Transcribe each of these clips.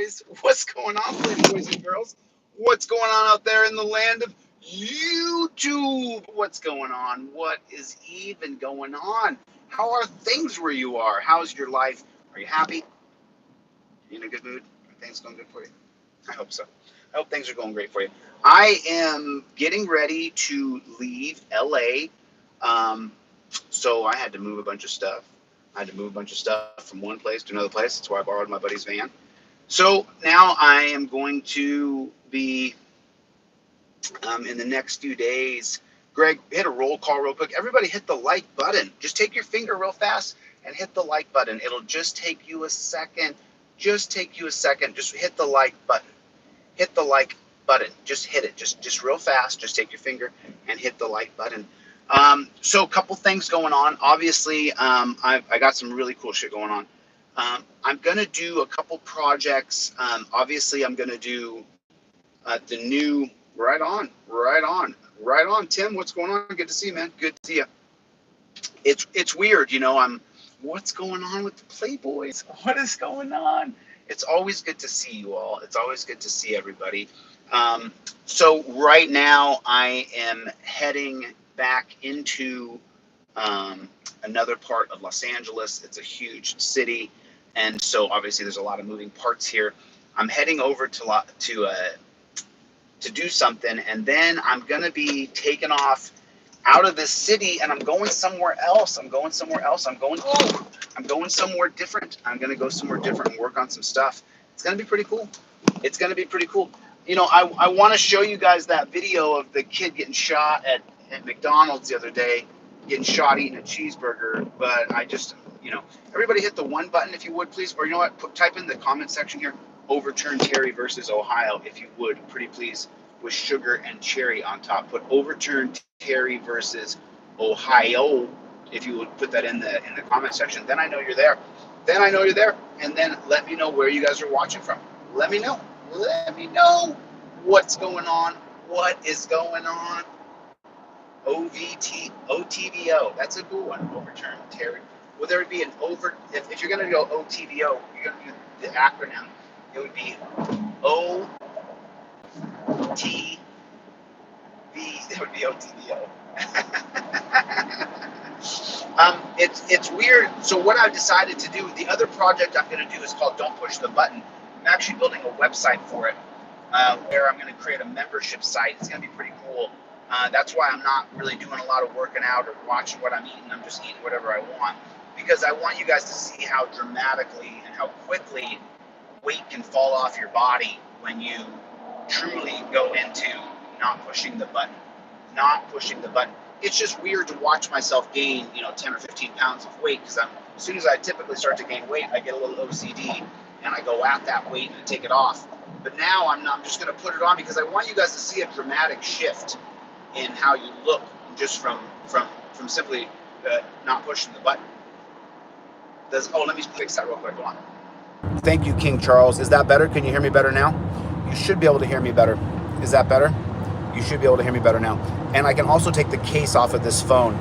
Playboys? What's going on, Playboys and girls? What's going on out there in the land of YouTube? What's going on? What is even going on? How are things where you are? How's your life? Are you happy? Are you in a good mood? Are things going good for you? I hope so. I hope things are going great for you. I am getting ready to leave LA. So I had to move a bunch of stuff. I had to move a bunch of stuff from one place to another place. That's why I borrowed my buddy's van. So now I am going to be, in the next few days, Greg, hit a roll call real quick. Everybody hit the like button. Just take your finger real fast and hit the like button. It'll just take you a second. Just take you a second. Just hit the like button. Hit the like button. Just hit it. Just real fast. Just take your finger and hit the like button. So a couple things going on. Obviously, I got some really cool shit going on. I'm going to do a couple projects. Obviously, I'm going to do the new, right on, Tim, what's going on? Good to see you, man. Good to see you. It's weird, you know, what's going on with the Playboys? What is going on? It's always good to see you all. It's always good to see everybody. So right now I am heading back into another part of Los Angeles. It's a huge city, and so obviously there's a lot of moving parts here. I'm heading over to do something, and then I'm gonna be taken off out of this city, and I'm going somewhere else. I'm going somewhere different. I'm gonna go somewhere different and work on some stuff. It's gonna be pretty cool. It's gonna be pretty cool. You know, I want to show you guys that video of the kid getting shot at McDonald's the other day, getting shot eating a cheeseburger, but I just, you know, everybody hit the one button if you would, please, or you know what, type in the comment section here, overturn Terry versus Ohio, if you would, pretty please, with sugar and cherry on top. Put overturn Terry versus Ohio, if you would put that in the comment section. Then I know you're there. And then let me know where you guys are watching from. Let me know what's going on. What is going on? OTVO. That's a good one. Overturn Terry. Will there be an if you're going to go OTVO, you're going to do the acronym. It would be OTV. It would be OTVO. It's weird. So what I've decided to do, the other project I'm going to do is called Don't Push the Button. I'm actually building a website for it, where I'm going to create a membership site. It's going to be pretty cool. That's why I'm not really doing a lot of working out or watching what I'm eating. I'm just eating whatever I want, because I want you guys to see how dramatically and how quickly weight can fall off your body when you truly go into not pushing the button. It's just weird to watch myself gain, 10 or 15 pounds of weight, because as soon as I typically start to gain weight, I get a little OCD and I go at that weight and I take it off. But now I'm just going to put it on because I want you guys to see a dramatic shift in how you look just from simply not pushing the button. Let me fix that real quick. Go on. Thank you, King Charles. Is that better? Can you hear me better now? You should be able to hear me better. Is that better? You should be able to hear me better now. And I can also take the case off of this phone.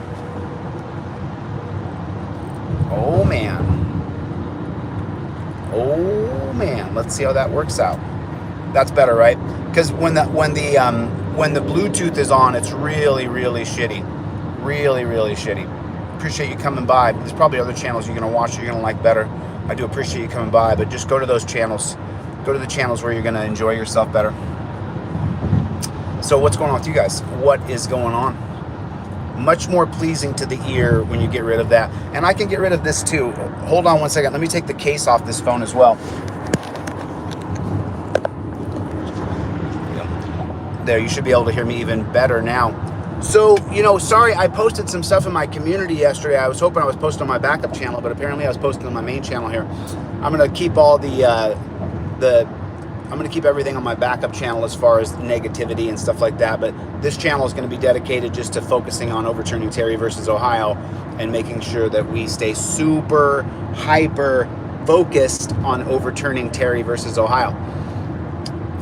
Oh man. Let's see how that works out. That's better, right? Because when the Bluetooth is on, it's really, really shitty. Really, really shitty. Appreciate you coming by. There's probably other channels you're going to watch that you're going to like better. I do appreciate you coming by, but just go to those channels. Go to the channels where you're going to enjoy yourself better. So what's going on with you guys? What is going on? Much more pleasing to the ear when you get rid of that. And I can get rid of this too. Hold on one second. Let me take the case off this phone as well. There, you should be able to hear me even better now. So, sorry, I posted some stuff in my community yesterday. I was hoping I was posting on my backup channel, but apparently I was posting on my main channel here. I'm going to keep all I'm going to keep everything on my backup channel as far as negativity and stuff like that, but this channel is going to be dedicated just to focusing on overturning Terry versus Ohio and making sure that we stay super hyper focused on overturning Terry versus Ohio.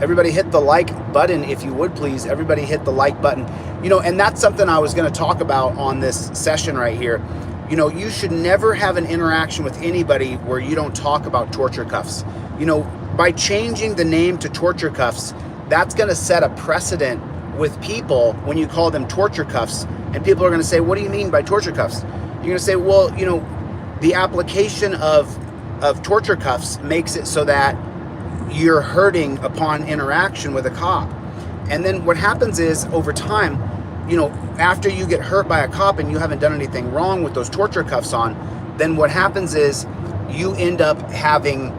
Everybody hit the like button if you would, please. Everybody hit the like button. And that's something I was going to talk about on this session right here. You should never have an interaction with anybody where you don't talk about torture cuffs. by changing the name to torture cuffs, that's going to set a precedent with people when you call them torture cuffs. And people are going to say, what do you mean by torture cuffs? You're going to say, well, the application of torture cuffs makes it so that you're hurting upon interaction with a cop. And then what happens is, over time, after you get hurt by a cop and you haven't done anything wrong with those torture cuffs on, then what happens is you end up having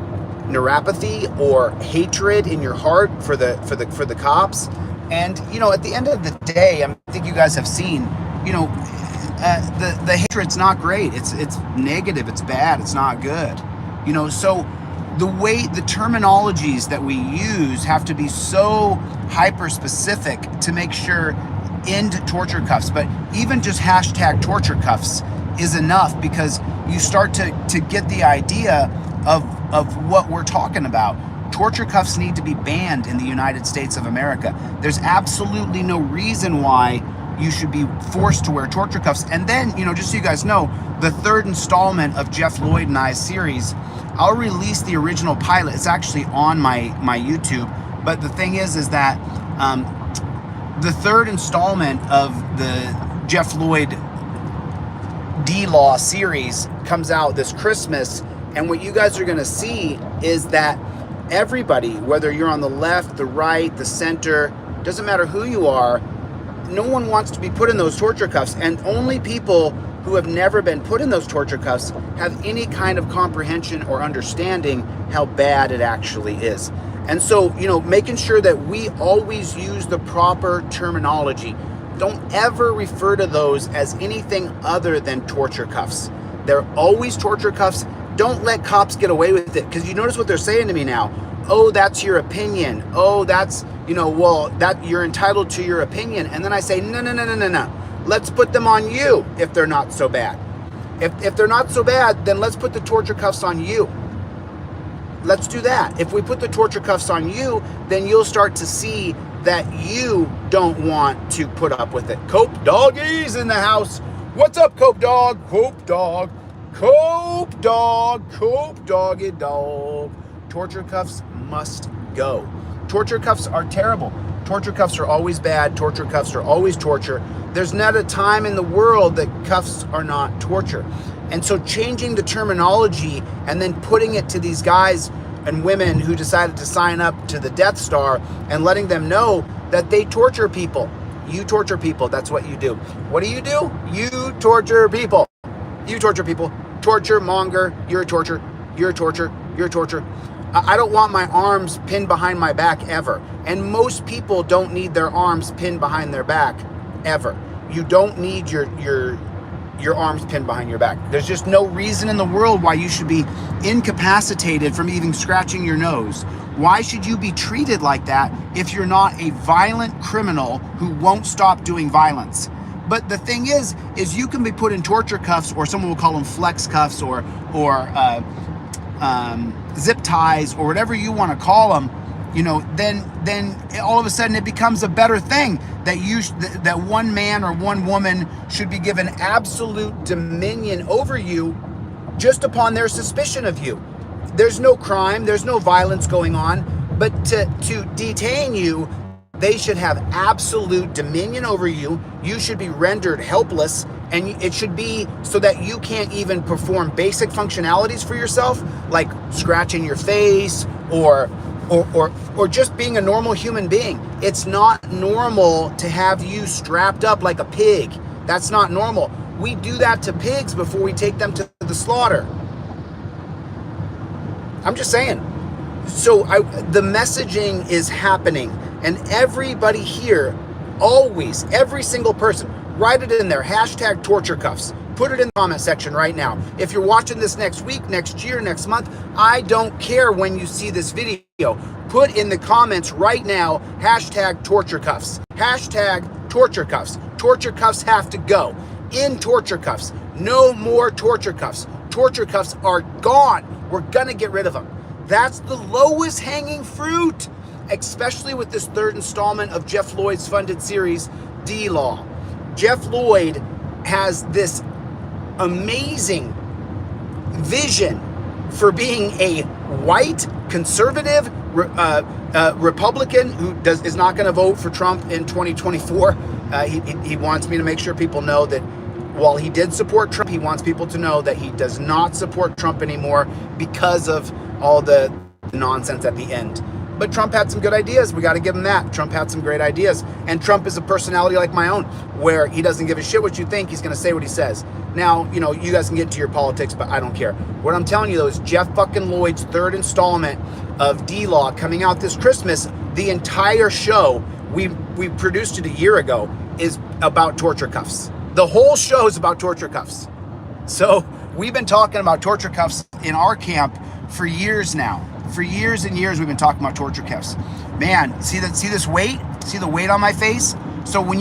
neuropathy or hatred in your heart for the cops. And at the end of the day, I think you guys have seen, the hatred's not great. It's negative. It's bad. It's not good. So the terminologies that we use have to be so hyper specific to make sure end torture cuffs. But even just hashtag torture cuffs is enough, because you start to get the idea of what we're talking about. Torture cuffs need to be banned in the United States of America. There's absolutely no reason why you should be forced to wear torture cuffs. And then, just so you guys know, the third installment of Jeff Lloyd and I's series, I'll release the original pilot. It's actually on my YouTube. But the thing is that the third installment of the Jeff Lloyd D-Law series comes out this Christmas. And what you guys are going to see is that everybody, whether you're on the left, the right, the center, doesn't matter who you are, no one wants to be put in those torture cuffs. And only people who have never been put in those torture cuffs have any kind of comprehension or understanding how bad it actually is. And so, making sure that we always use the proper terminology. Don't ever refer to those as anything other than torture cuffs. They're always torture cuffs. Don't let cops get away with it, because you notice what they're saying to me now. Oh, that's your opinion. Oh, that's, that you're entitled to your opinion. And then I say, no. Let's put them on you if they're not so bad. If they're not so bad, then let's put the torture cuffs on you. Let's do that. If we put the torture cuffs on you, then you'll start to see that you don't want to put up with it. Cope Doggy's in the house. What's up, Cope Dog? Cope Dog. Cope Dog. Cope Doggy Dog. Torture cuffs must go. Torture cuffs are terrible. Torture cuffs are always bad. Torture cuffs are always torture. There's not a time in the world that cuffs are not torture. And so changing the terminology and then putting it to these guys and women who decided to sign up to the Death Star and letting them know that they torture people. You torture people. That's what you do. What do? You torture people. You torture people. Torture monger. You're a torture. You're a torture. You're a torture. I don't want my arms pinned behind my back ever. And most people don't need their arms pinned behind their back ever. You don't need your arms pinned behind your back. There's just no reason in the world why you should be incapacitated from even scratching your nose. Why should you be treated like that if you're not a violent criminal who won't stop doing violence? But the thing is you can be put in torture cuffs, or someone will call them flex cuffs, or zip ties, or whatever you want to call them. Then all of a sudden it becomes a better thing that one man or one woman should be given absolute dominion over you just upon their suspicion of you. There's no crime, there's no violence going on, but to detain you, they should have absolute dominion over you. You should be rendered helpless, and it should be so that you can't even perform basic functionalities for yourself, like scratching your face or just being a normal human being. It's not normal to have you strapped up like a pig. That's not normal. We do that to pigs before we take them to the slaughter. I'm just saying. So the messaging is happening, and everybody here, always, every single person, write it in there, hashtag torture cuffs. Put it in the comment section right now. If you're watching this next week, next year, next month, I don't care when you see this video. Put in the comments right now, hashtag torture cuffs. Hashtag torture cuffs. Torture cuffs have to go. In torture cuffs. No more torture cuffs. Torture cuffs are gone. We're gonna get rid of them. That's the lowest hanging fruit, especially with this third installment of Jeff Lloyd's funded series, D-Law. Jeff Lloyd has this amazing vision for being a white, conservative, Republican who is not going to vote for Trump in 2024. He wants me to make sure people know that while he did support Trump, he wants people to know that he does not support Trump anymore because of all the nonsense at the end. But Trump had some good ideas. We got to give him that. Trump had some great ideas. And Trump is a personality like my own, where he doesn't give a shit what you think. He's going to say what he says. Now, you know, you guys can get to your politics, but I don't care. What I'm telling you, though, is Jeff fucking Lloyd's third installment of D-Law coming out this Christmas. The entire show, we produced it a year ago, is about torture cuffs. The whole show is about torture cuffs. So we've been talking about torture cuffs in our camp for years now. For years and years, we've been talking about torture cuffs. Man, see this weight? See the weight on my face? So when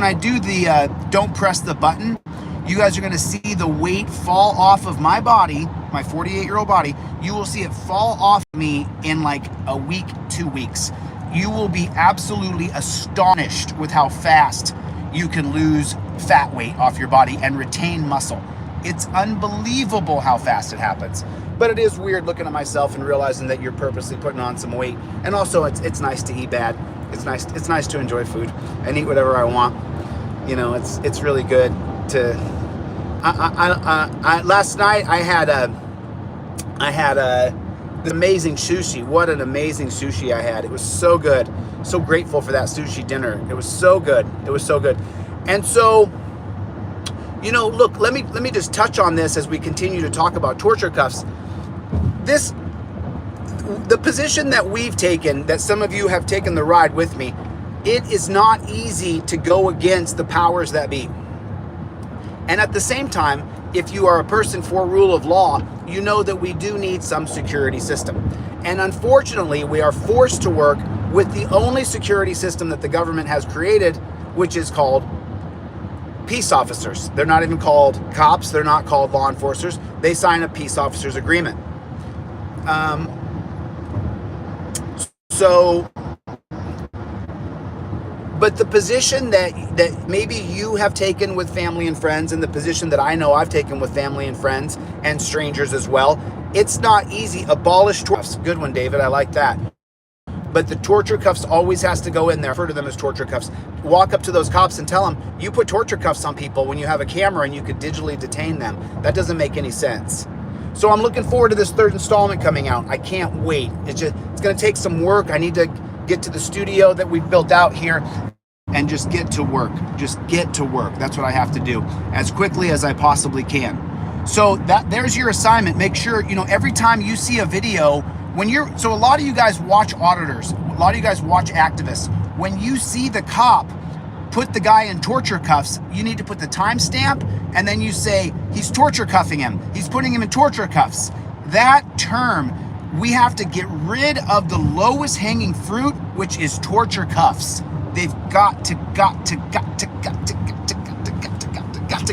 I do the don't press the button, you guys are gonna see the weight fall off of my body, my 48-year-old body. You will see it fall off me in like a week, 2 weeks. You will be absolutely astonished with how fast you can lose fat weight off your body and retain muscle. It's unbelievable how fast it happens. But it is weird looking at myself and realizing that you're purposely putting on some weight. And also, it's nice to eat bad. It's nice to enjoy food and eat whatever I want. You know, it's really good to. Last night I had this amazing sushi. What an amazing sushi I had! It was so good. So grateful for that sushi dinner. It was so good. It was so good. And so, you know, look, let me just touch on this as we continue to talk about torture cuffs. The position that we've taken, that some of you have taken the ride with me, it is not easy to go against the powers that be. And at the same time, if you are a person for rule of law, you know that we do need some security system. And unfortunately, we are forced to work with the only security system that the government has created, which is called peace officers. They're not even called cops. They're not called law enforcers. They sign a peace officers agreement. But the position that maybe you have taken with family and friends, and the position that I know I've taken with family and friends and strangers as well, it's not easy. Abolish torture cuffs. Good one, David. I like that. But the torture cuffs always has to go in there. I refer to them as torture cuffs. Walk up to those cops and tell them, you put torture cuffs on people when you have a camera and you could digitally detain them. That doesn't make any sense. So I'm looking forward to this third installment coming out. I can't wait. It's going to take some work. I need to get to the studio that we've built out here and just get to work. Just get to work. That's what I have to do as quickly as I possibly can. So there's your assignment. Make sure, you know, every time you see a video, so a lot of you guys watch auditors, a lot of you guys watch activists. When you see the cop put the guy in torture cuffs, you need to put the timestamp, and then you say, he's torture cuffing him. He's putting him in torture cuffs. That term, we have to get rid of the lowest hanging fruit, which is torture cuffs. They've got to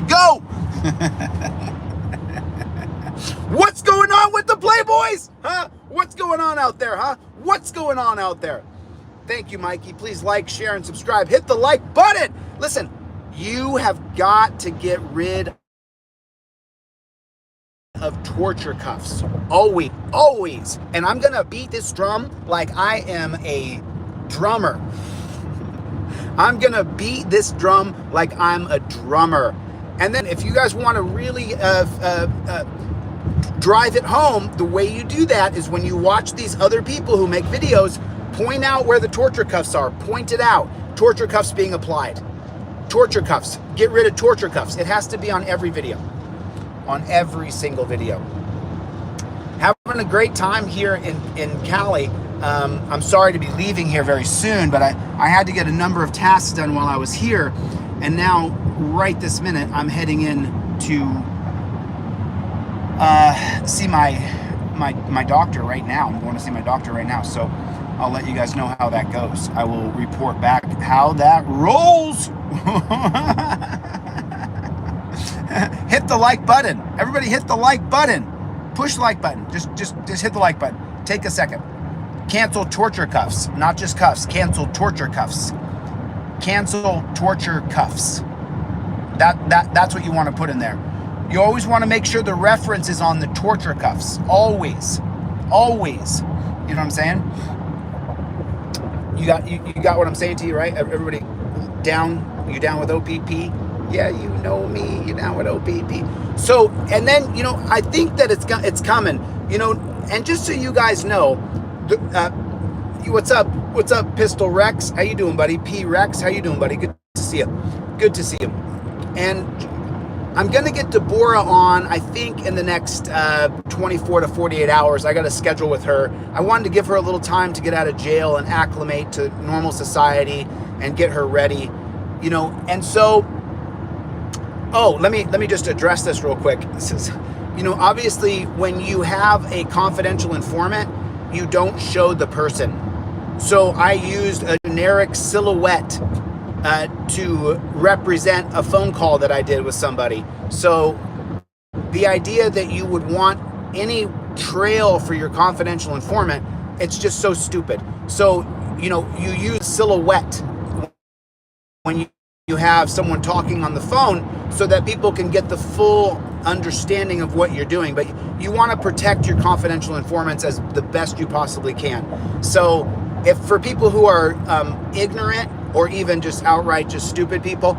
go. What's going on with the Playboys? Huh? What's going on out there, huh? What's going on out there? Thank you, Mikey. Please like, share, and subscribe. Hit the like button. Listen, you have got to get rid of torture cuffs. Always, always. And I'm going to beat this drum like I am a drummer. I'm going to beat this drum like I'm a drummer. And then if you guys want to really drive it home, the way you do that is when you watch these other people who make videos, point out where the torture cuffs are. Point it out. Torture cuffs being applied. Torture cuffs. Get rid of torture cuffs. It has to be on every video. On every single video. Having a great time here in Cali. I'm sorry to be leaving here very soon, but I had to get a number of tasks done while I was here. And now, right this minute, I'm heading in to see my doctor right now. I'm going to see my doctor right now, so I'll let you guys know how that goes. I will report back how that rolls. Hit the like button. Everybody hit the like button. Push the like button. Just hit the like button. Take a second. Cancel torture cuffs. Not just cuffs. Cancel torture cuffs. Cancel torture cuffs. That's what you want to put in there. You always want to make sure the reference is on the torture cuffs. Always. Always. You know what I'm saying? you got what I'm saying to you, right? Everybody down? You down with OPP? Yeah, you know me. You down with OPP? So, and then I think that it's coming. And just so you guys know, what's up? What's up, Pistol Rex? How you doing, buddy? P Rex, how you doing, buddy? Good to see you. Good to see you. And I'm gonna get Deborah on, I think, in the next 24 to 48 hours. I got a schedule with her. I wanted to give her a little time to get out of jail and acclimate to normal society and get her ready, And so, let me just address this real quick. This is, obviously, when you have a confidential informant, you don't show the person. So I used a generic silhouette to represent a phone call that I did with somebody. So the idea that you would want any trail for your confidential informant, it's just so stupid. So, you use silhouette when you have someone talking on the phone so that people can get the full understanding of what you're doing. But you want to protect your confidential informants as the best you possibly can. So if for people who are ignorant or even just outright just stupid people,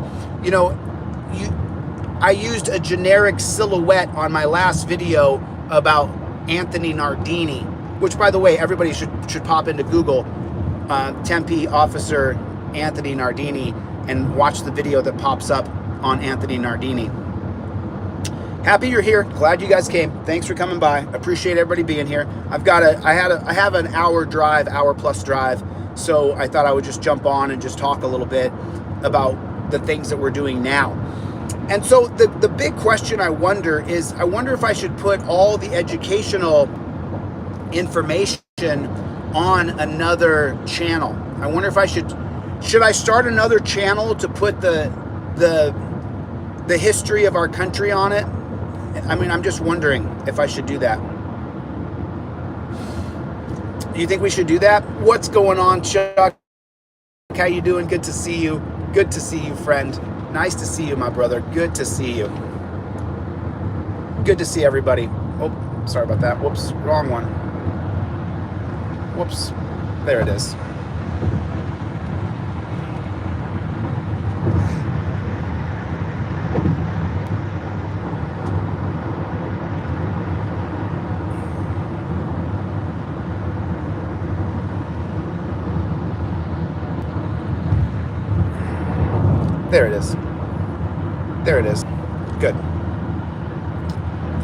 I used a generic silhouette on my last video about Anthony Nardini, which, by the way, everybody should pop into Google Tempe Officer Anthony Nardini and watch the video that pops up on Anthony Nardini. Happy you're here. Glad you guys came. Thanks for coming by. Appreciate everybody being here. I have an hour plus drive, so I thought I would just jump on and just talk a little bit about the things that we're doing now. And so the big question I wonder if I should put all the educational information on another channel. I wonder if should I start another channel to put the history of our country on it? I mean, I'm just wondering if I should do that. Do you think we should do that? What's going on, Chuck? How you doing? Good to see you. Good to see you, friend. Nice to see you, my brother. Good to see you. Good to see everybody. Oh, sorry about that. Whoops, wrong one. Whoops. There it is. There it is. There it is. Good.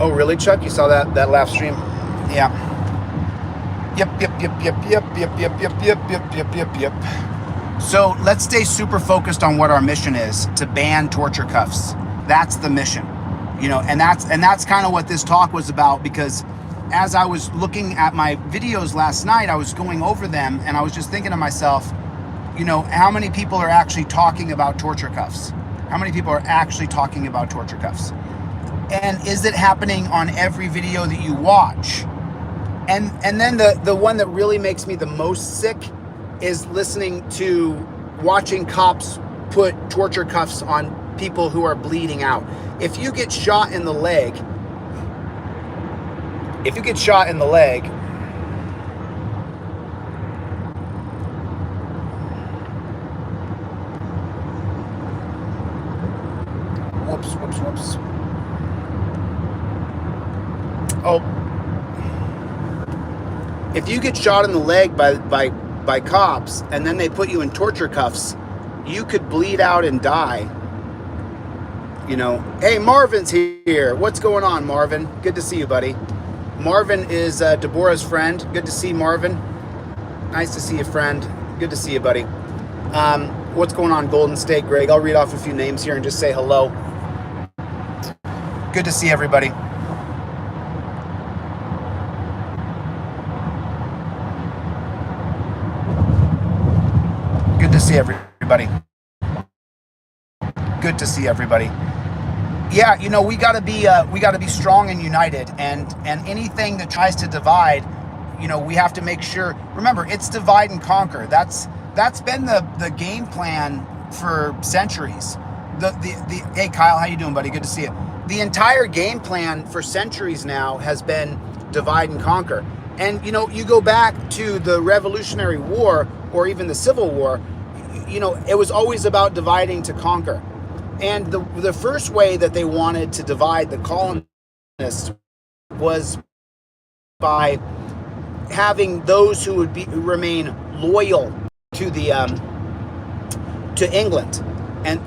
Oh, really, Chuck? You saw that live stream? Yeah. Yep. So let's stay super focused on what our mission is, to ban torture cuffs. That's the mission, and that's kind of what this talk was about, because as I was looking at my videos last night, I was going over them and I was just thinking to myself, how many people are actually talking about torture cuffs? How many people are actually talking about torture cuffs? And is it happening on every video that you watch? And then the one that really makes me the most sick is watching cops put torture cuffs on people who are bleeding out. If you get shot in the leg, Whoops. Oh. If you get shot in the leg by cops and then they put you in torture cuffs, you could bleed out and die. Hey, Marvin's here. What's going on, Marvin? Good to see you, buddy. Marvin is Deborah's friend. Good to see Marvin. Nice to see you, friend. Good to see you, buddy. What's going on, Golden State, Greg? I'll read off a few names here and just say hello. Good to see everybody. Good to see everybody. Good to see everybody. Yeah, we gotta be strong and united, and anything that tries to divide, we have to make sure. Remember, it's divide and conquer. That's been the game plan for centuries. Hey Kyle, how you doing, buddy? Good to see you. The entire game plan for centuries now has been divide and conquer. And, you know, you go back to the Revolutionary War or even the Civil War, you know, it was always about dividing to conquer. And the first way that they wanted to divide the colonists was by having those who would remain loyal to the to England, and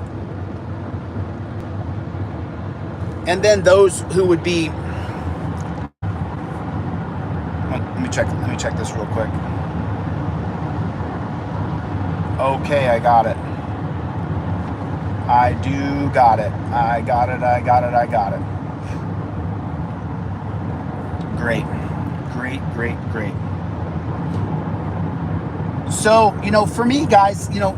then those who would be. Let me check this real quick. Okay, I got it. I do got it. I got it. Great. So, you know, for me, guys, you know,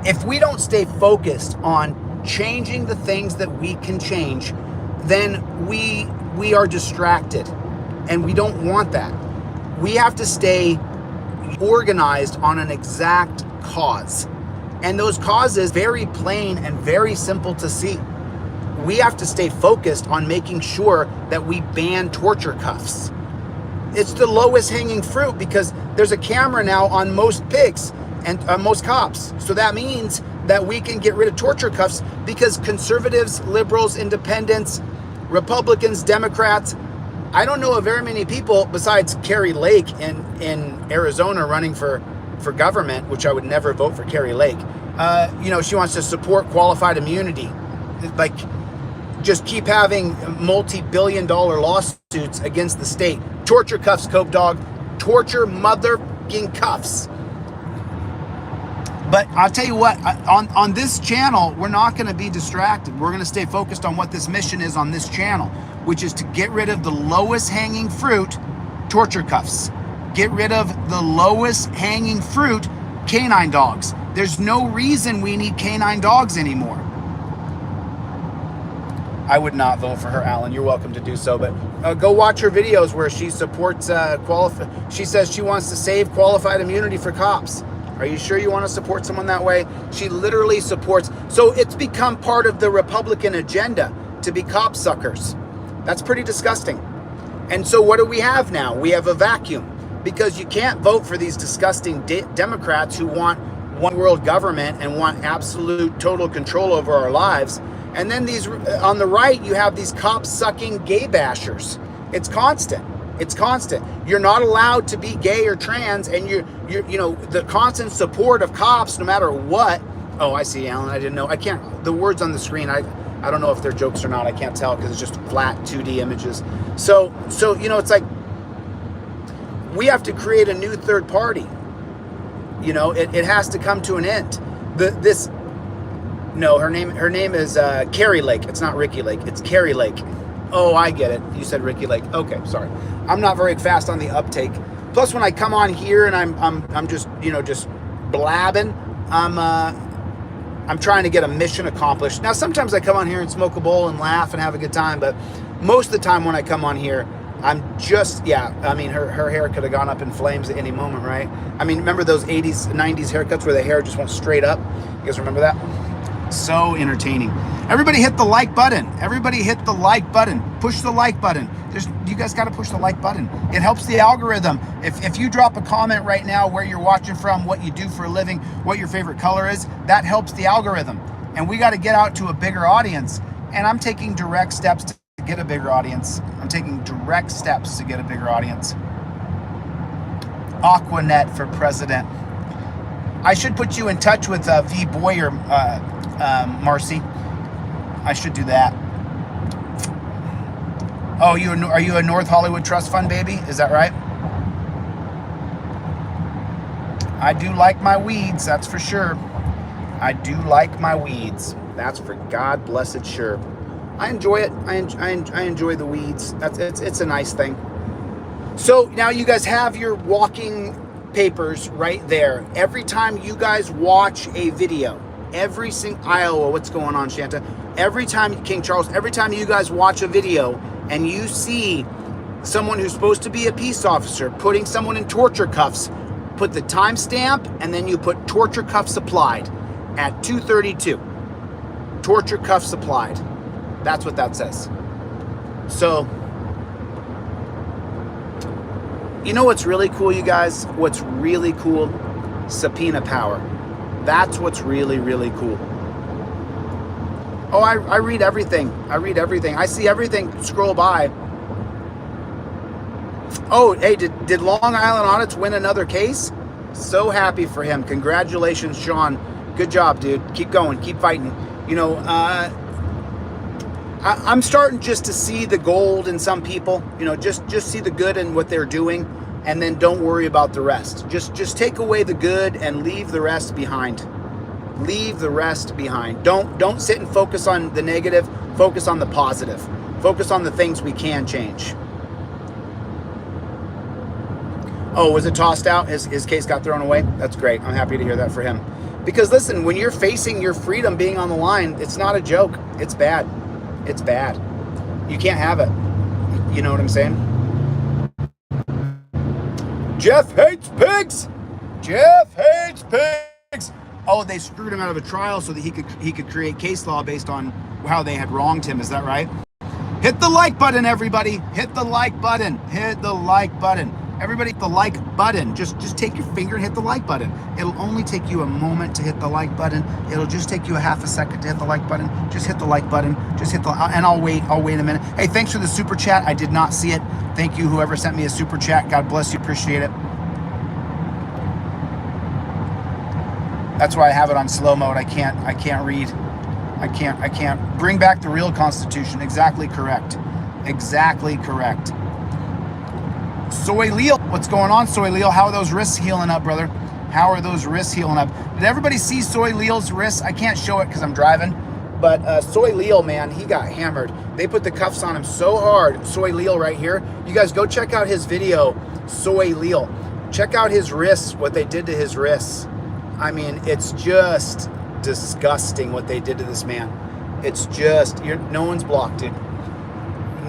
if we don't stay focused on changing the things that we can change, then we are distracted, and we don't want that. We have to stay organized on an exact cause. And those causes very plain and very simple to see. We have to stay focused on making sure that we ban torture cuffs. It's the lowest hanging fruit because there's a camera now on most pigs and most cops. So that means that we can get rid of torture cuffs because conservatives, liberals, independents, Republicans, Democrats, I don't know of very many people besides Carrie Lake in Arizona running for government, which I would never vote for Carrie Lake. You know, she wants to support qualified immunity. Like, just keep having multi-billion-dollar lawsuits against the state. Torture cuffs, Cope Dog. Torture motherfucking cuffs. But I'll tell you what, on this channel, we're not going to be distracted. We're going to stay focused on what this mission is on this channel, which is to get rid of the lowest hanging fruit, torture cuffs. Get rid of the lowest hanging fruit, canine dogs. There's no reason we need canine dogs anymore. I would not vote for her, Alan. You're welcome to do so, but go watch her videos where she supports she says she wants to save qualified immunity for cops. Are you sure you want to support someone that way? She literally supports. So it's become part of the Republican agenda to be cop suckers. That's pretty disgusting. And so what do we have now? We have a vacuum, because you can't vote for these disgusting Democrats who want one world government and want absolute total control over our lives. And then these on the right, you have these cop-sucking gay bashers. It's constant. It's constant. You're not allowed to be gay or trans, and you know, the constant support of cops, no matter what. Oh, I see, Alan. I didn't know. I can't. The words on the screen, I don't know if they're jokes or not. I can't tell because it's just flat 2D images. So you know, it's like we have to create a new third party. You know, it has to come to an end. No, her name is Carrie Lake. It's not Ricky Lake. It's Carrie Lake. Oh, I get it. You said Ricky Lake. Okay, sorry. I'm not very fast on the uptake. Plus, when I come on here and I'm just, you know, just blabbing, I'm trying to get a mission accomplished. Now, sometimes I come on here and smoke a bowl and laugh and have a good time, but most of the time when I come on here, I'm just, I mean, her hair could have gone up in flames at any moment, right? I mean, remember those 80s, 90s haircuts where the hair just went straight up? You guys remember that? So entertaining. Everybody hit the like button. Everybody hit the like button. Push the like button. You guys got to push the like button. It helps the algorithm. If you drop a comment right now where you're watching from, what you do for a living, what your favorite color is, that helps the algorithm. And we got to get out to a bigger audience. And I'm taking direct steps to get a bigger audience. I'm taking direct steps to get a bigger audience. Aquanet for president. I should put you in touch with V. Boyer, Marcy. I should do that. Oh, are you a North Hollywood Trust Fund baby? Is that right? I do like my weeds, that's for sure. I do like my weeds. That's for God blessed sure. I enjoy it. I enjoy the weeds. It's a nice thing. So now you guys have your walking papers right there. Every time you guys watch a video, every single Iowa, what's going on, Shanta? Every time, King Charles, every time you guys watch a video and you see someone who's supposed to be a peace officer putting someone in torture cuffs, put the timestamp and then you put torture cuffs applied at 2:32. Torture cuffs applied. That's what that says. So You know what's really cool, you guys? What's really cool? Subpoena power. That's what's really, really cool. Oh, I read everything. I read everything. I see everything scroll by. Oh, hey, did Long Island Audits win another case? So happy for him. Congratulations, Sean. Good job, dude. Keep going. Keep fighting. You know, I'm starting just to see the gold in some people. You know, just see the good in what they're doing, and then don't worry about the rest. Just take away the good and leave the rest behind. Leave the rest behind. Don't sit and focus on the negative. Focus on the positive. Focus on the things we can change. Oh, was it tossed out? His case got thrown away? That's great. I'm happy to hear that for him. Because listen, when you're facing your freedom being on the line, it's not a joke. It's bad. It's bad. You can't have it. You know what I'm saying? Jeff hates pigs. Jeff hates pigs. Oh, they screwed him out of a trial so that he could create case law based on how they had wronged him. Is that right? Hit the like button, everybody. Hit the like button. Hit the like button. Everybody hit the like button. Just take your finger and hit the like button. It'll only take you a moment to hit the like button. It'll just take you a half a second to hit the like button. Just hit the like button. Just hit the, and I'll wait a minute. Hey, thanks for the super chat. I did not see it. Thank you, whoever sent me a super chat. God bless you. Appreciate it. That's why I have it on slow mode. I can't read. I can't. Bring back the real Constitution. Exactly correct. Exactly correct. Soy Leo, what's going on, Soy Leo? How are those wrists healing up, brother? How are those wrists healing up? Did everybody see Soy Leo's wrists? I can't show it because I'm driving, but Soy Leo, man, he got hammered. They put the cuffs on him so hard. Soy Leo right here. You guys go check out his video, Soy Leo. Check out his wrists, what they did to his wrists. I mean, it's just disgusting what they did to this man. It's just, no one's blocked, dude.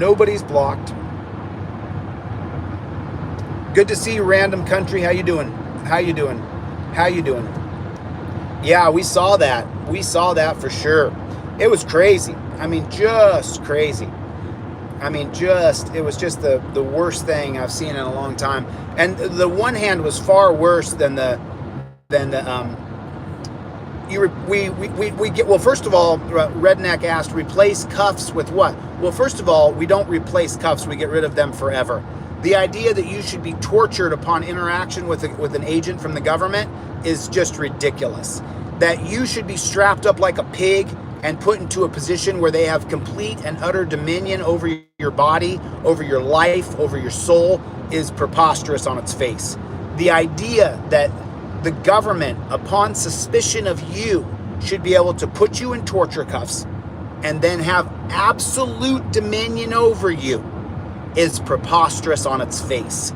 Nobody's blocked. Good to see you, Random Country. How you doing? How you doing? How you doing? Yeah, we saw that. We saw that for sure. It was crazy. I mean, just crazy. I mean, it was just the worst thing I've seen in a long time. And the one hand was far worse than we get, well, first of all, Redneck asked, replace cuffs with what? Well, first of all, we don't replace cuffs. We get rid of them forever. The idea that you should be tortured upon interaction with an agent from the government is just ridiculous. That you should be strapped up like a pig and put into a position where they have complete and utter dominion over your body, over your life, over your soul is preposterous on its face. The idea that the government, upon suspicion of you, should be able to put you in torture cuffs and then have absolute dominion over you is preposterous on its face.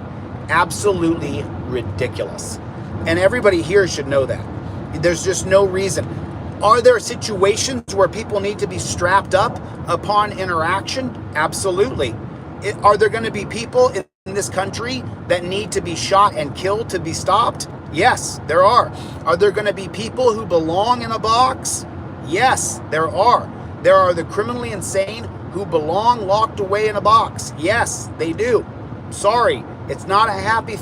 Absolutely ridiculous. And everybody here should know that. There's just no reason. Are there situations where people need to be strapped up upon interaction? Absolutely. Are there going to be people in this country that need to be shot and killed to be stopped? Yes, there are. Are there going to be people who belong in a box? Yes, there are. There are the criminally insane who belong locked away in a box. Yes, they do. Sorry, it's not a happy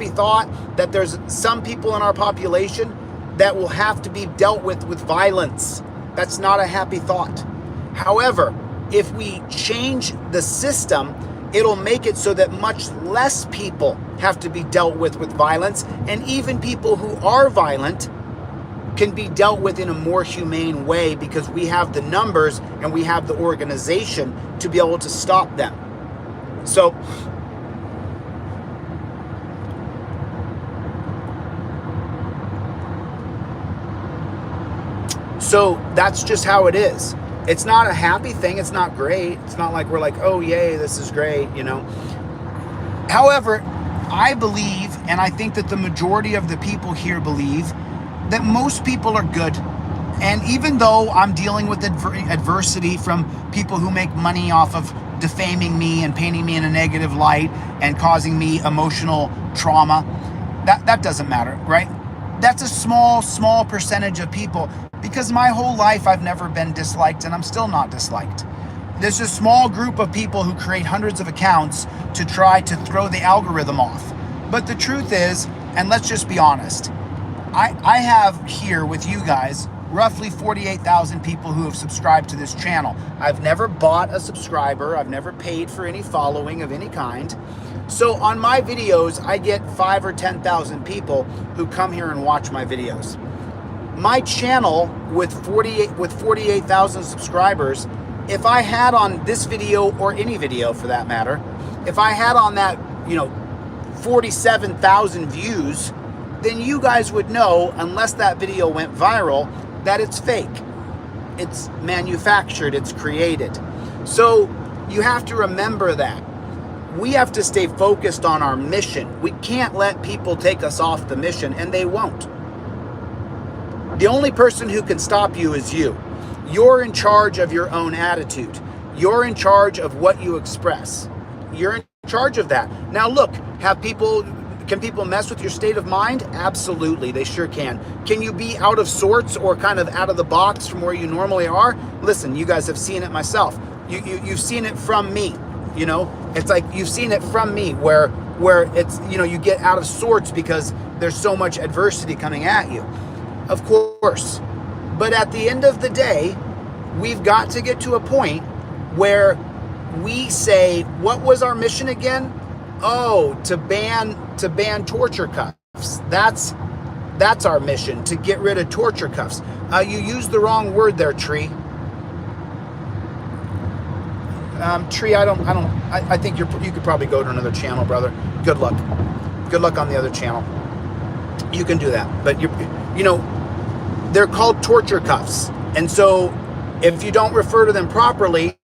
thought that there's some people in our population that will have to be dealt with violence. That's not a happy thought. However, if we change the system, it'll make it so that much less people have to be dealt with violence, and even people who are violent can be dealt with in a more humane way because we have the numbers and we have the organization to be able to stop them. So that's just how it is. It's not a happy thing. It's not great. It's not like we're like, oh, yay, this is great, you know. However, I believe, and I think that the majority of the people here believe, that most people are good. And even though I'm dealing with adversity from people who make money off of defaming me and painting me in a negative light and causing me emotional trauma, that doesn't matter, right? That's a small percentage of people, because my whole life I've never been disliked and I'm still not disliked. There's a small group of people who create hundreds of accounts to try to throw the algorithm off. But the truth is, and let's just be honest, I have here with you guys roughly 48,000 people who have subscribed to this channel. I've never bought a subscriber. I've never paid for any following of any kind. So on my videos, I get 5 or 10,000 people who come here and watch my videos. My channel with 48,000 subscribers, if I had on this video or any video for that matter, if I had on that, 47,000 views, then you guys would know, unless that video went viral, that it's fake. It's manufactured, it's created. So you have to remember that. We have to stay focused on our mission. We can't let people take us off the mission, and they won't. The only person who can stop you is you. You're in charge of your own attitude. You're in charge of what you express. You're in charge of that. Now look, can people mess with your state of mind? Absolutely, they sure can. Can you be out of sorts or kind of out of the box from where you normally are? Listen, you guys have seen it myself. You've seen it from me. It's like you've seen it from me where it's, you get out of sorts because there's so much adversity coming at you. Of course. But at the end of the day, we've got to get to a point where we say, what was our mission again? Oh, to ban torture cuffs. That's our mission, to get rid of torture cuffs. You used the wrong word there, Tree. Tree, I think you could probably go to another channel, brother. Good luck. Good luck on the other channel. You can do that. But they're called torture cuffs. And so if you don't refer to them properly,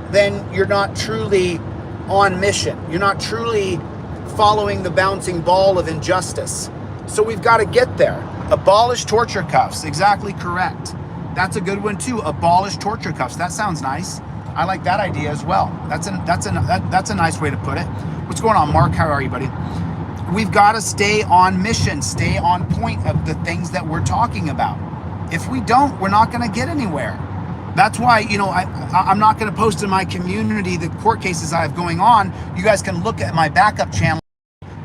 then you're not truly on mission. You're not truly following the bouncing ball of injustice. So we've got to get there. Abolish torture cuffs. Exactly correct. That's a good one too. Abolish torture cuffs. That sounds nice. I like that idea as well. That's a nice way to put it. What's going on, Mark? How are you, buddy? We've got to stay on mission, stay on point of the things that we're talking about. If we don't, we're not going to get anywhere. That's why, I'm not going to post in my community the court cases I have going on. You guys can look at my backup channel,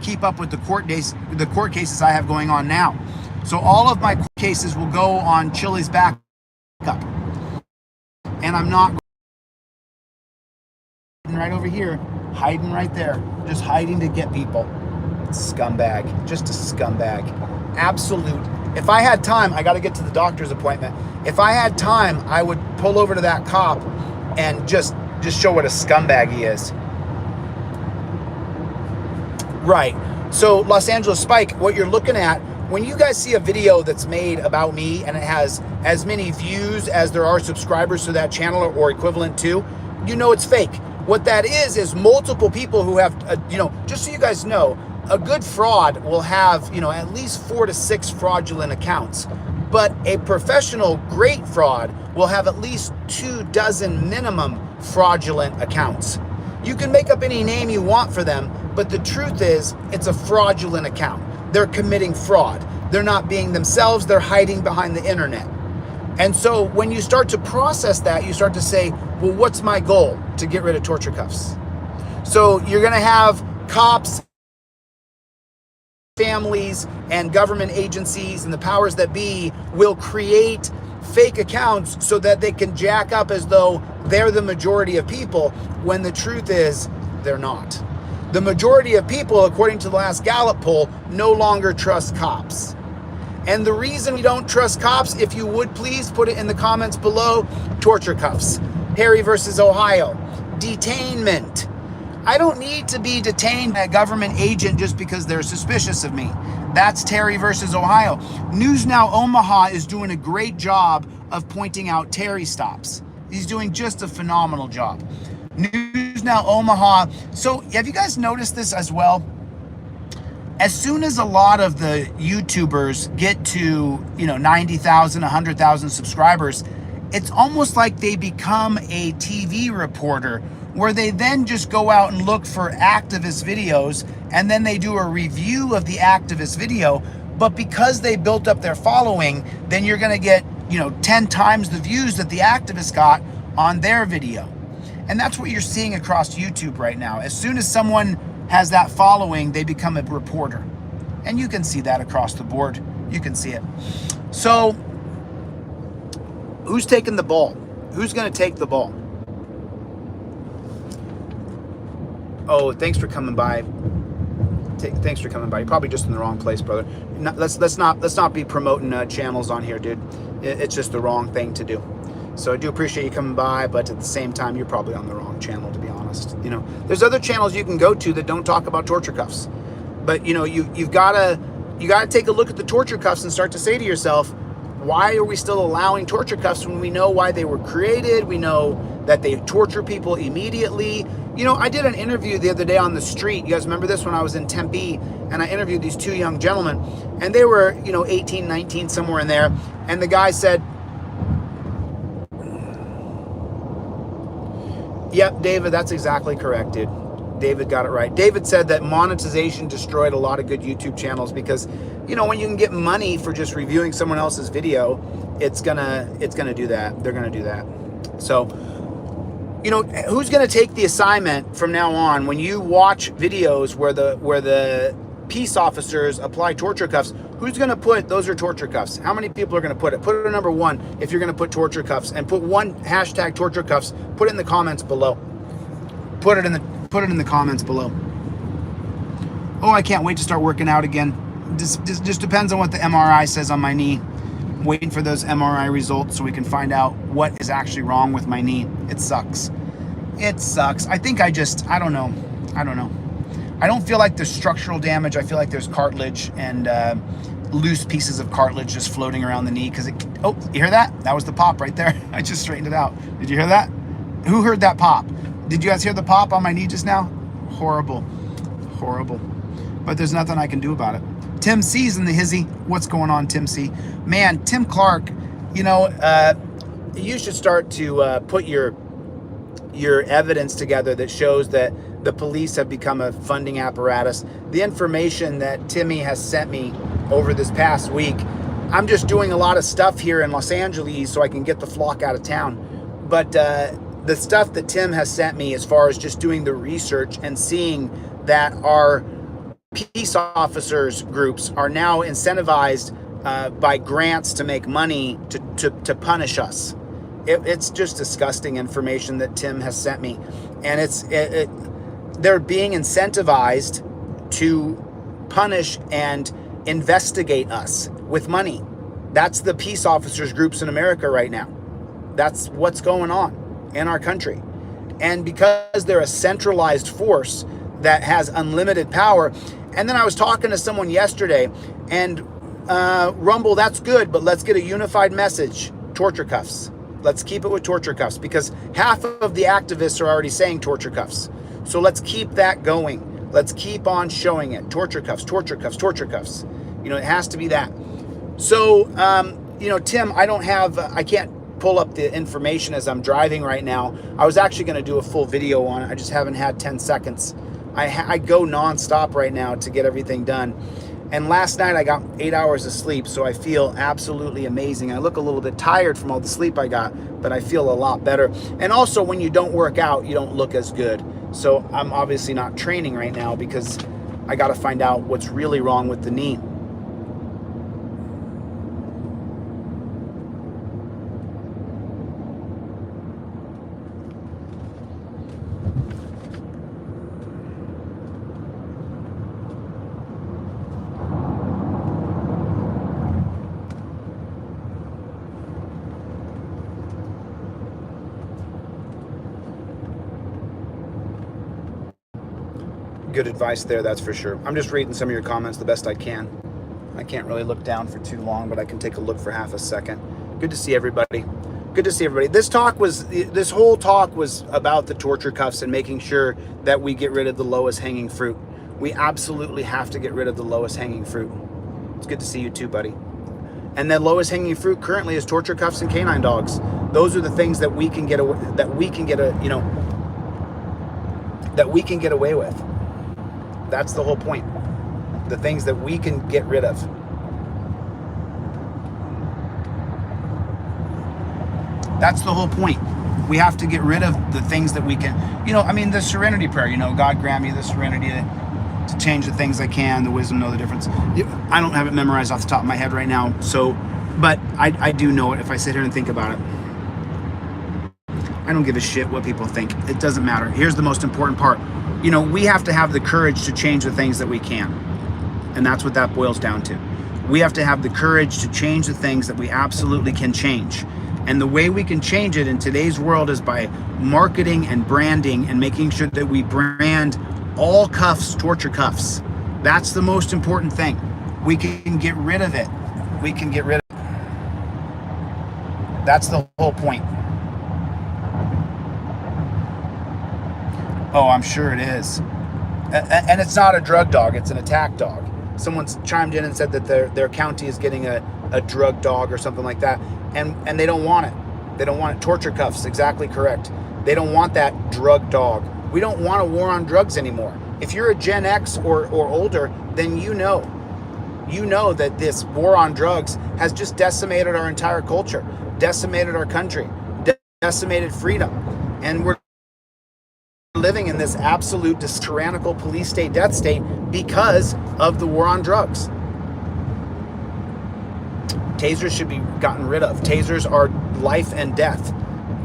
keep up with the court cases I have going on now. So all of my court cases will go on Chille's backup. And I'm not right over here, hiding right there, just hiding to get people. Scumbag, just a scumbag. Absolute. If I had time, I got to get to the doctor's appointment. If I had time, I would pull over to that cop and just show what a scumbag he is. Right. So Los Angeles Spike, what you're looking at, when you guys see a video that's made about me and it has as many views as there are subscribers to that channel or equivalent to, it's fake. What that is multiple people who have, just so you guys know, a good fraud will have, at least 4 to 6 fraudulent accounts. But a professional great fraud will have at least 24 minimum fraudulent accounts. You can make up any name you want for them, but the truth is it's a fraudulent account. They're committing fraud. They're not being themselves. They're hiding behind the internet. And so when you start to process that, you start to say, well, what's my goal? To get rid of torture cuffs. So you're going to have cops, families, and government agencies and the powers that be will create fake accounts so that they can jack up as though they're the majority of people, when the truth is they're not. The majority of people, according to the last Gallup poll, no longer trust cops. And the reason we don't trust cops, if you would please put it in the comments below, torture cuffs. Harry versus Ohio. Detainment. I don't need to be detained by a government agent just because they're suspicious of me. That's Terry versus Ohio. News Now Omaha is doing a great job of pointing out Terry stops. He's doing just a phenomenal job. News Now Omaha. So have you guys noticed this as well? As soon as a lot of the YouTubers get to, 90,000, 100,000 subscribers, it's almost like they become a TV reporter, where they then just go out and look for activist videos, and then they do a review of the activist video. But because they built up their following, then you're going to get, 10 times the views that the activist got on their video. And that's what you're seeing across YouTube right now. As soon as someone has that following, they become a reporter. And you can see that across the board. You can see it. So, who's taking the ball? Who's going to take the ball? Oh, thanks for coming by. Thanks for coming by. You're probably just in the wrong place, brother. Let's not be promoting channels on here, dude. It's just the wrong thing to do. So I do appreciate you coming by, but at the same time, you're probably on the wrong channel, to be honest. You know, there's other channels you can go to that don't talk about torture cuffs, but you know, you gotta take a look at the torture cuffs and start to say to yourself, why are we still allowing torture cuffs when we know why they were created? We know that they torture people immediately. You know, I did an interview the other day on the street. You guys remember this, when I was in Tempe, and I interviewed these two young gentlemen, and they were, you know, 18, 19, somewhere in there. And the guy said, yep, David, that's exactly correct, dude. David got it right. David said that monetization destroyed a lot of good YouTube channels because, you know, when you can get money for just reviewing someone else's video, it's gonna do that. They're gonna do that. So, you know, who's gonna take the assignment from now on when you watch videos where the peace officers apply torture cuffs? Who's gonna put those are torture cuffs? How many people are gonna put it? Put it at number 1 if you're gonna put torture cuffs, and put one hashtag torture cuffs. Put it in the comments below. Put it in the comments below. Oh, I can't wait to start working out again. Just depends on what the MRI says on my knee. I'm waiting for those MRI results so we can find out what is actually wrong with my knee. It sucks. It sucks. I think I don't know. I don't feel like there's structural damage. I feel like there's cartilage and loose pieces of cartilage just floating around the knee. Oh, you hear that? That was the pop right there. I just straightened it out. Did you hear that? Who heard that pop? Did you guys hear the pop on my knee just now? Horrible. Horrible. But there's nothing I can do about it. Tim C's in the hizzy. What's going on, Tim C? Man, Tim Clark, you know, you should start to put your evidence together that shows that the police have become a funding apparatus. The information that Timmy has sent me over this past week, I'm just doing a lot of stuff here in Los Angeles so I can get the flock out of town. But the stuff that Tim has sent me, as far as just doing the research and seeing that our peace officers groups are now incentivized by grants to make money to punish us. It's just disgusting information that Tim has sent me. And they're being incentivized to punish and investigate us with money. That's the peace officers groups in America right now. That's what's going on in our country. And because they're a centralized force that has unlimited power. And then I was talking to someone yesterday, and Rumble, that's good, but let's get a unified message. Torture cuffs. Let's keep it with torture cuffs, because half of the activists are already saying torture cuffs. So let's keep that going. Let's keep on showing it. Torture cuffs, torture cuffs, torture cuffs. You know, it has to be that. So, you know, Tim, I can't pull up the information as I'm driving right now. I was actually going to do a full video on it. I just haven't had 10 seconds. I go nonstop right now to get everything done. And last night I got 8 hours of sleep, so I feel absolutely amazing. I look a little bit tired from all the sleep I got, but I feel a lot better. And also, when you don't work out, you don't look as good. So I'm obviously not training right now because I got to find out what's really wrong with the knee. Good advice there, that's for sure. I'm just reading some of your comments the best I can. I can't really look down for too long, but I can take a look for half a second. Good to see everybody. Good to see everybody. This whole talk was about the torture cuffs and making sure that we get rid of the lowest hanging fruit. We absolutely have to get rid of the lowest hanging fruit. It's good to see you too, buddy. And the lowest hanging fruit currently is torture cuffs and canine dogs. Those are the things that we can get away with. That's the whole point. The things that we can get rid of. That's the whole point. We have to get rid of the things that we can, I mean, the serenity prayer, God grant me the serenity to change the things I can, the wisdom, know the difference. I don't have it memorized off the top of my head right now, but I do know it if I sit here and think about it. I don't give a shit what people think. It doesn't matter. Here's the most important part. We have to have the courage to change the things that we can. And that's what that boils down to. We have to have the courage to change the things that we absolutely can change. And the way we can change it in today's world is by marketing and branding and making sure that we brand all cuffs, torture cuffs. That's the most important thing. We can get rid of it. We can get rid of it. That's the whole point. Oh, I'm sure it is. And it's not a drug dog, it's an attack dog. Someone's chimed in and said that their county is getting a drug dog or something like that. And they don't want it. They don't want it. Torture cuffs, exactly correct. They don't want that drug dog. We don't want a war on drugs anymore. If you're a Gen X or older, then you know that this war on drugs has just decimated our entire culture, decimated our country, decimated freedom. And we're living in this absolute tyrannical police state, death state because of the war on drugs. Tasers should be gotten rid of. Tasers are life and death.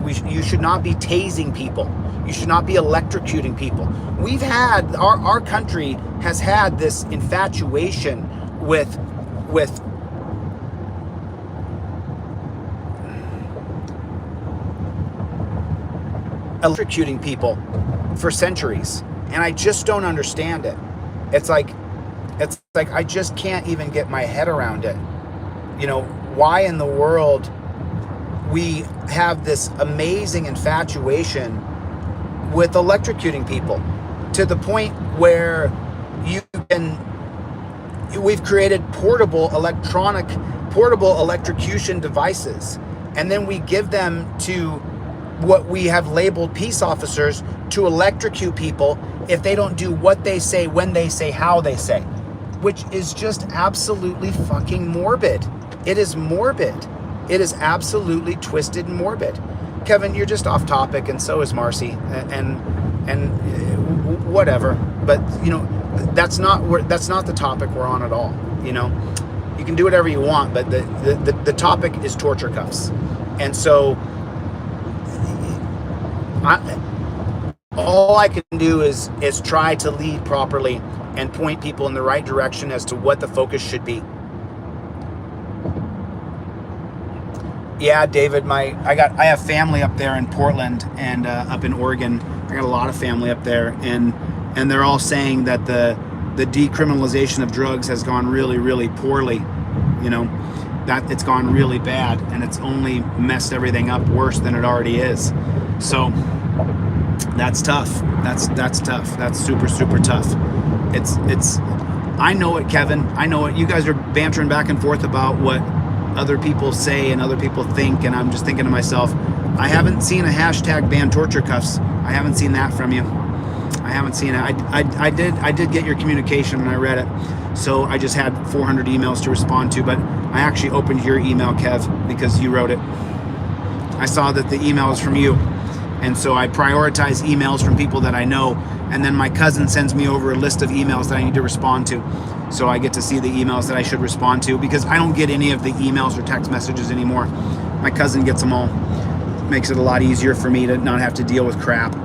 You should not be tasing people. You should not be electrocuting people. We've had, our country has had this infatuation with electrocuting people for centuries, and I just don't understand it. It's like I just can't even get my head around it. Why in the world we have this amazing infatuation with electrocuting people to the point where we've created portable electrocution devices, and then we give them to what we have labeled peace officers to electrocute people if they don't do what they say, when they say, how they say, which is just absolutely fucking morbid. It is morbid. It is absolutely twisted and morbid. Kevin, you're just off topic, and so is Marcy, and whatever. But that's not the topic we're on at all. You can do whatever you want, but the topic is torture cuffs, and so all I can do is try to lead properly and point people in the right direction as to what the focus should be. Yeah, David, I have family up there in Portland and up in Oregon. I got a lot of family up there, and they're all saying that the decriminalization of drugs has gone really, really poorly. That it's gone really bad, and it's only messed everything up worse than it already is. So that's tough. That's tough. That's super, super tough. It's I know it, Kevin. I know it. You guys are bantering back and forth about what other people say and other people think, and I'm just thinking to myself, I haven't seen a hashtag ban torture cuffs. I haven't seen that from you. I haven't seen it. I did get your communication and I read it, so I just had 400 emails to respond to, but I actually opened your email, Kev, because you wrote it. I saw that the email was from you, and so I prioritize emails from people that I know, and then my cousin sends me over a list of emails that I need to respond to. So I get to see the emails that I should respond to, because I don't get any of the emails or text messages anymore. My cousin gets them all. Makes it a lot easier for me to not have to deal with crap,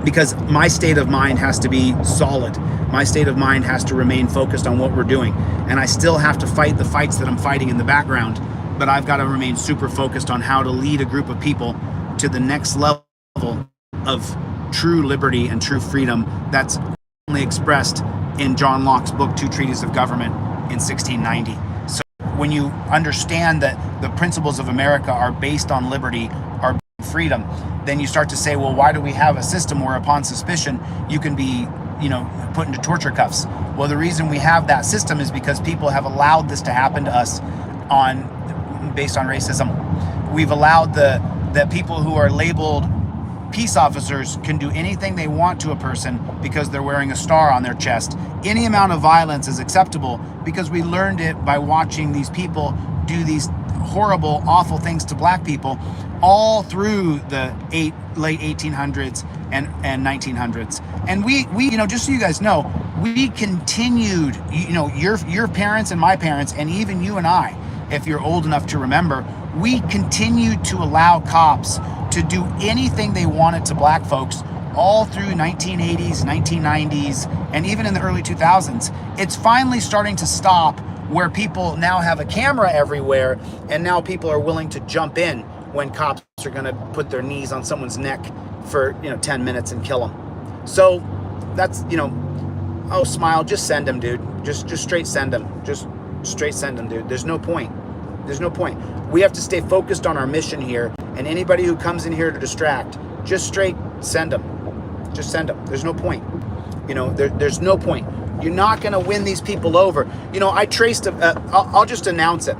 because my state of mind has to be solid. My state of mind has to remain focused on what we're doing. And I still have to fight the fights that I'm fighting in the background, but I've got to remain super focused on how to lead a group of people to the next level of true liberty and true freedom that's only expressed in John Locke's book, Two Treatises of Government, in 1690. So when you understand that the principles of America are based on liberty, are freedom, then you start to say, well, why do we have a system where upon suspicion you can be, put into torture cuffs? Well, the reason we have that system is because people have allowed this to happen to us based on racism. We've allowed that people who are labeled peace officers can do anything they want to a person because they're wearing a star on their chest. Any amount of violence is acceptable because we learned it by watching these people do these horrible, awful things to black people all through the late 1800s and 1900s. And we, just so you guys know, we continued, your parents and my parents, and even you and I, if you're old enough to remember, we continued to allow cops to do anything they wanted to black folks all through 1980s, 1990s, and even in the early 2000s. It's finally starting to stop, where people now have a camera everywhere, and now people are willing to jump in when cops are gonna put their knees on someone's neck for 10 minutes and kill them. So that's, oh, smile, just send them, dude. Just straight send them. Just straight send them, dude. There's no point. There's no point. We have to stay focused on our mission here, and anybody who comes in here to distract, just straight send them. Just send them. There's no point. There's no point. You're not going to win these people over. I traced, I'll just announce it,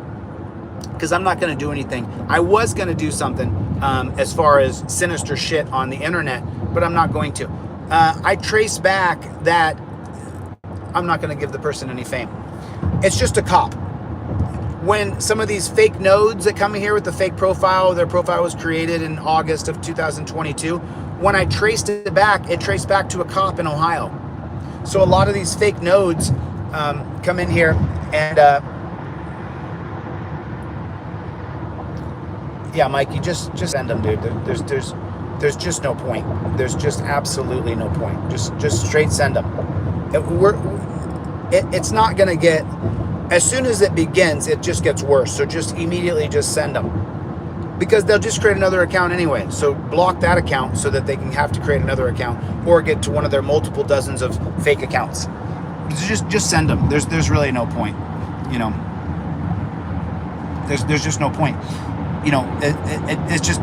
because I'm not going to do anything. I was going to do something as far as sinister shit on the internet, but I'm not going to. I traced back that I'm not going to give the person any fame. It's just a cop. When some of these fake nodes that come in here with the fake profile, their profile was created in August of 2022. When I traced it traced back to a cop in Ohio. So a lot of these fake nodes come in here, and yeah, Mikey, just send them, dude. There's just no point. There's just absolutely no point. Just straight send them. It's not gonna get. As soon as it begins, it just gets worse. So just immediately just send them, because they'll just create another account anyway. So block that account so that they can have to create another account, or get to one of their multiple dozens of fake accounts. Just send them. There's really no point. There's just no point. It's just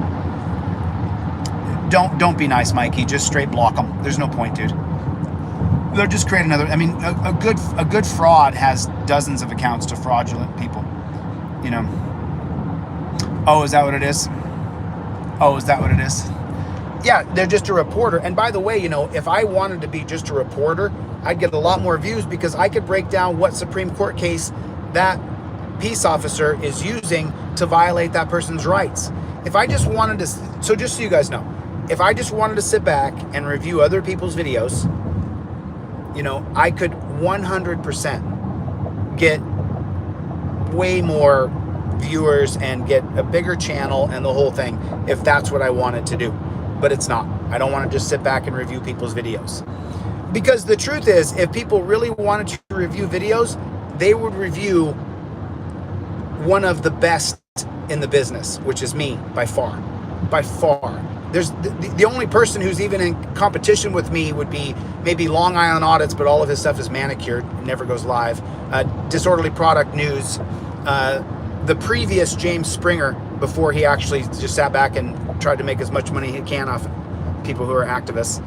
don't be nice, Mikey. Just straight block them. There's no point, dude. They'll just create another. I mean, a good fraud has dozens of accounts to fraudulent people. Oh, is that what it is? Oh, is that what it is? Yeah, they're just a reporter. And by the way, if I wanted to be just a reporter, I'd get a lot more views, because I could break down what Supreme Court case that peace officer is using to violate that person's rights. If I just wanted to, so just so you guys know, if I just wanted to sit back and review other people's videos, I could 100% get way more viewers and get a bigger channel and the whole thing if that's what I wanted to do. But it's not. I don't want to just sit back and review people's videos. Because the truth is, if people really wanted to review videos, they would review one of the best in the business, which is me, by far. By far. There's the only person who's even in competition with me would be maybe Long Island Audits, but all of his stuff is manicured, never goes live. Disorderly Product News, the previous James Springer, before he actually just sat back and tried to make as much money he can off people who are activists.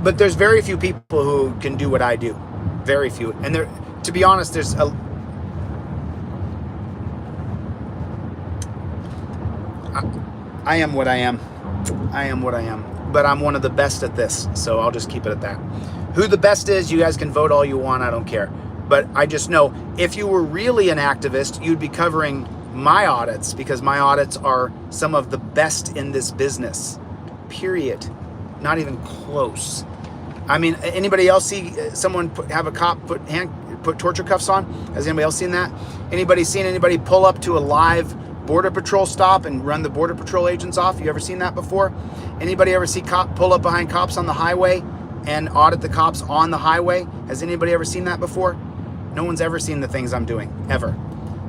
But there's very few people who can do what I do. Very few. And there, to be honest, there's a... I am what I am. I am what I am. But I'm one of the best at this, so I'll just keep it at that. Who the best is, you guys can vote all you want, I don't care. But I just know, if you were really an activist, you'd be covering my audits, because my audits are some of the best in this business. Period. Not even close. I mean, anybody else see someone have a cop put torture cuffs on? Has anybody else seen that? Anybody seen anybody pull up to a live Border Patrol stop and run the Border Patrol agents off? You ever seen that before? Anybody ever see cop pull up behind cops on the highway and audit the cops on the highway? Has anybody ever seen that before? No one's ever seen the things I'm doing, ever.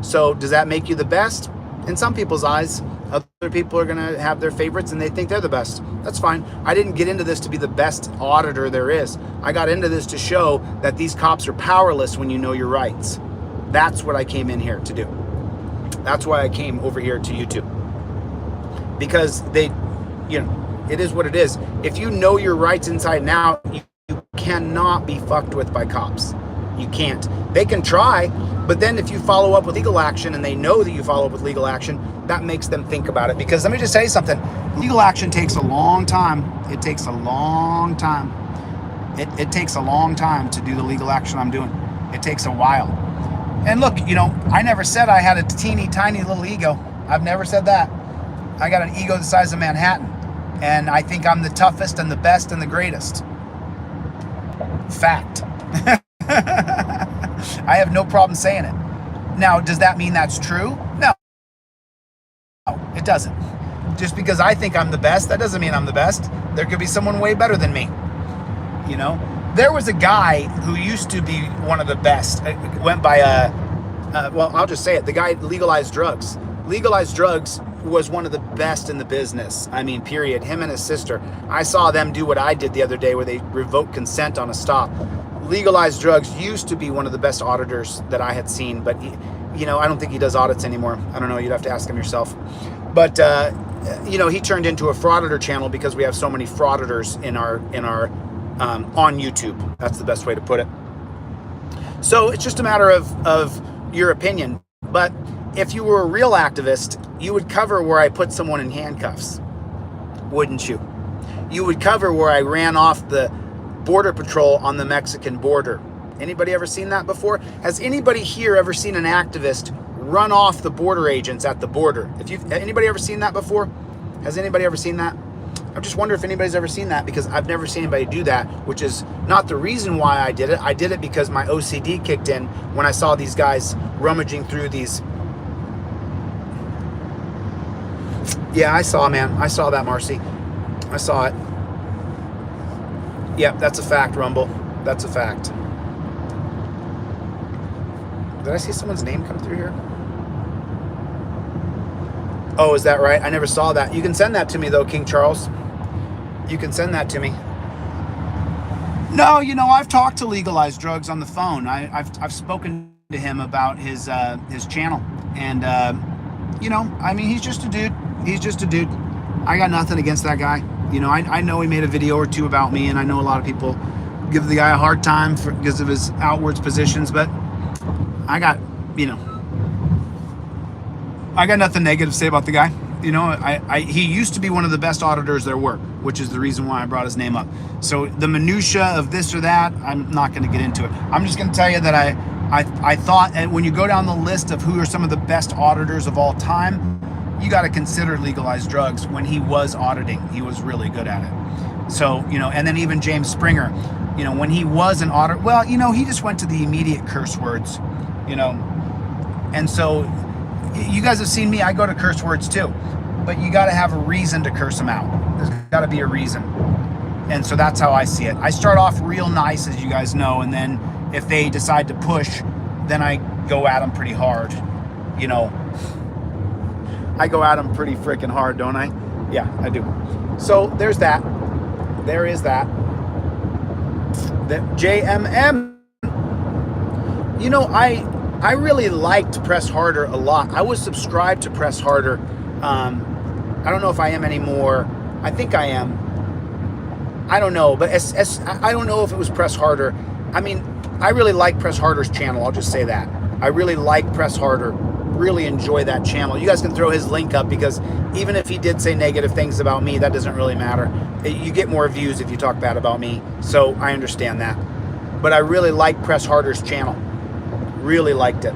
So does that make you the best? In some people's eyes. Other people are gonna have their favorites and they think they're the best. That's fine. I didn't get into this to be the best auditor there is. I got into this to show that these cops are powerless when you know your rights. That's what I came in here to do. That's why I came over here to YouTube. Because they, it is what it is. If you know your rights inside and out, you cannot be fucked with by cops. You can't. They can try, but then if you follow up with legal action and they know that you follow up with legal action, that makes them think about it. Because let me just say something. Legal action takes a long time. It takes a long time. It takes a long time to do the legal action I'm doing. It takes a while. And look, I never said I had a teeny tiny little ego. I've never said that. I got an ego the size of Manhattan, and I think I'm the toughest and the best and the greatest. Fact. I have no problem saying it. Now, does that mean that's true? No, it doesn't. Just because I think I'm the best, that doesn't mean I'm the best. There could be someone way better than me. You know, there was a guy who used to be one of the best. It went by well, I'll just say it. The guy legalized drugs. Legalized drugs was one of the best in the business. I mean, period. Him and his sister. I saw them do what I did the other day where they revoked consent on a stop. Legalized drugs used to be one of the best auditors that I had seen, but he, you know, I don't think he does audits anymore. I don't know. You'd have to ask him yourself. But you know, he turned into a frauditor channel because we have so many frauditors in our on YouTube. That's the best way to put it. So it's just a matter of your opinion. But if you were a real activist, you would cover where I put someone in handcuffs, wouldn't you? You would cover where I ran off the border patrol on the Mexican border. Anybody ever seen that before? Has anybody here ever seen an activist run off the border agents at the border? Anybody ever seen that before? Has anybody ever seen that? I just wonder if anybody's ever seen that, because I've never seen anybody do that, which is not the reason why I did it. I did it because my OCD kicked in when I saw these guys rummaging through these. Yeah, I saw, man. I saw that, Marcy. I saw it. Yep, that's a fact, Rumble. That's a fact. Did I see someone's name come through here? Oh, is that right? I never saw that. You can send that to me, though, King Charles. You can send that to me. No, you know, I've talked to Legalized Drugs on the phone. I've spoken to him about his channel. And, you know, I mean, he's just a dude. He's just a dude. I got nothing against that guy. You know, I know he made a video or two about me, and I know a lot of people give the guy a hard time because of his outwards positions, but I got, you know, I got nothing negative to say about the guy. You know, he used to be one of the best auditors there were, which is the reason why I brought his name up. So the minutia of this or that, I'm not going to get into it. I'm just going to tell you that I thought, and when you go down the list of who are some of the best auditors of all time, you got to consider Legalized Drugs. When he was auditing, he was really good at it. So, you know, and then even James Springer, you know, when he was an auditor, well, you know, he just went to the immediate curse words, you know. And so you guys have seen me, I go to curse words too, but you got to have a reason to curse them out. There's got to be a reason. And so that's how I see it. I start off real nice, as you guys know, and then if they decide to push, then I go at them pretty hard, you know. I go at them pretty freaking hard, don't I? Yeah, I do. So there's that. There is that. The JMM. You know, I really liked Press Harder a lot. I was subscribed to Press Harder. I don't know if I am anymore. I think I am. I don't know, but I don't know if it was Press Harder. I mean, I really like Press Harder's channel. I'll just say that. I really like Press Harder. Really enjoy that channel. You guys can throw his link up, because even if he did say negative things about me, that doesn't really matter. You get more views if you talk bad about me, so I understand that. But I really like Press Harder's channel. Really liked it.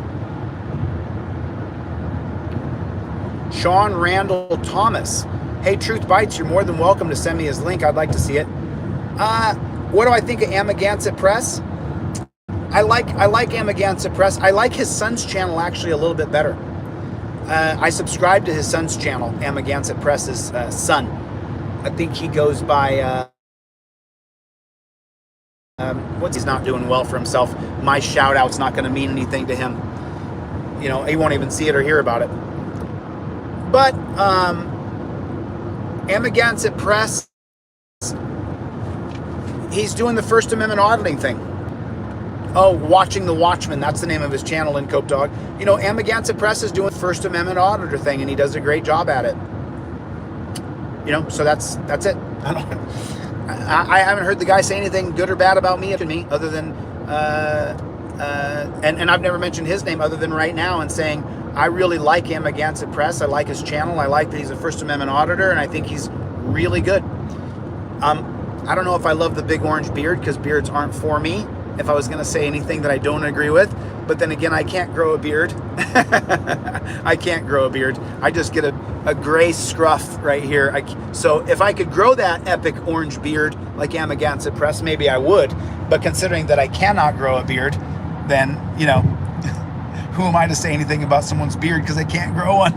Sean Randall Thomas. Hey, Truth Bites, you're more than welcome to send me his link. I'd like to see it. What do I think of Amagansett Press? I like Amagansett Press. I like his son's channel actually a little bit better. I subscribe to his son's channel, Amagansett Press's son. I think he goes by, he's not doing well for himself. My shout out's not going to mean anything to him. You know, he won't even see it or hear about it. But Amagansett Press, he's doing the First Amendment auditing thing. Oh, Watching the Watchman, that's the name of his channel in Cope Dog. You know, Amagansett Press is doing the First Amendment auditor thing, and he does a great job at it. You know, so that's it. I haven't heard the guy say anything good or bad about me, other than, and I've never mentioned his name other than right now, and saying, I really like Amagansett Press. I like his channel. I like that he's a First Amendment auditor, and I think he's really good. I don't know if I love the big orange beard, because beards aren't for me. if I was going to say anything that I don't agree with. But then again, I can't grow a beard. I can't grow a beard. I just get a gray scruff right here. So if I could grow that epic orange beard like Amagansett Press, maybe I would. But considering that I cannot grow a beard, then, you know, who am I to say anything about someone's beard because I can't grow one?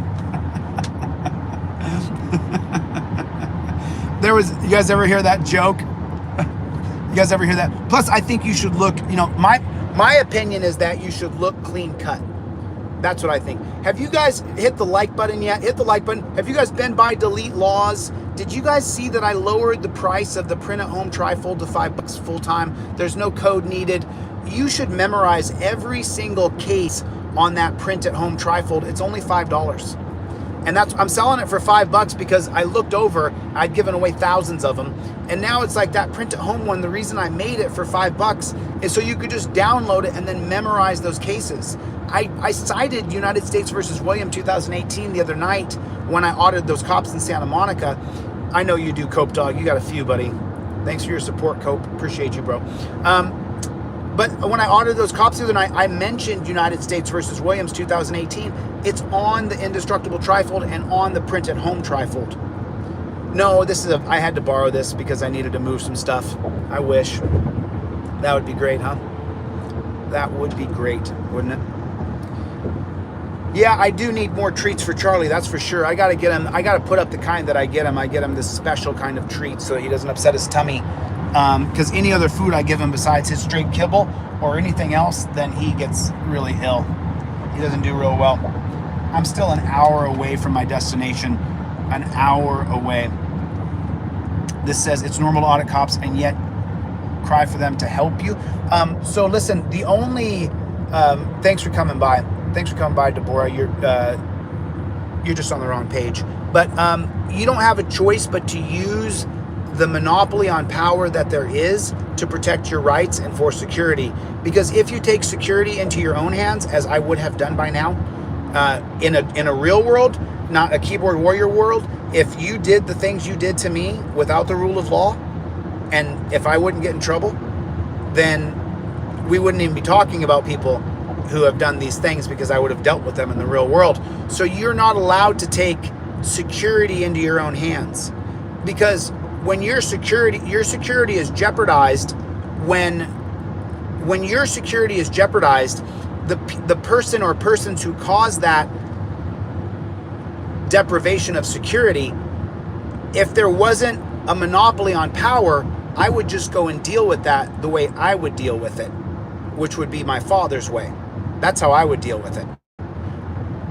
You guys ever hear that joke? You guys ever hear that? Plus, I think you should look, you know, my opinion is that you should look clean cut. That's what I think. Have you guys hit the like button yet? Hit the like button. Have you guys been by Delete Lawz? Did you guys see that I lowered the price of the print at home trifold to $5 full time? There's no code needed. You should memorize every single case on that print at home trifold. It's only $5. And I'm selling it for $5 because I looked over, I'd given away thousands of them. And now it's like that print at home one. The reason I made it for $5 is so you could just download it and then memorize those cases. I cited United States versus William 2018 the other night when I audited those cops in Santa Monica. I know you do, Cope Dog. You got a few, buddy. Thanks for your support, Cope. Appreciate you, bro. But when I audited those cops the other night, I mentioned United States versus Williams 2018. It's on the indestructible trifold and on the print at home trifold. No, I had to borrow this because I needed to move some stuff. I wish. That would be great, huh? That would be great, wouldn't it? Yeah, I do need more treats for Charlie, that's for sure. I gotta get him, I gotta put up the kind that I get him. I get him this special kind of treat so that he doesn't upset his tummy. Because any other food I give him besides his straight kibble or anything else, then he gets really ill. He doesn't do real well. I'm still an hour away from my destination. An hour away. This says it's normal to audit cops and yet cry for them to help you. So listen, the only thanks for coming by. Thanks for coming by, Deborah. You're just on the wrong page. But you don't have a choice but to use the monopoly on power that there is to protect your rights and for security. Because if you take security into your own hands, as I would have done by now, in a real world, not a keyboard warrior world, if you did the things you did to me without the rule of law, and if I wouldn't get in trouble, then we wouldn't even be talking about people who have done these things because I would have dealt with them in the real world. So you're not allowed to take security into your own hands, because when your security is jeopardized, when your security is jeopardized, the person or persons who caused that deprivation of security, if there wasn't a monopoly on power, I would just go and deal with that the way I would deal with it, which would be my father's way. That's how I would deal with it.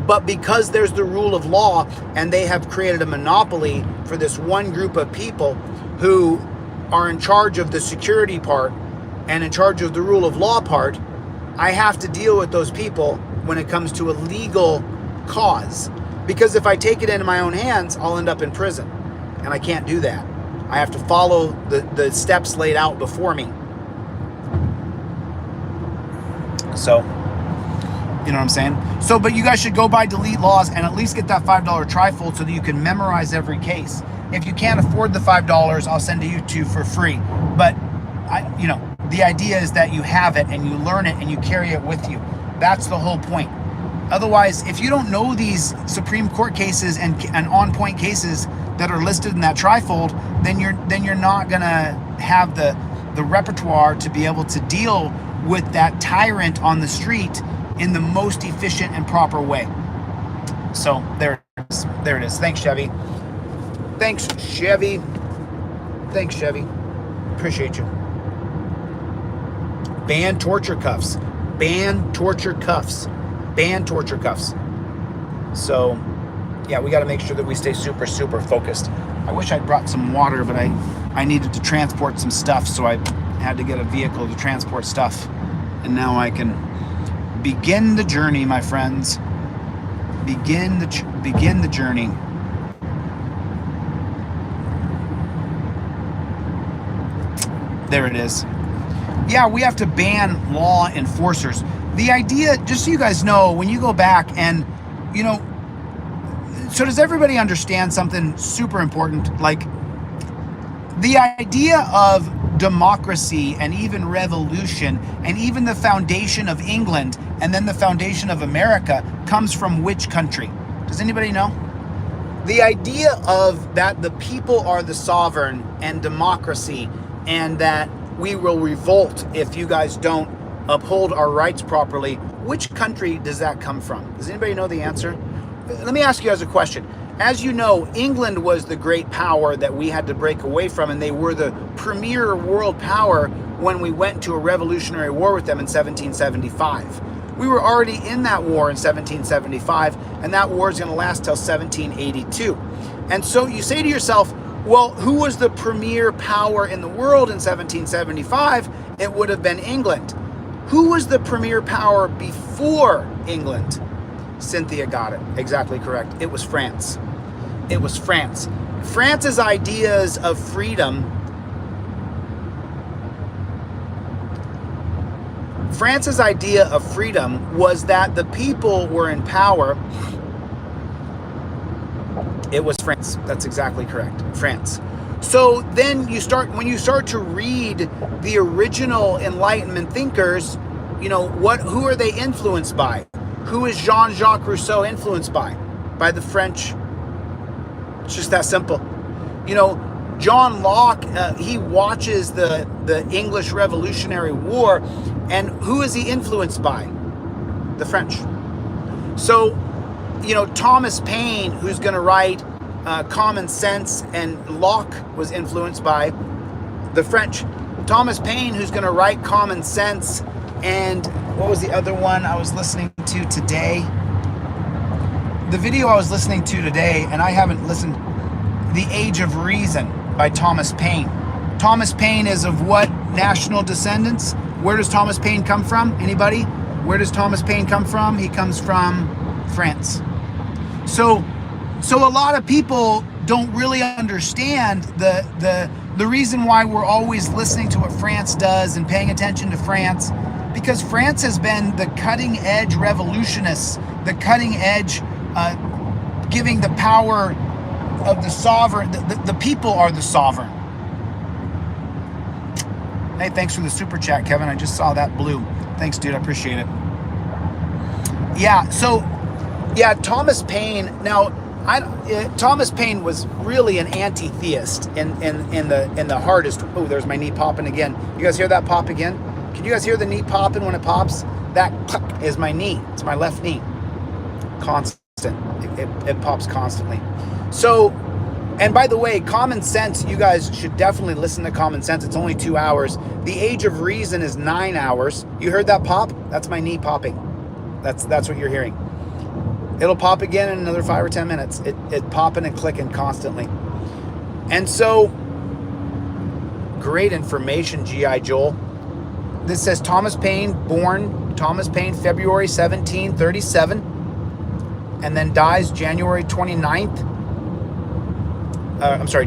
But because there's the rule of law and they have created a monopoly for this one group of people who are in charge of the security part and in charge of the rule of law part, I have to deal with those people when it comes to a legal cause. Because if I take it into my own hands, I'll end up in prison. And I can't do that. I have to follow the steps laid out before me. So, you know what I'm saying? So, but you guys should go by Delete Lawz and at least get that $5 trifold so that you can memorize every case. If you can't afford the $5, I'll send to you two for free. But, the idea is that you have it and you learn it and you carry it with you. That's the whole point. Otherwise, if you don't know these Supreme Court cases and on-point cases that are listed in that trifold, then you're not gonna have the repertoire to be able to deal with that tyrant on the street in the most efficient and proper way. So there it is. Thanks, Chevy. Thanks, Chevy. Appreciate you. Ban torture cuffs. Ban torture cuffs. So, yeah, we got to make sure that we stay super, super focused. I wish I'd brought some water, but I needed to transport some stuff, so I had to get a vehicle to transport stuff. And now I can begin the journey, my friends. Begin the journey. There it is. Yeah, we have to ban law enforcers. The idea, just so you guys know, when you go back and, so does everybody understand something super important? Like, the idea of democracy and even revolution and even the foundation of England and then the foundation of America comes from which country? Does anybody know? The idea of that the people are the sovereign and democracy, and that we will revolt if you guys don't uphold our rights properly, which country does that come from? Does anybody know the answer? Let me ask you guys a question. As you know, England was the great power that we had to break away from, and they were the premier world power when we went to a revolutionary war with them in 1775. We were already in that war in 1775, and that war is going to last till 1782. And so you say to yourself, well, who was the premier power in the world in 1775? It would have been England. Who was the premier power before England? Cynthia got it. Exactly correct. It was France. It was France. France's ideas of freedom. France's idea of freedom was that the people were in power. It was France. That's exactly correct. France. So then when you start to read the original Enlightenment thinkers, who are they influenced by? Who is Jean-Jacques Rousseau influenced by? By the French. It's just that simple. John Locke, he watches the English Revolutionary War, and who is he influenced by? The French. So, Thomas Paine, who's going to write Common Sense, and Locke was influenced by the French. Thomas Paine, who's going to write Common Sense, and what was the other one I was listening to today? The video I was listening to today, and I haven't listened, The Age of Reason by Thomas Paine. Thomas Paine is of what national descendants? Where does Thomas Paine come from? Anybody? Where does Thomas Paine come from? He comes from France. So a lot of people don't really understand the reason why we're always listening to what France does and paying attention to France, because France has been the cutting edge revolutionists, the cutting edge, giving the power of the sovereign. The people are the sovereign. Hey, thanks for the super chat, Kevin. I just saw that blue. Thanks, dude. I appreciate it. Yeah. So, yeah, Thomas Paine. Now, Thomas Paine was really an anti-theist in the hardest. Oh, there's my knee popping again. You guys hear that pop again? Can you guys hear the knee popping when it pops? That is my knee. It's my left knee. Constant. It pops constantly. So, and by the way, Common Sense, you guys should definitely listen to Common Sense. It's only 2 hours. The Age of Reason is 9 hours. You heard that pop? That's my knee popping. That's what you're hearing. It'll pop again in another 5 or 10 minutes. It popping and clicking constantly. And so, great information, G.I. Joel. This says Thomas Paine, born Thomas Paine, February 1737, and then dies January 29th.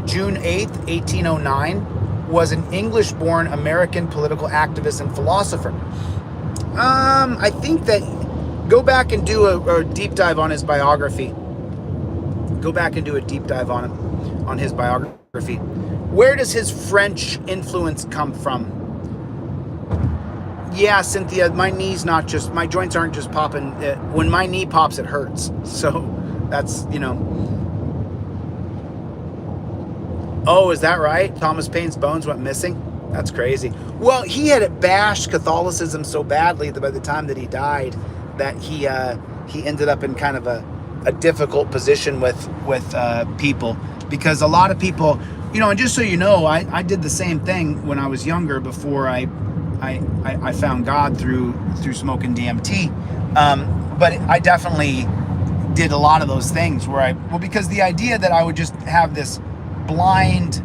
June 8th, 1809, was an English-born American political activist and philosopher. I think that, go back and do a deep dive on his biography. Go back and do a deep dive on his biography. Where does his French influence come from? Yeah, Cynthia, my joints aren't just popping. When my knee pops, it hurts. So that's, Oh, is that right? Thomas Paine's bones went missing? That's crazy. Well, he had bashed Catholicism so badly that by the time that he died, that he ended up in kind of a difficult position with people, because a lot of people, and just so you know, I did the same thing when I was younger before I found God through smoking DMT. But I definitely did a lot of those things because the idea that I would just have this blind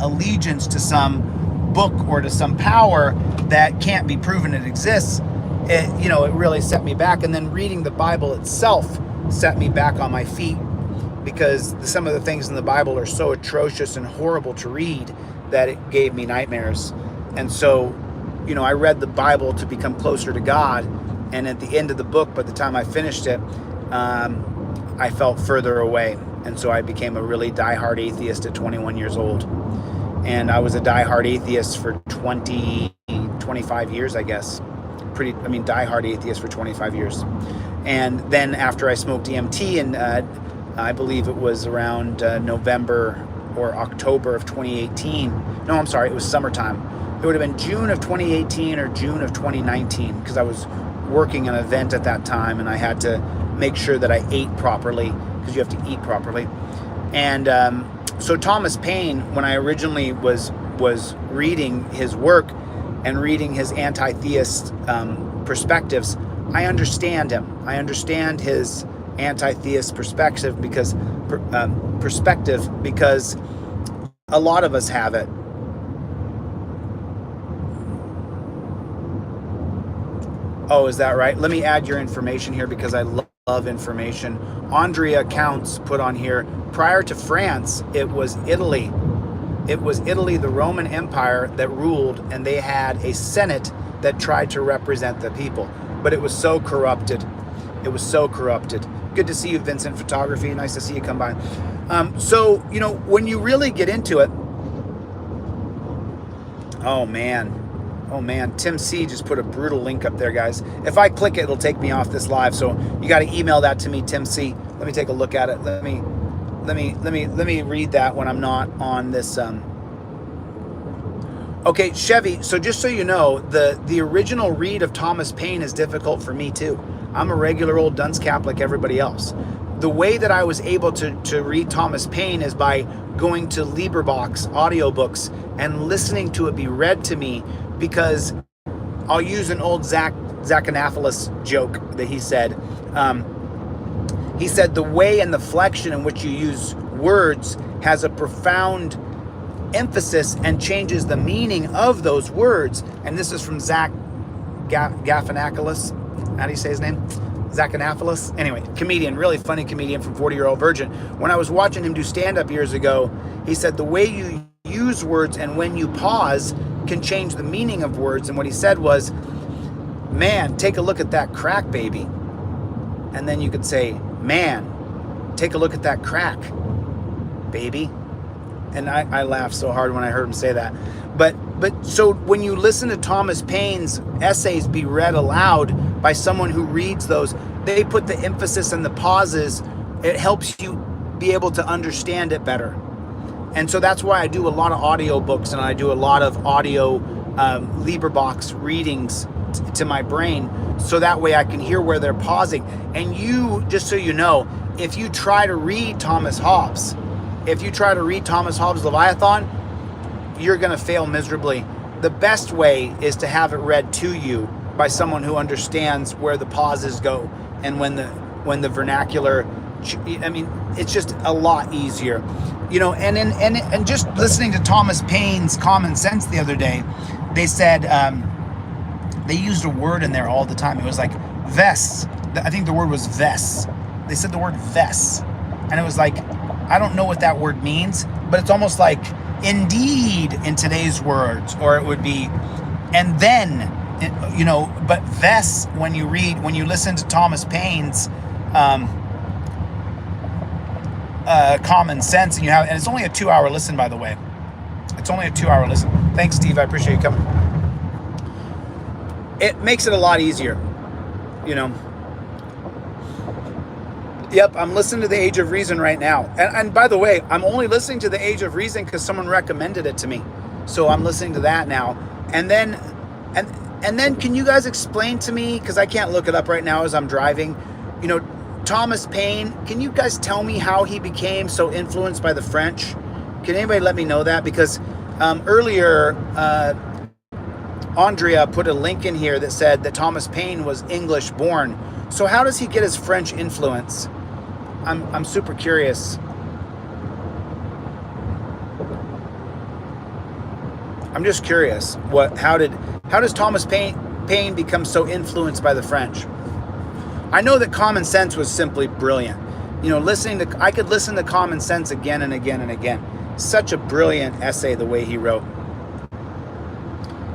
allegiance to some book or to some power that can't be proven it exists, it really set me back. And then reading the Bible itself set me back on my feet, because some of the things in the Bible are so atrocious and horrible to read that it gave me nightmares. And so, I read the Bible to become closer to God, and at the end of the book, by the time I finished it, I felt further away. And so I became a really diehard atheist at 21 years old. and I was a diehard atheist for 25 years, I guess. Diehard atheist for 25 years. And then after I smoked DMT, and I believe it was around November or October of 2018. No, I'm sorry, it was summertime. It would have been June of 2018 or June of 2019, because I was working an event at that time, and I had to make sure that I ate properly, because you have to eat properly. And so Thomas Paine, when I originally was reading his work and reading his anti-theist perspectives, I understand him. I understand his anti-theist perspective because a lot of us have it. Oh, is that right? Let me add your information here, because I love information. Andrea Counts put on here, prior to France, it was Italy. It was Italy, the Roman Empire, that ruled, and they had a Senate that tried to represent the people. But it was so corrupted. It was so corrupted. Good to see you, Vincent Photography. Nice to see you come by. So, when you really get into it, oh man, Tim C just put a brutal link up there, guys. If I click it, it'll take me off this live. So you got to email that to me, Tim C. Let me take a look at it. Let me read that when I'm not on this. Okay, Chevy. So just so you know, the original read of Thomas Paine is difficult for me too. I'm a regular old dunce cap like everybody else. The way that I was able to read Thomas Paine is by going to LibriVox audiobooks and listening to it be read to me, because I'll use an old Zach Anaphilis joke that he said. He said the way and the flexion in which you use words has a profound emphasis and changes the meaning of those words. And this is from Zach Galifianakis. How do you say his name? Zach Anaphilis. Anyway, comedian, really funny comedian from 40-Year-Old Virgin. When I was watching him do stand-up years ago, he said the way you use words and when you pause can change the meaning of words. And what he said was, man, take a look at that crack, baby. And then you could say, man, take a look at that crack, baby. And I laughed so hard when I heard him say that. But so when you listen to Thomas Paine's essays be read aloud by someone who reads those, they put the emphasis and the pauses. It helps you be able to understand it better. And so that's why I do a lot of audio books, and I do a lot of audio LibriVox readings to my brain, so that way I can hear where they're pausing. And you, just so you know, if you try to read Thomas Hobbes Leviathan, you're going to fail miserably. The best way is to have it read to you by someone who understands where the pauses go and when the vernacular. I mean, it's just a lot easier, and just listening to Thomas Paine's Common Sense the other day, they said they used a word in there all the time. It was like ves. I think the word was ves. They said the word ves, and it was like, I don't know what that word means, but it's almost like indeed in today's words, or it would be, and then, but ves, when you listen to Thomas Paine's Common Sense, and it's only a 2-hour listen, by the way. It's only a 2-hour listen. Thanks, Steve. I appreciate you coming. It makes it a lot easier, Yep, I'm listening to The Age of Reason right now. And by the way, I'm only listening to The Age of Reason because someone recommended it to me. So I'm listening to that now. And then can you guys explain to me, because I can't look it up right now as I'm driving, Thomas Paine, can you guys tell me how he became so influenced by the French? Can anybody let me know that? Because earlier, Andrea put a link in here that said that Thomas Paine was English born. So how does he get his French influence? I'm super curious. I'm just curious. How does Thomas Paine become so influenced by the French? I know that Common Sense was simply brilliant. I could listen to Common Sense again and again and again. Such a brilliant essay the way he wrote.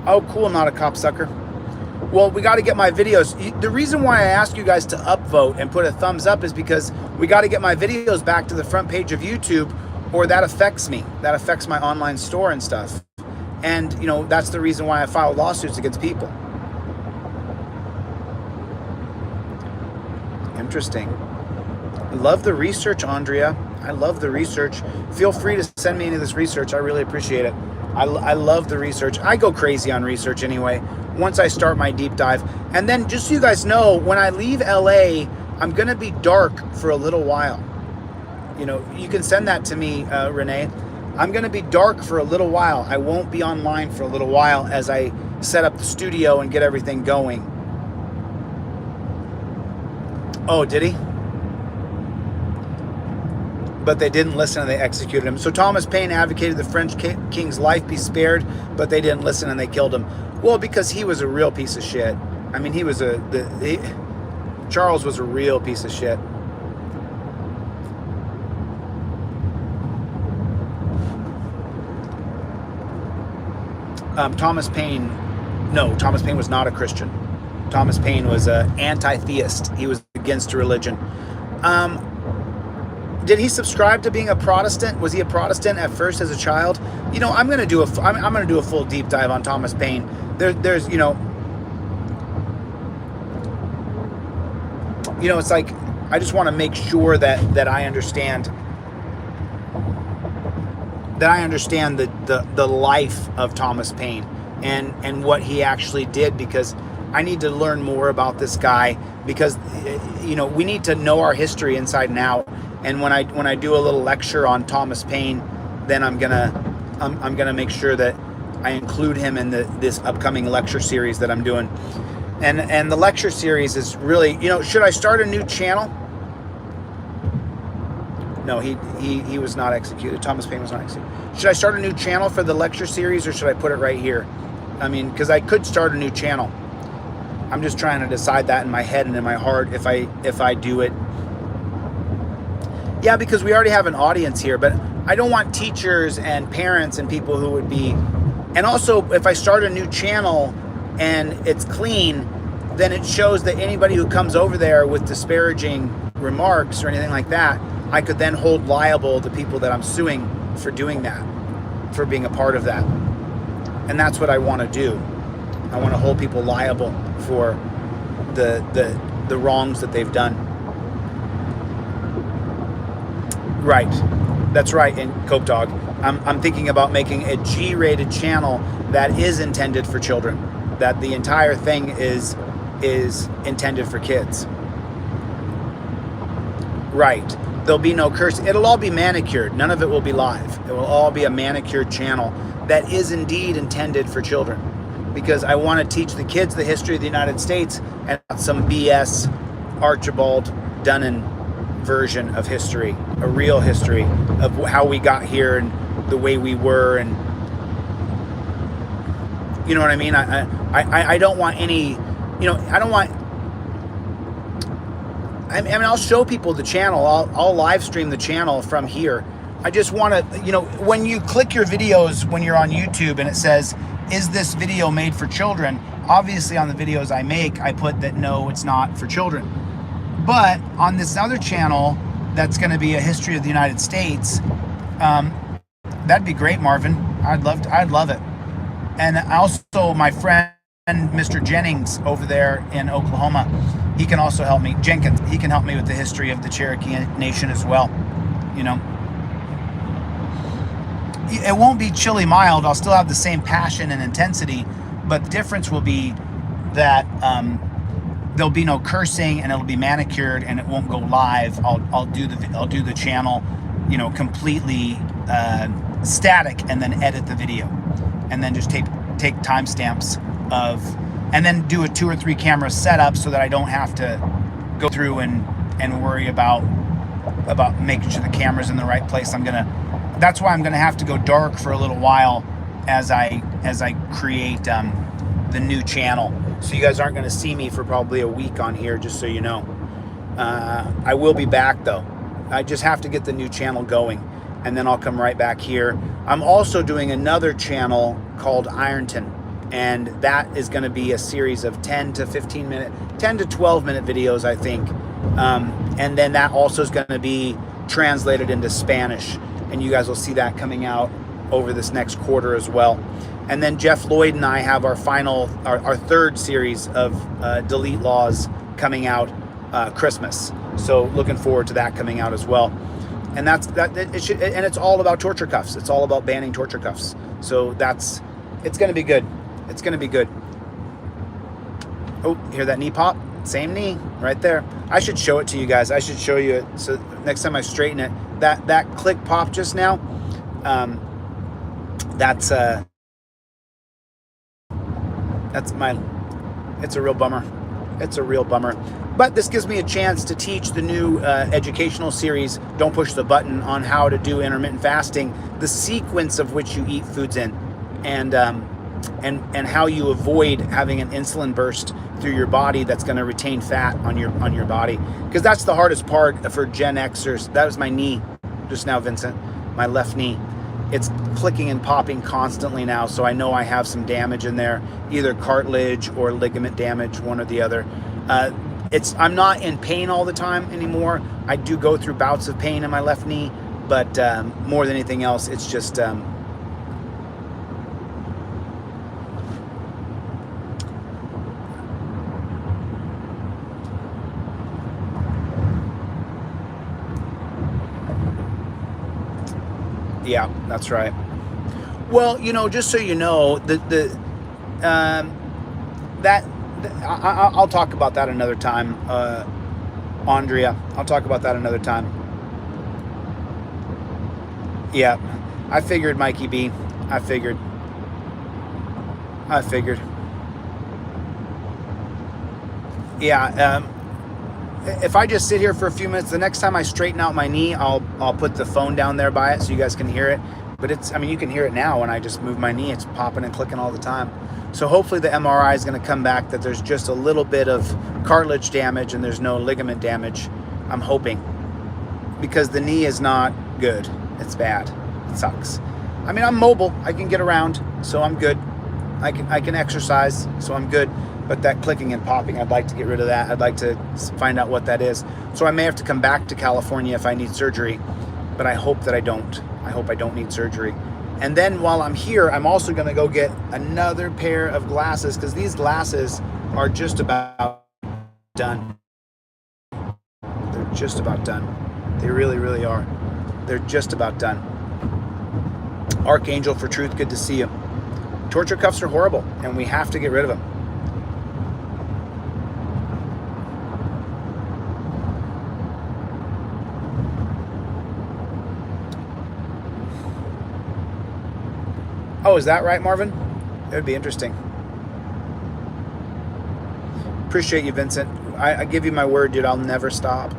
Oh, cool, not a copsucker. Well, we got to get my videos. The reason why I ask you guys to upvote and put a thumbs up is because we got to get my videos back to the front page of YouTube, or that affects me. That affects my online store and stuff. And, you know, that's the reason why I filed lawsuits against people. Interesting. Love the research, Andrea. I love the research. Feel free to send me any of this research. I really appreciate it. I love the research. I go crazy on research anyway, once I start my deep dive. And then just so you guys know, when I leave LA, I'm going to be dark for a little while. You know, you can send that to me, Renee. I'm going to be dark for a little while. I won't be online for a little while as I set up the studio and get everything going. Oh, did he? But they didn't listen and they executed him. So Thomas Paine advocated the French king's life be spared, but they didn't listen and they killed him. Well, because he was a real piece of shit. I mean, he was Charles was a real piece of shit. Thomas Paine was not a Christian. Thomas Paine was an anti-theist. He was against religion. Did he subscribe to being a Protestant? Was he a Protestant at first as a child? You know, I'm gonna do a full deep dive on Thomas Paine. There's you know, it's like I just want to make sure that I understand. That I understand the life of Thomas Paine and what he actually did, because I need to learn more about this guy, because you know, we need to know our history inside and out. And when I do a little lecture on Thomas Paine, then I'm gonna make sure that I include him in this upcoming lecture series that I'm doing. And the lecture series is really, you know, should I start a new channel? No, he was not executed. Thomas Paine was not executed. Should I start a new channel for the lecture series, or should I put it right here? I mean, because I could start a new channel. I'm just trying to decide that in my head and in my heart if I do it. Yeah, because we already have an audience here, but I don't want teachers and parents and people who would be, and also if I start a new channel and it's clean, then it shows that anybody who comes over there with disparaging remarks or anything like that, I could then hold liable the people that I'm suing for doing that, for being a part of that. And that's what I want to do. I want to hold people liable for the wrongs that they've done. Right. That's right. And Cope Dog, I'm thinking about making a G-rated channel that is intended for children. That the entire thing is intended for kids. Right. There'll be no curse. It'll all be manicured. None of it will be live. It will all be a manicured channel that is indeed intended for children. Because I want to teach the kids the history of the United States and not some BS Archibald Dunnan version of history, a real history of how we got here and the way we were, and you know what I mean. I don't want any, you know, I don't want. I mean, I'll show people the channel. I'll live stream the channel from here. I just want to, you know, when you click your videos when you're on YouTube and it says, "Is this video made for children?" Obviously, on the videos I make, I put that no, it's not for children. But on this other channel, that's going to be a history of the United States. That'd be great, Marvin. I'd love it. And also, my friend Mr. Jennings over there in Oklahoma, he can also help me. Jenkins, he can help me with the history of the Cherokee Nation as well. You know, it won't be chilly mild. I'll still have the same passion and intensity, but the difference will be that there'll be no cursing, and it'll be manicured, and it won't go live. I'll do the channel, you know, completely static, and then edit the video, and then just take timestamps of, and then do a 2 or 3 camera setup so that I don't have to go through and worry about making sure the camera's in the right place. That's why I'm gonna have to go dark for a little while as I create the new channel. So you guys aren't gonna see me for probably a week on here, just so you know. I will be back though. I just have to get the new channel going, and then I'll come right back here. I'm also doing another channel called Ironton, and that is going to be a series of 10 to 12 minute videos, I think. And then that also is going to be translated into Spanish. and you guys will see that coming out over this next quarter as well. And then Jeff Lloyd and I have our third series of Delete Lawz coming out Christmas. So looking forward to that coming out as well. And and it's all about torture cuffs. It's all about banning torture cuffs. So it's going to be good. It's going to be good. Oh, hear that knee pop? Same knee right there. I should show it to you guys. I should show you it. So next time I straighten it, that click pop just now, it's a real bummer. It's a real bummer. But this gives me a chance to teach the new educational series, Don't Push the Button, on how to do intermittent fasting, the sequence of which you eat foods in, and how you avoid having an insulin burst through your body that's going to retain fat on your body. Because that's the hardest part for Gen Xers. That was my knee just now, Vincent, my left knee. It's clicking and popping constantly now, so I know I have some damage in there, either cartilage or ligament damage, one or the other. I'm not in pain all the time anymore. I do go through bouts of pain in my left knee, but more than anything else, it's just yeah, that's right. Well, just so you know, I'll talk about that another time, Andrea. I'll talk about that another time. Yeah, I figured, Mikey B. I figured. Yeah. If I just sit here for a few minutes, the next time I straighten out my knee, I'll put the phone down there by it so you guys can hear it. But you can hear it now when I just move my knee. It's popping and clicking all the time. So hopefully the MRI is going to come back that there's just a little bit of cartilage damage and there's no ligament damage. I'm hoping, because the knee is not good. It's bad. It sucks. I'm mobile. I can get around, so I'm good. I can exercise, so I'm good. But that clicking and popping, I'd like to get rid of that. I'd like to find out what that is. So I may have to come back to California if I need surgery, but I hope that I don't. I hope I don't need surgery. And then while I'm here, I'm also going to go get another pair of glasses, because these glasses are just about done. They're just about done. They really, really are. They're just about done. Archangel for Truth, good to see you. Torture cuffs are horrible, and we have to get rid of them. Oh, is that right, Marvin? That would be interesting. Appreciate you, Vincent. I give you my word, dude, I'll never stop.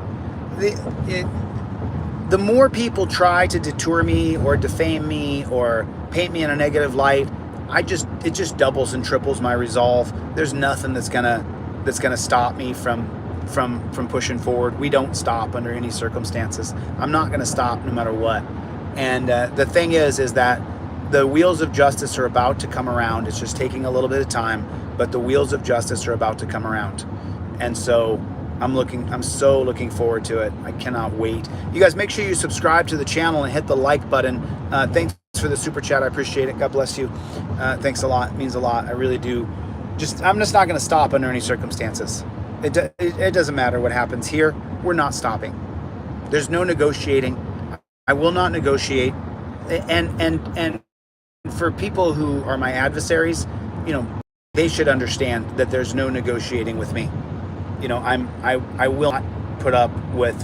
The more people try to detour me or defame me or paint me in a negative light, it just doubles and triples my resolve. There's nothing that's gonna stop me from pushing forward. We don't stop under any circumstances. I'm not gonna stop no matter what. And the thing is that the wheels of justice are about to come around. It's just taking a little bit of time, but the wheels of justice are about to come around. And so I'm so looking forward to it. I cannot wait. You guys, make sure you subscribe to the channel and hit the like button. Thanks for the super chat. I appreciate it. God bless you. Thanks a lot. It means a lot. I really do. I'm just not going to stop under any circumstances. It doesn't matter what happens here. We're not stopping. There's no negotiating. I will not negotiate. And for people who are my adversaries, they should understand that there's no negotiating with me. I will not put up with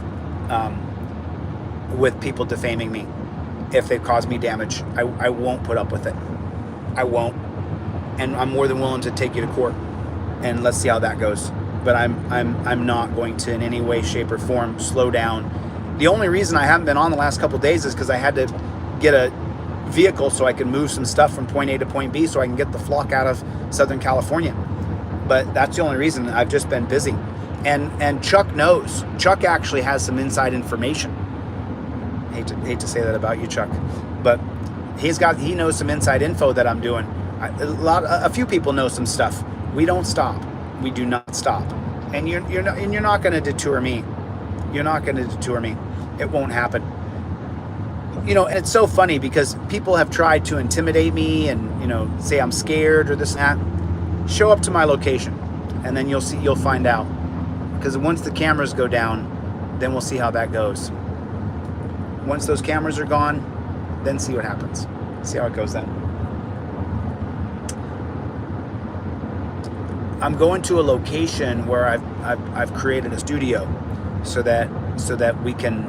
people defaming me if they've caused me damage. I won't put up with it. I won't. And I'm more than willing to take you to court, and let's see how that goes. But I'm not going to in any way, shape, or form slow down. The only reason I haven't been on the last couple of days is because I had to get a vehicle so I can move some stuff from point A to point B so I can get the flock out of Southern California. But that's the only reason. I've just been busy. And Chuck knows. Chuck actually has some inside information. Hate to say that about you, Chuck, but he knows some inside info that I'm doing. A few people know some stuff. We don't stop. We do not stop. And you're not going to detour me. You're not going to detour me. It won't happen. and it's so funny because people have tried to intimidate me and, say I'm scared or this and that. Show up to my location and then you'll find out. Because once the cameras go down, then we'll see how that goes. Once those cameras are gone, then see what happens. See how it goes then. I'm going to a location where I've created a studio so that we can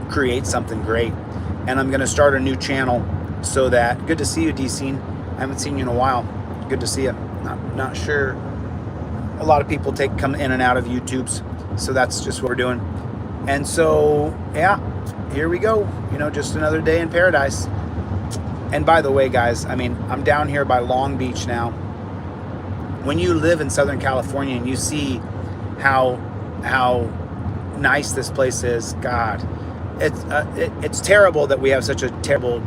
create something great. And I'm going to start a new channel so that, good to see you, D-Scene. I haven't seen you in a while. Good to see you. Not sure. A lot of people come in and out of YouTubes, so that's just what we're doing. And so, yeah, here we go. Just another day in paradise. And by the way, guys, I'm down here by Long Beach now. When you live in Southern California and you see how nice this place is, God, it's terrible that we have such a terrible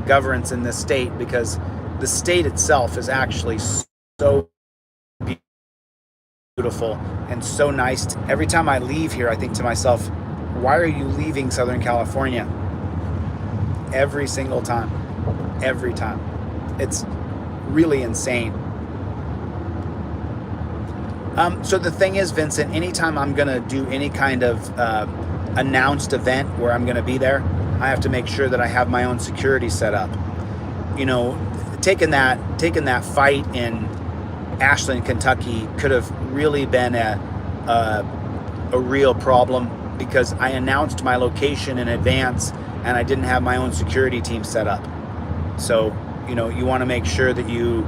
governance in this state, because the state itself is actually so beautiful and so nice. Every time I leave here, I think to myself, why are you leaving Southern California? Every single time. Every time. It's really insane. So the thing is, Vincent, anytime I'm going to do any kind of announced event where I'm going to be there, I have to make sure that I have my own security set up. Taking that fight in Ashland, Kentucky could have really been a real problem, because I announced my location in advance and I didn't have my own security team set up. So, you want to make sure that or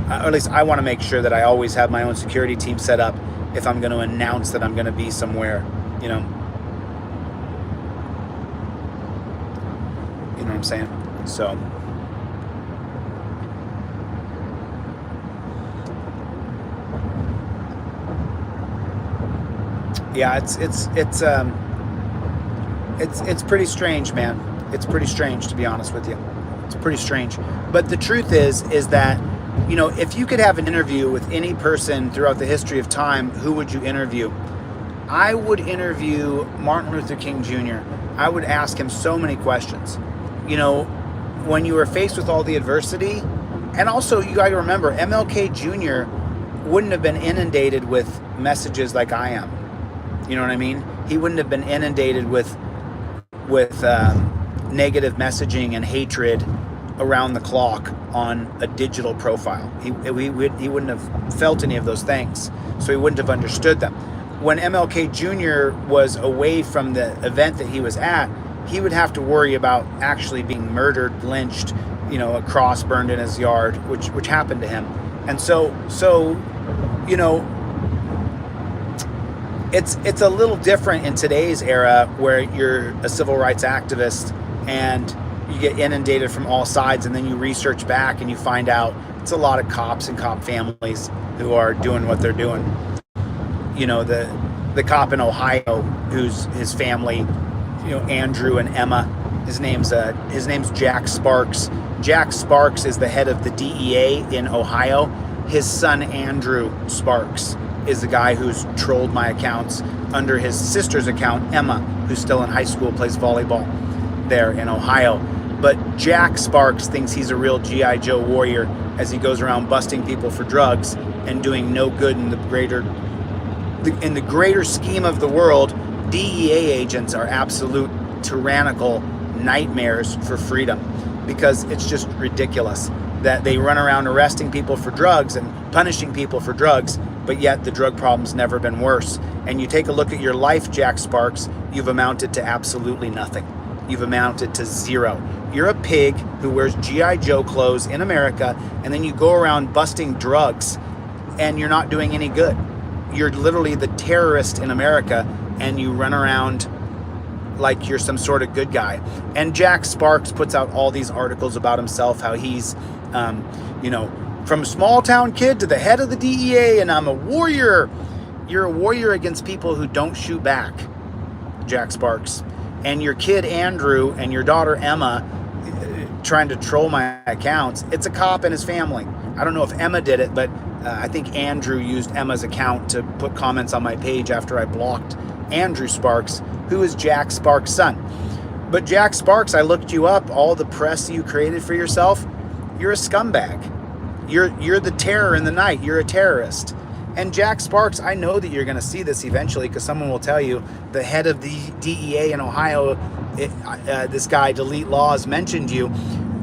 at least I want to make sure that I always have my own security team set up if I'm going to announce that I'm going to be somewhere, You know what I'm saying? So, yeah, it's pretty strange, man. It's pretty strange, to be honest with you. It's pretty strange. But the truth is that, if you could have an interview with any person throughout the history of time, who would you interview? I would interview Martin Luther King Jr. I would ask him so many questions. When you were faced with all the adversity, and also you got to remember, MLK Jr. wouldn't have been inundated with messages like I am. You know what I mean? He wouldn't have been inundated with negative messaging and hatred around the clock on a digital profile. He wouldn't have felt any of those things, so he wouldn't have understood them. When MLK Jr. was away from the event that he was at, he would have to worry about actually being murdered, lynched, a cross burned in his yard, which happened to him. And so it's a little different in today's era, where you're a civil rights activist and you get inundated from all sides, and then you research back and you find out it's a lot of cops and cop families who are doing what they're doing. The cop in Ohio, who's his family, Andrew and Emma. His name's Jack Sparks. Jack Sparks is the head of the DEA in Ohio. His son Andrew Sparks is the guy who's trolled my accounts under his sister's account, Emma, who's still in high school, plays volleyball there in Ohio. But Jack Sparks thinks he's a real G.I. Joe warrior as he goes around busting people for drugs and doing no good in the greater scheme of the world. DEA agents are absolute tyrannical nightmares for freedom, because it's just ridiculous that they run around arresting people for drugs and punishing people for drugs, but yet the drug problem's never been worse. And you take a look at your life, Jack Sparks, you've amounted to absolutely nothing. You've amounted to zero. You're a pig who wears G.I. Joe clothes in America, and then you go around busting drugs, and you're not doing any good. You're literally the terrorist in America, and you run around like you're some sort of good guy. And Jack Sparks puts out all these articles about himself, how he's, from a small town kid to the head of the DEA, and I'm a warrior. You're a warrior against people who don't shoot back, Jack Sparks. And your kid Andrew and your daughter Emma trying to troll my accounts, it's a cop and his family. I don't know if Emma did it, but I think Andrew used Emma's account to put comments on my page after I blocked Andrew Sparks, who is Jack Sparks' son. But Jack Sparks, I looked you up, all the press you created for yourself, you're a scumbag. You're the terror in the night. You're a terrorist. And Jack Sparks, I know that you're going to see this eventually because someone will tell you the head of the DEA in Ohio, this guy, Delete Lawz, mentioned you.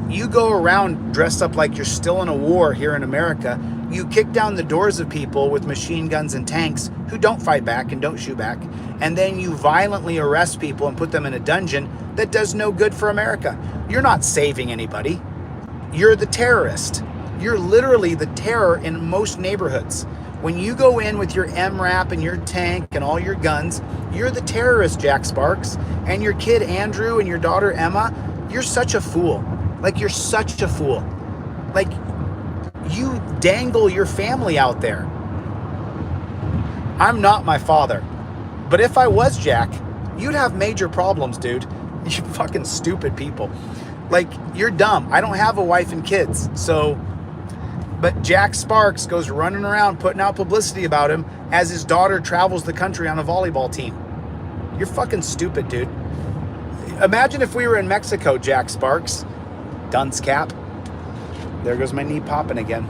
You go around dressed up like you're still in a war here in America. You kick down the doors of people with machine guns and tanks who don't fight back and don't shoot back. And then you violently arrest people and put them in a dungeon that does no good for America. You're not saving anybody. You're the terrorist. You're literally the terror in most neighborhoods. When you go in with your MRAP and your tank and all your guns, you're the terrorist, Jack Sparks. And your kid Andrew and your daughter Emma, you're such a fool. Like, you're such a fool. Like, you dangle your family out there. I'm not my father. But if I was Jack, you'd have major problems, dude. You fucking stupid people. Like, you're dumb. I don't have a wife and kids, so... But Jack Sparks goes running around putting out publicity about him as his daughter travels the country on a volleyball team. You're fucking stupid, dude. Imagine if we were in Mexico, Jack Sparks. Dunce cap. There goes my knee popping again.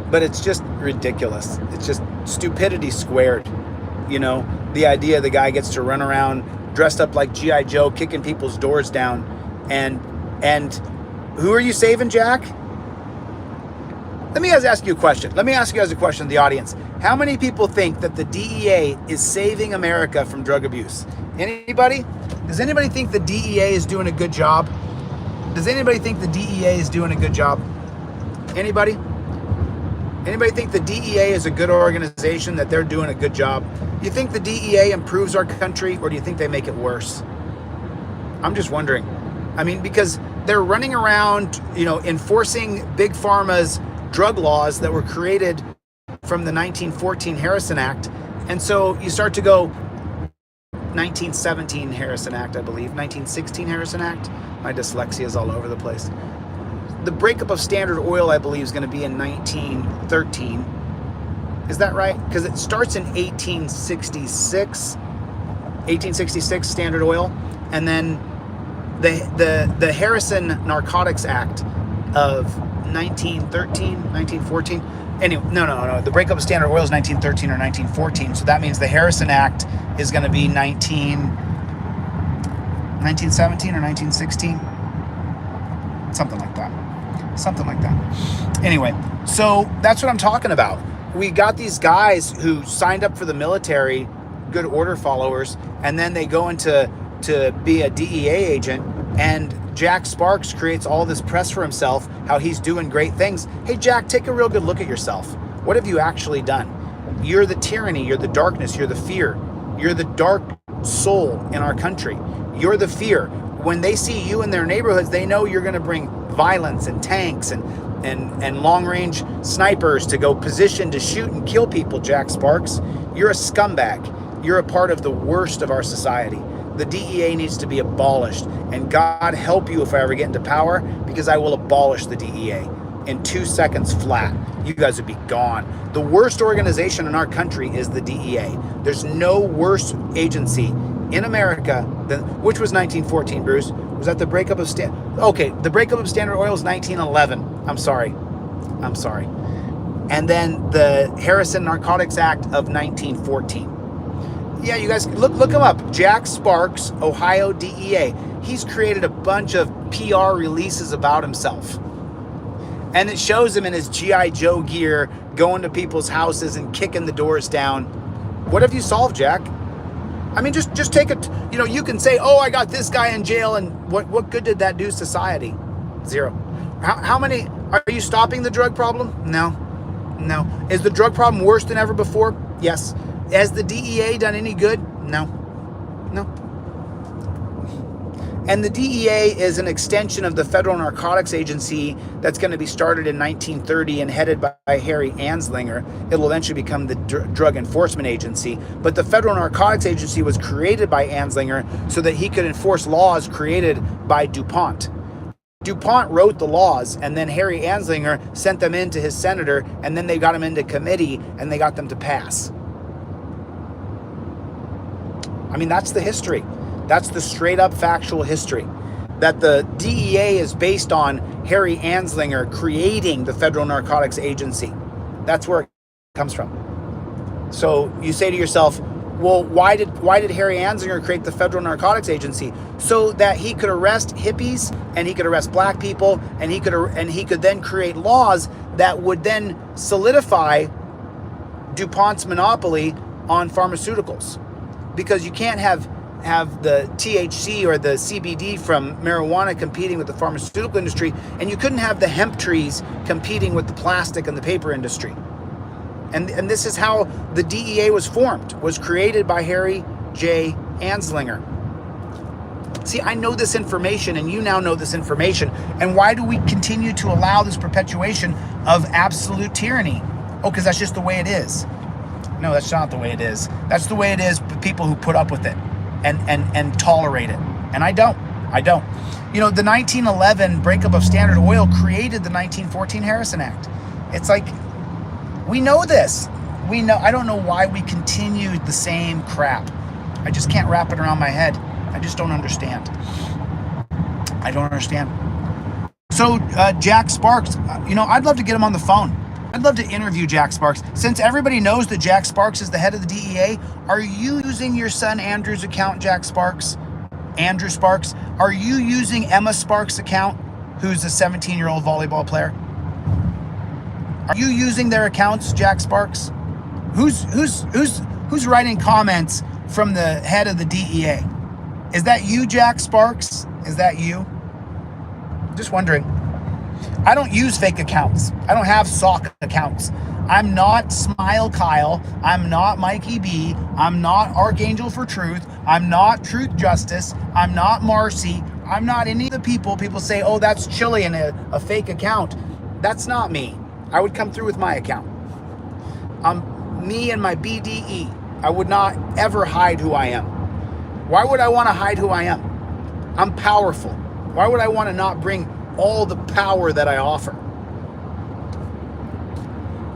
But it's just ridiculous. It's just stupidity squared. You know, the idea the guy gets to run around dressed up like G.I. Joe, kicking people's doors down. And who are you saving, Jack? Let me ask you a question. Let me ask you guys a question, the audience. How many people think that the DEA is saving America from drug abuse? Anybody? Does anybody think the DEA is doing a good job? Does anybody think the DEA is doing a good job? Anybody? Anybody think the DEA is a good organization, that they're doing a good job? Do you think the DEA improves our country, or do you think they make it worse? I'm just wondering. I mean, because they're running around, you know, enforcing Big Pharma's drug laws that were created from the 1914 Harrison Act. And so you start to go 1917 Harrison Act, I believe, 1916 Harrison Act. My dyslexia is all over the place. The breakup of Standard Oil, I believe, is going to be in 1913. Is that right? Because it starts in 1866 Standard Oil, and then the Harrison Narcotics Act of 1913, 1914. Anyway, no. The breakup of Standard Oil is 1913 or 1914. So that means the Harrison Act is going to be 1917 or 1916. Something like that. Anyway, so that's what I'm talking about. We got these guys who signed up for the military, good order followers, and then they go into to be a DEA agent, and Jack Sparks creates all this press for himself, how he's doing great things. Hey, Jack, take a real good look at yourself. What have you actually done? You're the tyranny. You're the darkness. You're the fear. You're the dark soul in our country. You're the fear. When they see you in their neighborhoods, they know you're going to bring violence and tanks and long-range snipers to go position to shoot and kill people, Jack Sparks. You're a scumbag. You're a part of the worst of our society. The DEA needs to be abolished, and God help you if I ever get into power, because I will abolish the DEA in 2 seconds flat. You guys would be gone. The worst organization in our country is the DEA. There's no worse agency in America than, which was 1914, Bruce? Was that the breakup of the breakup of Standard Oil is 1911. I'm sorry. And then the Harrison Narcotics Act of 1914. Yeah, you guys, look him up. Jack Sparks, Ohio DEA. He's created a bunch of PR releases about himself. And it shows him in his G.I. Joe gear, going to people's houses and kicking the doors down. What have you solved, Jack? I mean, just take it. You know, you can say, oh, I got this guy in jail, and what good did that do society? Zero. How many, are you stopping the drug problem? No. Is the drug problem worse than ever before? Yes. Has the DEA done any good? No. And the DEA is an extension of the Federal Narcotics Agency that's going to be started in 1930 and headed by Harry Anslinger. It will eventually become the Drug Enforcement Agency. But the Federal Narcotics Agency was created by Anslinger so that he could enforce laws created by DuPont. DuPont wrote the laws, and then Harry Anslinger sent them in to his senator, and then they got them into committee, and they got them to pass. I mean, that's the history. That's the straight up factual history. That the DEA is based on Harry Anslinger creating the Federal Narcotics Agency. That's where it comes from. So you say to yourself, well, why did Harry Anslinger create the Federal Narcotics Agency? So that he could arrest hippies and he could arrest black people and he could then create laws that would then solidify DuPont's monopoly on pharmaceuticals. Because you can't have the THC or the CBD from marijuana competing with the pharmaceutical industry, and you couldn't have the hemp trees competing with the plastic and the paper industry. And this is how the DEA was formed, was created by Harry J. Anslinger. See, I know this information, and you now know this information. And why do we continue to allow this perpetuation of absolute tyranny? Oh, because that's just the way it is. No, that's not the way it is. That's the way it is with people who put up with it and tolerate it. And I don't. You know, the 1911 breakup of Standard Oil created the 1914 Harrison Act. It's like, we know this. We know. I don't know why we continue the same crap. I just can't wrap it around my head. I just don't understand. I don't understand. So Jack Sparks, you know, I'd love to get him on the phone. I'd love to interview Jack Sparks. Since everybody knows that Jack Sparks is the head of the DEA, are you using your son Andrew's account, Jack Sparks? Andrew Sparks? Are you using Emma Sparks' account, who's a 17-year-old volleyball player? Are you using their accounts, Jack Sparks? Who's writing comments from the head of the DEA? Is that you, Jack Sparks? Is that you? Just wondering. I don't use fake accounts. I don't have sock accounts. I'm not Smile Kyle. I'm not Mikey B. I'm not Archangel for Truth. I'm not Truth Justice. I'm not Marcy. I'm not any of the people say, oh, that's Chille in a fake account. That's not me. I would come through with my account. Me and my BDE. I would not ever hide who I am. Why would I want to hide who I am? I'm powerful. Why would I want to not bring all the power that I offer?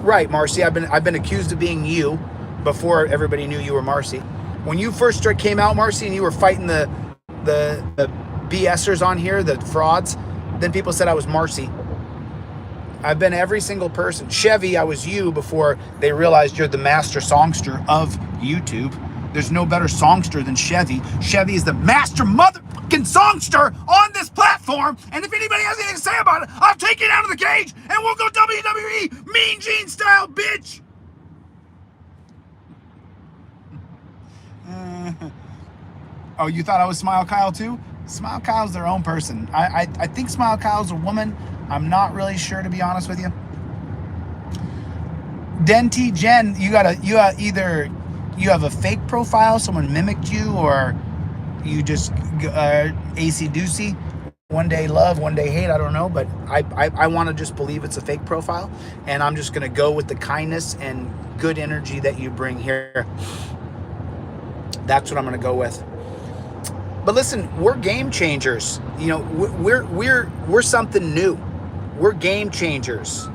Right, Marcy, I've been accused of being you before everybody knew you were Marcy. When you first came out, Marcy, and you were fighting the BSers on here, the frauds, then people said I was Marcy. I've been every single person. Chevy, I was you before they realized you're the master songster of YouTube. There's no better songster than Chevy. Chevy is the master motherfucking songster on this platform. And if anybody has anything to say about it, I'll take it out of the cage and we'll go WWE Mean Gene style, bitch. Oh, you thought I was Smile Kyle too? Smile Kyle's their own person. I think Smile Kyle's a woman. I'm not really sure, to be honest with you. Denti Jen, either you have a fake profile, someone mimicked you, or you just AC-doocy. One day love, one day hate, I don't know. But I want to just believe it's a fake profile. And I'm just going to go with the kindness and good energy that you bring here. That's what I'm going to go with. But listen, we're game changers. You know, we're something new. We're game changers.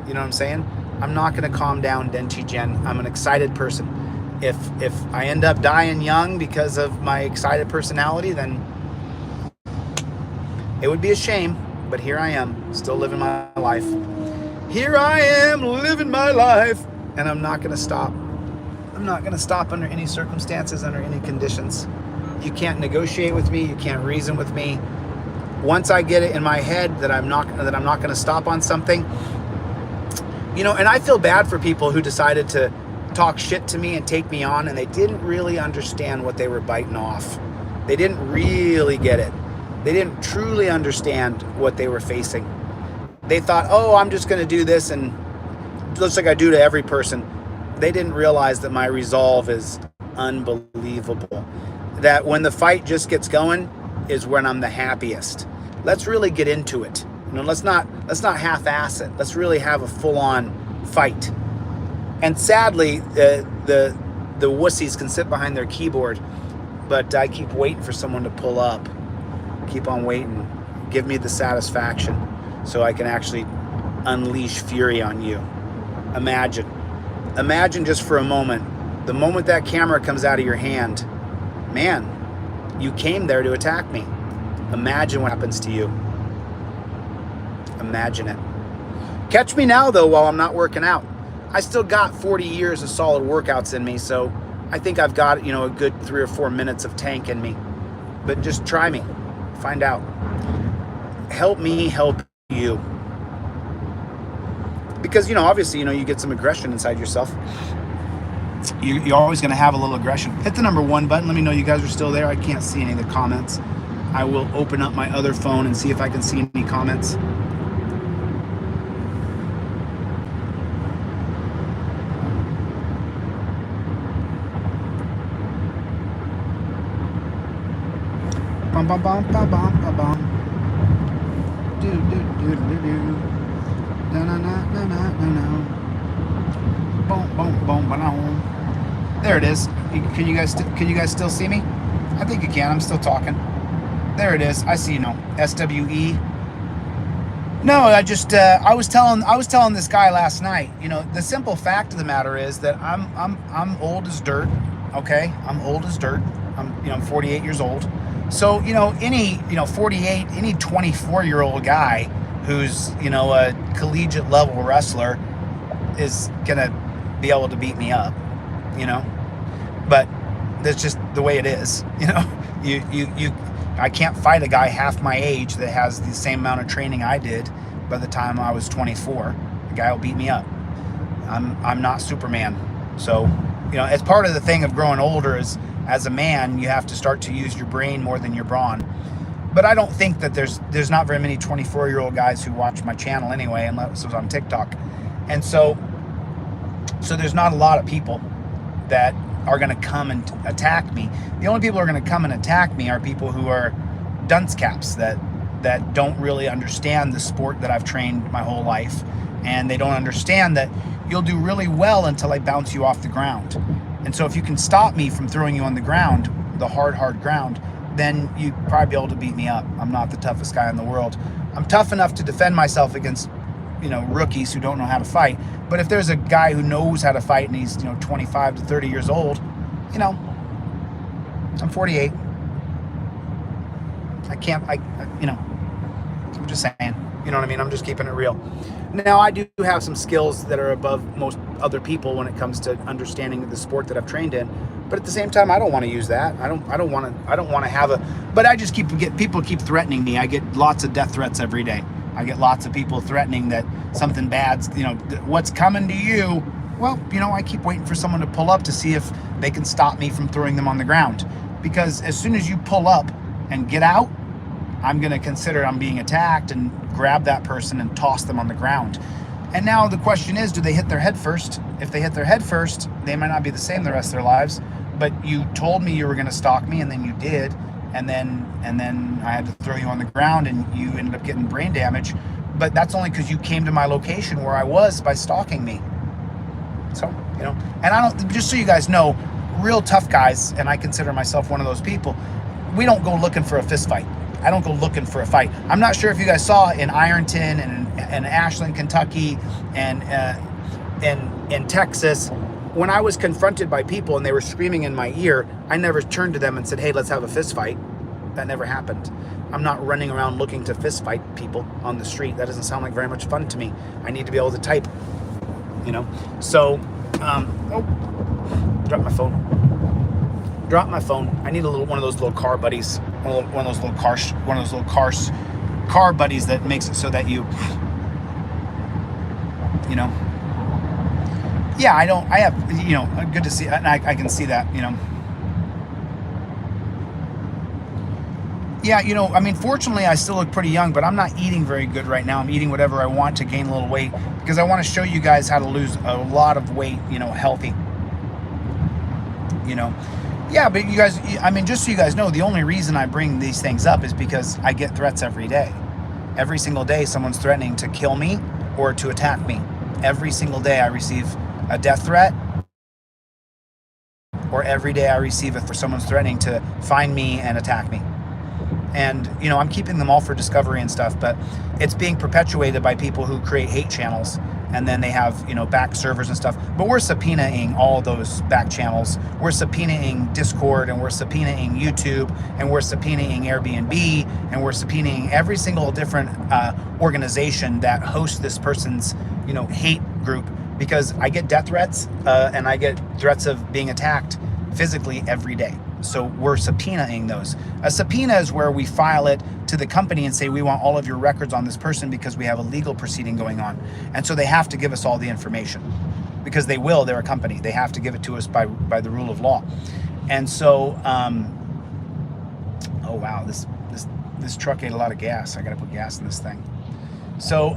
You know what I'm saying? I'm not going to calm down, Denti Jen. I'm an excited person. If I end up dying young because of my excited personality, then it would be a shame. But here I am, still living my life. Here I am living my life, and I'm not going to stop. I'm not going to stop under any circumstances, under any conditions. You can't negotiate with me. You can't reason with me. Once I get it in my head that I'm not going to stop on something, you know. And I feel bad for people who decided to talk shit to me and take me on, and they didn't really understand what they were biting off. They didn't really get it. They didn't truly understand what they were facing. They thought, oh, I'm just going to do this, and it looks like I do to every person. They didn't realize that my resolve is unbelievable. That when the fight just gets going is when I'm the happiest. Let's really get into it. You know, let's not half-ass it. Let's really have a full-on fight. And sadly, the wussies can sit behind their keyboard, but I keep waiting for someone to pull up. Keep on waiting. Give me the satisfaction so I can actually unleash fury on you. Imagine just for a moment, the moment that camera comes out of your hand, man, you came there to attack me. Imagine what happens to you. Imagine it. Catch me now, though, while I'm not working out. I still got 40 years of solid workouts in me, so I think I've got, a good 3 or 4 minutes of tank in me. But just try me. Find out. Help me help you. Because, obviously, you get some aggression inside yourself. You're always going to have a little aggression. Hit the number 1 button. Let me know you guys are still there. I can't see any of the comments. I will open up my other phone and see if I can see any comments. Bum bum bum bum bum bum bum. Do do do do do. Na na na na na na na. Boom boom boom boom. There it is. Can you guys still see me? I think you can. I'm still talking. There it is. I see you now. SWE. No, I was telling this guy last night. The simple fact of the matter is that I'm old as dirt. Okay, I'm old as dirt. I'm 48 years old. So, any 48, any 24-year-old guy who's, a collegiate level wrestler is going to be able to beat me up, But that's just the way it is, I can't fight a guy half my age that has the same amount of training I did by the time I was 24. The guy will beat me up. I'm not Superman. So, as part of the thing of growing older is, as a man, you have to start to use your brain more than your brawn. But I don't think that there's not very many 24-year-old guys who watch my channel anyway, unless it was on TikTok. And so there's not a lot of people that are going to come and attack me. The only people who are going to come and attack me are people who are dunce caps that don't really understand the sport that I've trained my whole life. And they don't understand that you'll do really well until I bounce you off the ground. And so if you can stop me from throwing you on the ground, the hard ground, then you'd probably be able to beat me up. I'm not the toughest guy in the world. I'm tough enough to defend myself against, rookies who don't know how to fight. But if there's a guy who knows how to fight and he's, 25 to 30 years old, I'm 48. I'm just saying, you know what I mean? I'm just keeping it real. Now, I do have some skills that are above most other people when it comes to understanding the sport that I've trained in. But at the same time, I don't want to use that. I don't want to have but I just people keep threatening me. I get lots of death threats every day. I get lots of people threatening that something bad's, what's coming to you. Well, I keep waiting for someone to pull up to see if they can stop me from throwing them on the ground. Because as soon as you pull up and get out, I'm going to consider I'm being attacked and grab that person and toss them on the ground. And now the question is, do they hit their head first? If they hit their head first, they might not be the same the rest of their lives. But you told me you were going to stalk me, and then you did. And then I had to throw you on the ground, and you ended up getting brain damage. But that's only because you came to my location where I was by stalking me. So, and just so you guys know, real tough guys, and I consider myself one of those people, we don't go looking for a fist fight. I don't go looking for a fight. I'm not sure if you guys saw in Ironton and Ashland, Kentucky, and in Texas, when I was confronted by people and they were screaming in my ear, I never turned to them and said, hey, let's have a fist fight. That never happened. I'm not running around looking to fist fight people on the street. That doesn't sound like very much fun to me. I need to be able to type, So, drop my phone. I need one of those little car buddies, one of those little car buddies that makes it so that yeah, I have, good to see, and I can see that, Yeah, fortunately, I still look pretty young, but I'm not eating very good right now. I'm eating whatever I want to gain a little weight because I want to show you guys how to lose a lot of weight, healthy. Yeah, but you guys, just so you guys know, the only reason I bring these things up is because I get threats every day. Every single day, someone's threatening to kill me or to attack me. Every single day, I receive a death threat, or every day I receive it for someone's threatening to find me and attack me. And, I'm keeping them all for discovery and stuff, but it's being perpetuated by people who create hate channels and then they have, you know, back servers and stuff. But we're subpoenaing all those back channels. We're subpoenaing Discord, and we're subpoenaing YouTube, and we're subpoenaing Airbnb, and we're subpoenaing every single different organization that hosts this person's, you know, hate group, because I get death threats and I get threats of being attacked physically every day. So we're subpoenaing those. A subpoena is where we file it to the company and say, we want all of your records on this person because we have a legal proceeding going on. And so they have to give us all the information, because they will, they're a company. They have to give it to us by the rule of law. And so, oh wow, this truck ate a lot of gas. I gotta put gas in this thing. So,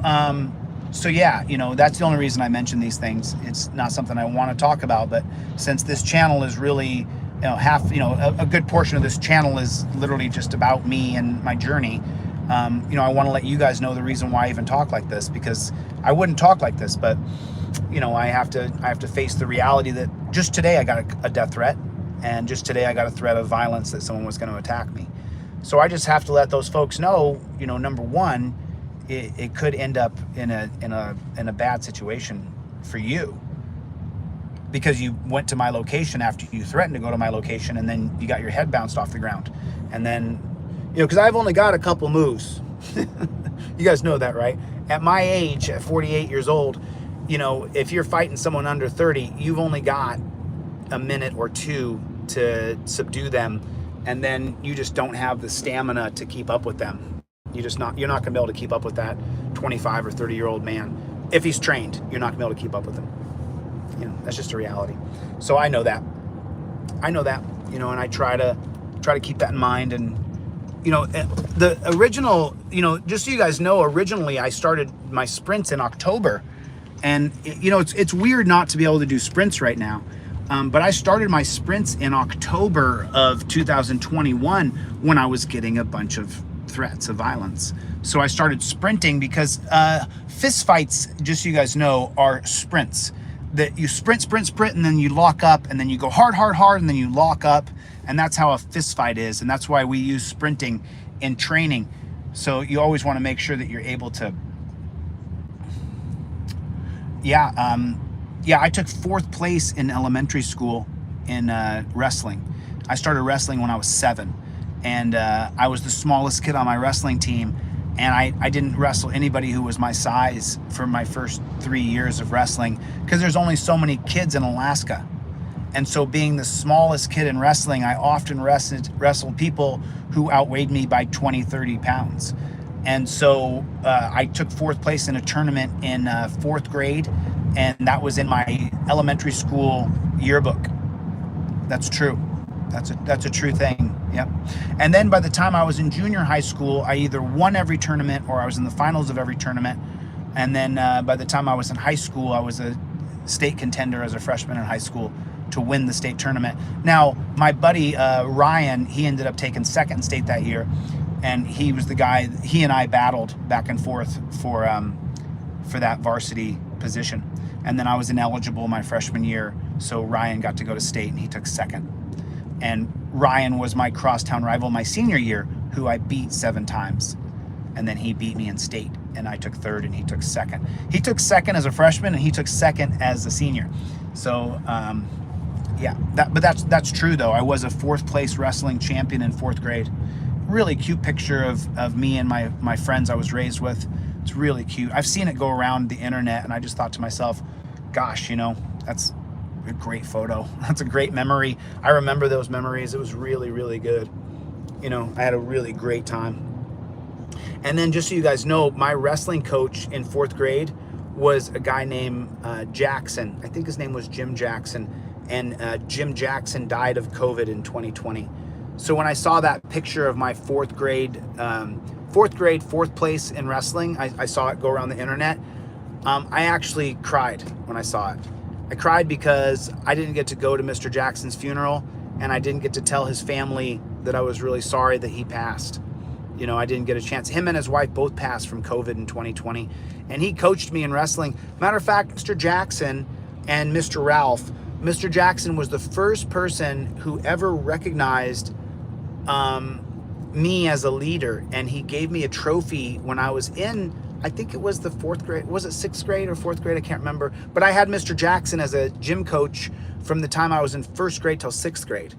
so yeah, you know, that's the only reason I mention these things. It's not something I want to talk about, but since this channel is really, you know, a good portion of this channel is literally just about me and my journey. You know, I want to let you guys know the reason why I even talk like this, because I wouldn't talk like this, but you know, I have to face the reality that just today I got a death threat, and just today I got a threat of violence that someone was going to attack me. So I just have to let those folks know, you know, number one, it could end up in a bad situation for you, because you went to my location after you threatened to go to my location, and then you got your head bounced off the ground. And then, you know, because I've only got a couple moves. You guys know that, right? At my age, at 48 years old, you know, if you're fighting someone under 30, you've only got a minute or two to subdue them, and then you just don't have the stamina to keep up with them. You're not gonna be able to keep up with that 25 or 30-year-old man. If he's trained, you're not gonna be able to keep up with him. You know, that's just a reality. So I know that, you know, and I try to keep that in mind. And, you know, the original, you know, just so you guys know, originally I started my sprints in October, and, you know, it's weird not to be able to do sprints right now. But I started my sprints in October of 2021 when I was getting a bunch of threats of violence. So I started sprinting because fist fights, just so you guys know, are sprints. That you sprint, and then you lock up, and then you go hard, and then you lock up. And that's how a fist fight is. And that's why we use sprinting in training. So you always want to make sure that you're able to, I took 4th place in elementary school in wrestling. I started wrestling when I was 7. And I was the smallest kid on my wrestling team. And I didn't wrestle anybody who was my size for my first 3 years of wrestling, because there's only so many kids in Alaska. And so being the smallest kid in wrestling, I often wrestled people who outweighed me by 20, 30 pounds. And so I took 4th place in a tournament in 4th grade, and that was in my elementary school yearbook. That's true. That's a true thing. Yep. And then by the time I was in junior high school, I either won every tournament or I was in the finals of every tournament. And then by the time I was in high school, I was a state contender as a freshman in high school to win the state tournament. Now, my buddy Ryan, he ended up taking 2nd in state that year, and he was the guy. He and I battled back and forth for that varsity position. And then I was ineligible my freshman year, so Ryan got to go to state, and he took 2nd. And Ryan was my crosstown rival my senior year, who I beat 7 times. And then he beat me in state, and I took 3rd and he took 2nd. He took 2nd as a freshman, and he took 2nd as a senior. So, yeah, but that's true though. I was a 4th place wrestling champion in 4th grade. Really cute picture of me and my friends I was raised with. It's really cute. I've seen it go around the internet, and I just thought to myself, gosh, you know, that's a great photo. That's a great memory. I remember those memories. It was really, really good. You know, I had a really great time. And then just so you guys know, my wrestling coach in 4th grade was a guy named Jackson. I think his name was Jim Jackson. And Jim Jackson died of COVID in 2020. So when I saw that picture of my 4th grade, 4th place in wrestling, I saw it go around the internet. I actually cried when I saw it. I cried because I didn't get to go to Mr. Jackson's funeral, and I didn't get to tell his family that I was really sorry that he passed. You know, I didn't get a chance. Him and his wife both passed from COVID in 2020, and he coached me in wrestling. Matter of fact, Mr. Jackson and Mr. Ralph, Mr. Jackson was the first person who ever recognized me as a leader, and he gave me a trophy when I was in, I think it was the 4th grade. Was it 6th grade or 4th grade? I can't remember. But I had Mr. Jackson as a gym coach from the time I was in 1st grade till 6th grade.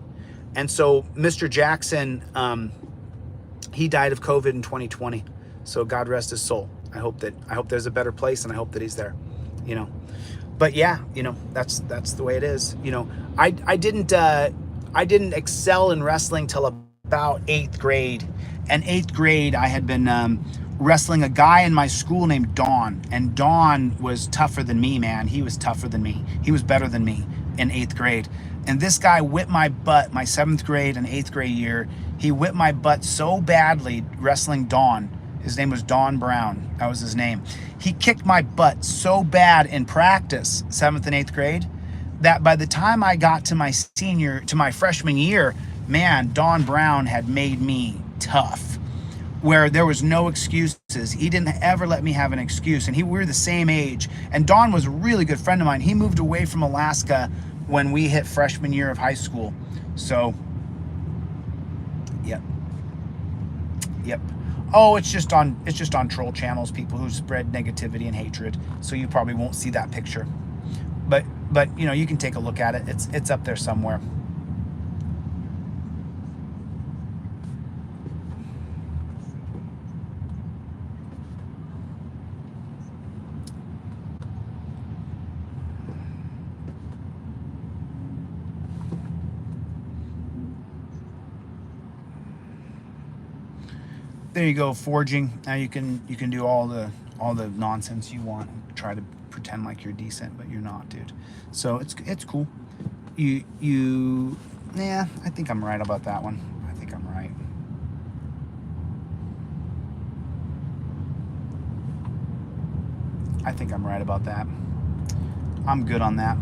And so Mr. Jackson, he died of COVID in 2020. So God rest his soul. I hope there's a better place, and I hope that he's there, you know. But yeah, you know, that's the way it is. You know, I didn't excel in wrestling till about 8th grade. And 8th grade, I had been wrestling a guy in my school named Don. And Don was tougher than me, man. He was tougher than me. He was better than me in 8th grade. And this guy whipped my butt my 7th grade and 8th grade year. He whipped my butt so badly wrestling Don. His name was Don Brown. That was his name. He kicked my butt so bad in practice, 7th and 8th grade, that by the time I got to my freshman year, man, Don Brown had made me tough, where there was no excuses. He didn't ever let me have an excuse. And we were the same age. And Don was a really good friend of mine. He moved away from Alaska when we hit freshman year of high school. So, yep. Oh, it's just on troll channels, people who spread negativity and hatred. So you probably won't see that picture. But you know, you can take a look at it. It's up there somewhere. There you go, forging. Now you can do all the nonsense you want and try to pretend like you're decent, but you're not, dude. So it's cool. Yeah, I think I'm right about that one. I think I'm right. I think I'm right about that. I'm good on that.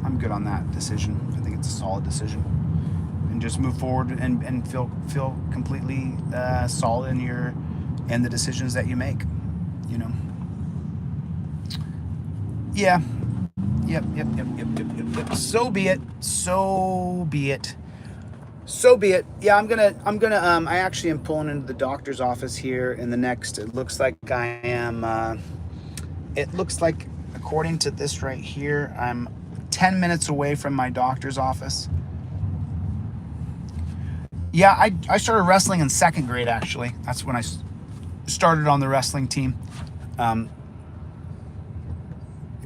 I'm good on that decision. I think it's a solid decision. And just move forward and feel completely solid in the decisions that you make, you know. Yeah. Yep. So be it. Yeah, I'm gonna I actually am pulling into the doctor's office here in the next, it looks like according to this right here, I'm 10 minutes away from my doctor's office. Yeah, I started wrestling in 2nd grade, actually. That's when I started on the wrestling team. You're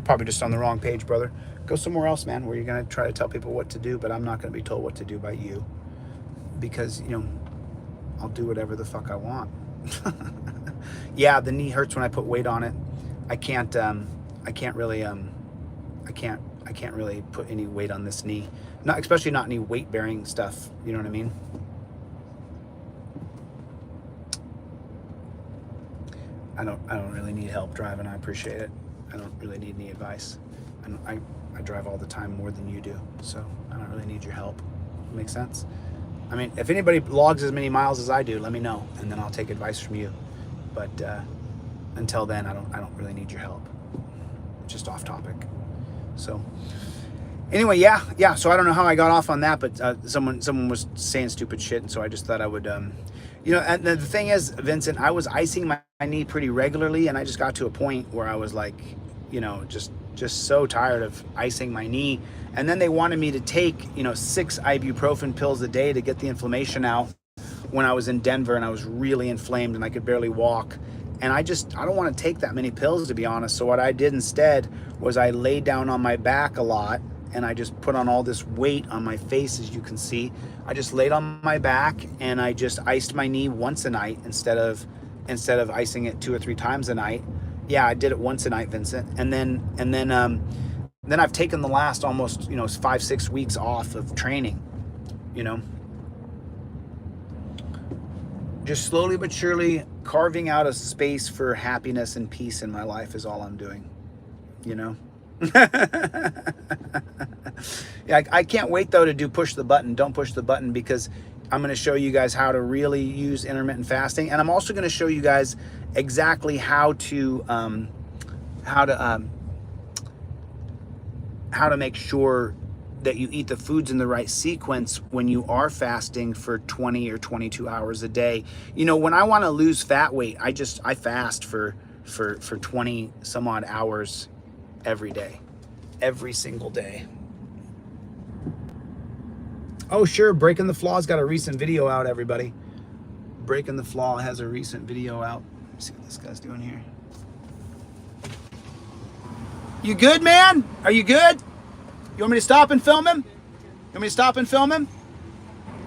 probably just on the wrong page, brother. Go somewhere else, man, where you're going to try to tell people what to do, but I'm not going to be told what to do by you. Because, you know, I'll do whatever the fuck I want. Yeah, the knee hurts when I put weight on it. I can't really put any weight on this knee. Especially not any weight-bearing stuff, you know what I mean? I don't really need help driving. I appreciate it. I don't really need any advice. I drive all the time, more than you do, so I don't really need your help. Makes sense? I mean, if anybody logs as many miles as I do, let me know, and then I'll take advice from you. But until then, I don't really need your help. Just off topic. So anyway, yeah. So I don't know how I got off on that, but someone was saying stupid shit, and so I just thought I would, you know. And the thing is, Vincent, I was icing my knee pretty regularly, and I just got to a point where I was like, you know, just so tired of icing my knee. And then they wanted me to take, you know, 6 ibuprofen pills a day to get the inflammation out when I was in Denver, and I was really inflamed and I could barely walk. And I don't want to take that many pills, to be honest. So what I did instead was I laid down on my back a lot, and I just put on all this weight on my face, as you can see. I just laid on my back, and I just iced my knee once a night instead of icing it 2 or 3 times a night. Yeah, I did it once a night, Vincent. And then I've taken the last almost, you know, 5-6 weeks off of training, you know. Just slowly but surely carving out a space for happiness and peace in my life is all I'm doing, you know. Yeah, I can't wait though to do push the button. Don't push the button, because I'm going to show you guys how to really use intermittent fasting, and I'm also going to show you guys exactly how to make sure that you eat the foods in the right sequence when you are fasting for 20 or 22 hours a day. You know, when I want to lose fat weight, I fast for for 20 some odd hours every day, every single day. Oh, sure. Breaking the Flaw's got a recent video out, everybody. Breaking the Flaw has a recent video out. Let's see what this guy's doing here. You good, man? Are you good? You want me to stop and film him? You want me to stop and film him?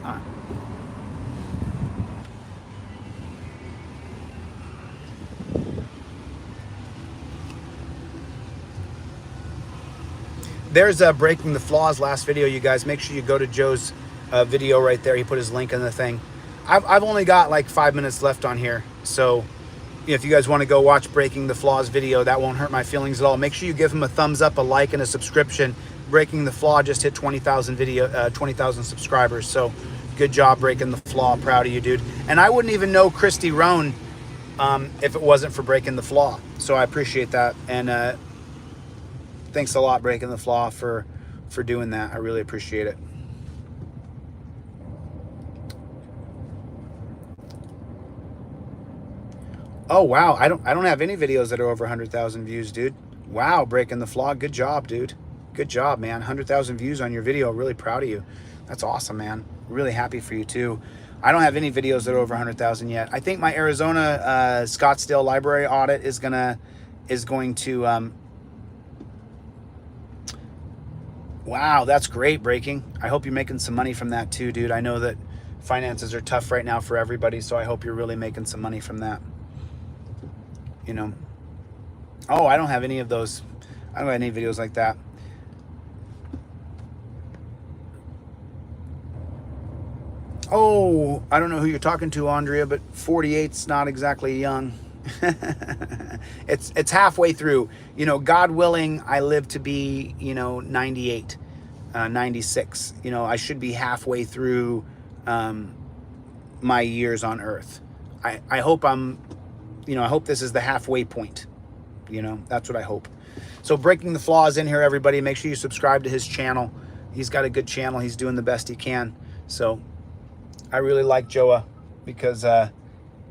All right. There's Breaking the Flaw's last video, you guys. Make sure you go to Joe's video right there. He put his link in the thing. I've only got like 5 minutes left on here. So if you guys want to go watch Breaking the Flaw's video, that won't hurt my feelings at all. Make sure you give him a thumbs up, a like, and a subscription. Breaking the Flaw just hit 20,000 subscribers. So good job, Breaking the Flaw. Proud of you, dude. And I wouldn't even know Christy Roan if it wasn't for Breaking the Flaw. So I appreciate that. And thanks a lot, Breaking the Flaw, for doing that. I really appreciate it. Oh wow, I don't have any videos that are over 100,000 views, dude. Wow, Breaking the Flaw, good job, dude. Good job, man. 100,000 views on your video. Really proud of you. That's awesome, man. Really happy for you too. I don't have any videos that are over 100,000 yet. I think my Arizona Scottsdale library audit is going to wow, that's great, Breaking. I hope you're making some money from that too, dude. I know that finances are tough right now for everybody, so I hope you're really making some money from that. You know. Oh, I don't have any of those. I don't have any videos like that. Oh, I don't know who you're talking to, Andrea, but 48's not exactly young. It's halfway through. You know, God willing, I live to be, 98, 96. I should be halfway through my years on earth. I hope I hope this is the halfway point. That's what I hope. So Breaking the Flaw is in here, everybody. Make sure you subscribe to his channel. He's got a good channel. He's doing the best he can. So I really like Joa because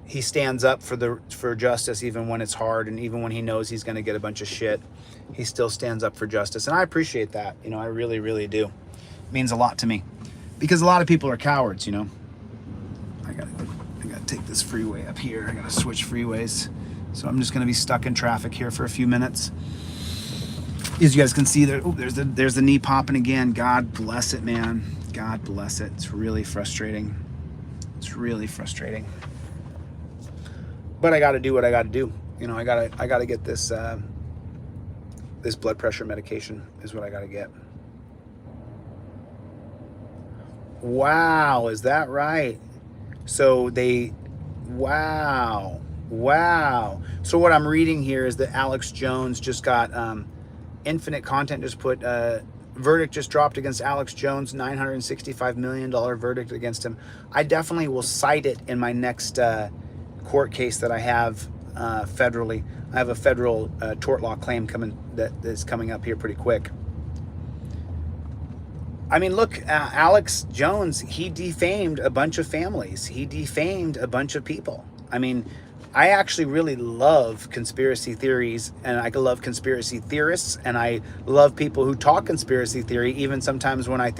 he stands up for justice even when it's hard, and even when he knows he's going to get a bunch of shit, he still stands up for justice. And I appreciate that. I really, really do. It means a lot to me because a lot of people are cowards. I gotta take this freeway up here. I gotta switch freeways. So I'm just gonna be stuck in traffic here for a few minutes. As you guys can see, there's the knee popping again. God bless it, man. God bless it. It's really frustrating. It's really frustrating. But I gotta do what I gotta do. I gotta get this this blood pressure medication is what I gotta get. Wow, is that right? So wow. So what I'm reading here is that Alex Jones just got, Infinite Content just put, verdict just dropped against Alex Jones, $965 million verdict against him. I definitely will cite it in my next court case that I have federally. I have a federal tort law claim that's coming up here pretty quick. I mean, look, Alex Jones, he defamed a bunch of families. He defamed a bunch of people. I mean, I actually really love conspiracy theories, and I love conspiracy theorists, and I love people who talk conspiracy theory, even sometimes when I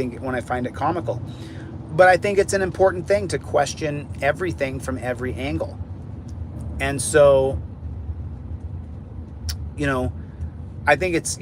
find it comical. But I think it's an important thing to question everything from every angle. And so, I think it's,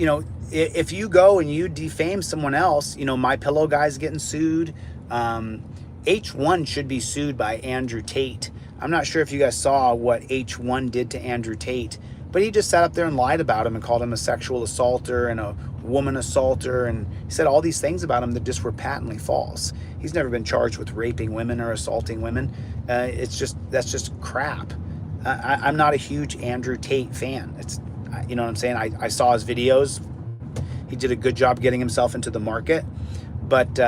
if you go and you defame someone else, My Pillow guy's getting sued. H1 should be sued by Andrew Tate. I'm not sure if you guys saw what H1 did to Andrew Tate, but he just sat up there and lied about him and called him a sexual assaulter and a woman assaulter, and he said all these things about him that just were patently false. He's never been charged with raping women or assaulting women. That's just crap. I'm not a huge Andrew Tate fan. You know what I'm saying? I saw his videos. He did a good job getting himself into the market, but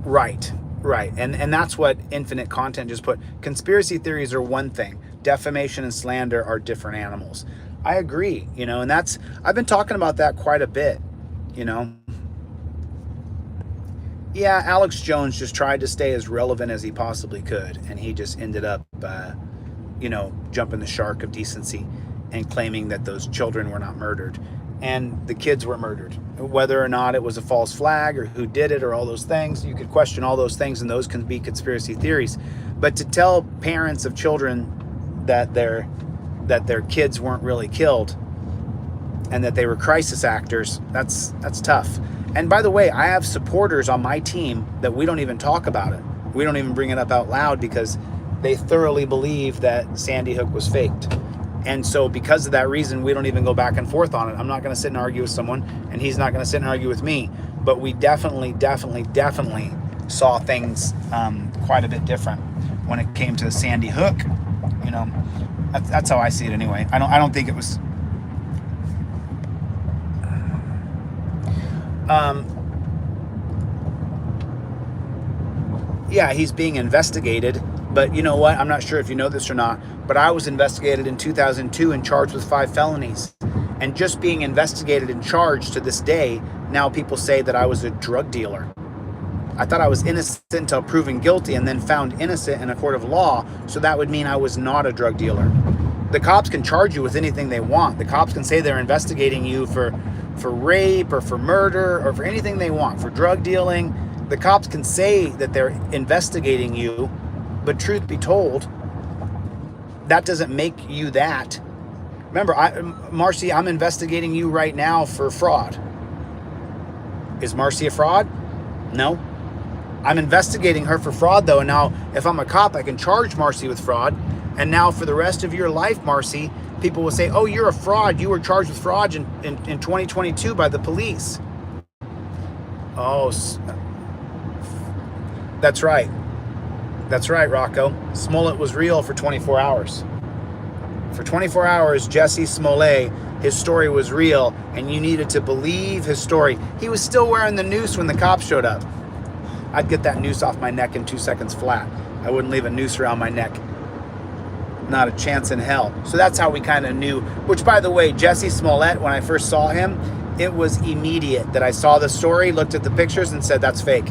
right. And that's what Infinite Content just put. Conspiracy theories are one thing. Defamation and slander are different animals. I agree, and I've been talking about that quite a bit, Yeah, Alex Jones just tried to stay as relevant as he possibly could, and he just ended up jumping the shark of decency and claiming that those children were not murdered and the kids were murdered. Whether or not it was a false flag or who did it or all those things, you could question all those things, and those can be conspiracy theories. But to tell parents of children that their kids weren't really killed and that they were crisis actors, that's tough. And by the way, I have supporters on my team that we don't even talk about it. We don't even bring it up out loud because they thoroughly believe that Sandy Hook was faked. And so because of that reason, we don't even go back and forth on it. I'm not going to sit and argue with someone, and he's not going to sit and argue with me. But we definitely saw things quite a bit different when it came to Sandy Hook. That's how I see it anyway. I don't think it was. Yeah, he's being investigated. But you know what? I'm not sure if you know this or not, but I was investigated in 2002 and charged with 5 felonies. And just being investigated and charged to this day, now people say that I was a drug dealer. I thought I was innocent until proven guilty and then found innocent in a court of law, so that would mean I was not a drug dealer. The cops can charge you with anything they want. The cops can say they're investigating you for rape or for murder or for anything they want, for drug dealing. The cops can say that they're investigating you, but truth be told, that doesn't make you that. Remember, Marcy, I'm investigating you right now for fraud. Is Marcy a fraud? No. I'm investigating her for fraud, though. And now, if I'm a cop, I can charge Marcy with fraud. And now, for the rest of your life, Marcy, people will say, oh, you're a fraud. You were charged with fraud in 2022 by the police. Oh, that's right. That's right, Rocco. Smollett was real for 24 hours. For 24 hours, Jesse Smollett, his story was real, and you needed to believe his story. He was still wearing the noose when the cops showed up. I'd get that noose off my neck in 2 seconds flat. I wouldn't leave a noose around my neck. Not a chance in hell. So that's how we kind of knew. Which, by the way, Jesse Smollett, when I first saw him, it was immediate that I saw the story, looked at the pictures, and said, that's fake.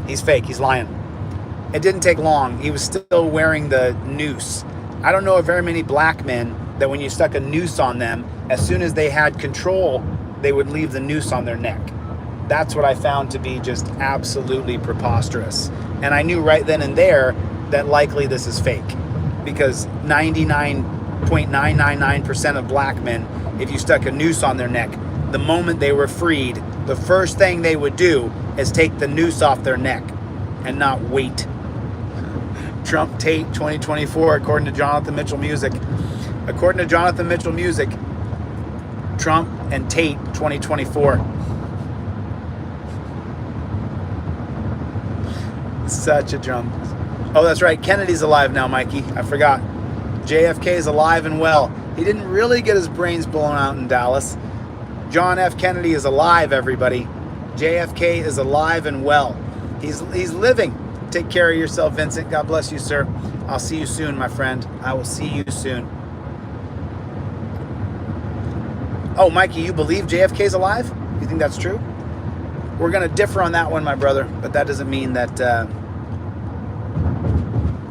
He's fake. He's lying. It didn't take long. He was still wearing the noose. I don't know of very many black men that when you stuck a noose on them, as soon as they had control, they would leave the noose on their neck. That's what I found to be just absolutely preposterous. And I knew right then and there that likely this is fake, because 99.999% of black men, if you stuck a noose on their neck, the moment they were freed, the first thing they would do is take the noose off their neck and not wait. Trump Tate 2024, according to Jonathan Mitchell Music. According to Jonathan Mitchell Music, Trump and Tate 2024. Such a drum. Oh, that's right. Kennedy's alive now, Mikey. I forgot. JFK is alive and well. He didn't really get his brains blown out in Dallas. John F. Kennedy is alive, everybody. JFK is alive and well. He's living. Take care of yourself, Vincent. God bless you, sir. I'll see you soon, my friend. I will see you soon. Oh, Mikey, you believe JFK's alive? You think that's true? We're going to differ on that one, my brother, but that doesn't mean that...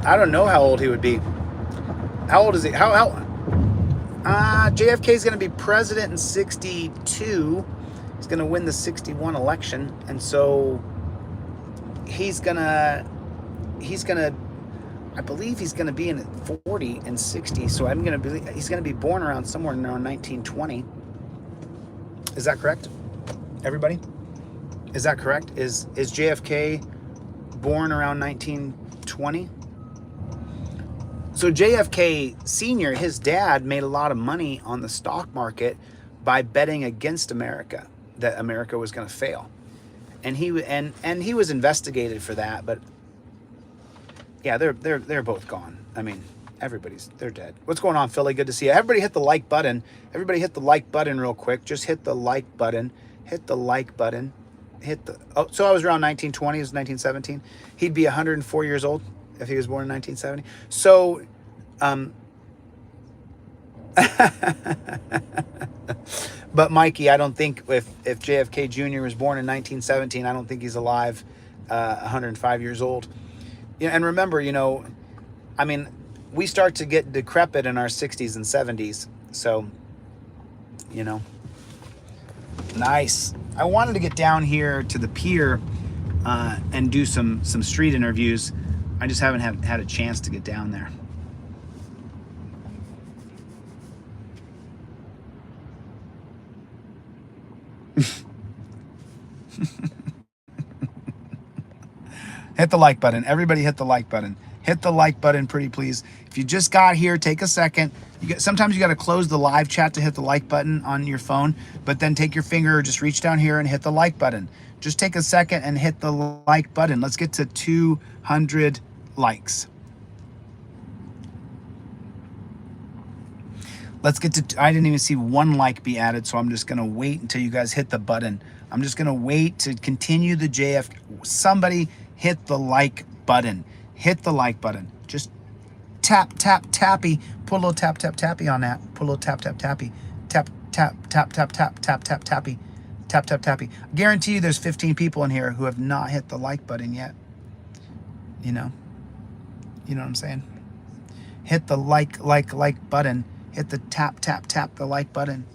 I don't know how old he would be. How old is he? JFK is going to be president in 62. He's going to win the 61 election, and so he's gonna, I believe he's gonna be in 40 and 60. So he's gonna be born around somewhere around 1920. Is that correct, everybody? Is that correct? Is JFK born around 1920? So JFK Sr., his dad made a lot of money on the stock market by betting against America, that America was going to fail. And he was investigated for that, but yeah, they're both gone. I mean, they're dead. What's going on, Philly? Good to see you. Everybody hit the like button. Everybody hit the like button real quick. Just hit the like button. Hit the like button. So I was around 1920, it was 1917. He'd be 104 years old if he was born in 1970. So, but Mikey, I don't think if JFK Jr. was born in 1917, I don't think he's alive 105 years old. Yeah, and remember, I mean, we start to get decrepit in our 60s and 70s. So, you know, nice. I wanted to get down here to the pier and do some street interviews. I just haven't had a chance to get down there. Hit the like button. Everybody hit the like button. Hit the like button, pretty please. If you just got here, take a second. Sometimes you got to close the live chat to hit the like button on your phone, but then take your finger or just reach down here and hit the like button. Just take a second and hit the like button. Let's get to 200 likes. Let's get to, I didn't even see one like be added, so I'm just going to wait until you guys hit the button. I'm just going to wait to continue the JF. Somebody hit the like button. Hit the like button. Just tap, tap, tappy. Put a little tap, tap, tappy on that. Put a little tap, tap, tappy. Tap, tap, tap, tap, tap, tap, tap, tappy. Tap, tap, tappy. I guarantee you there's 15 people in here who have not hit the like button yet. You know what I'm saying? Hit the like button. Hit the tap, tap, tap the like button.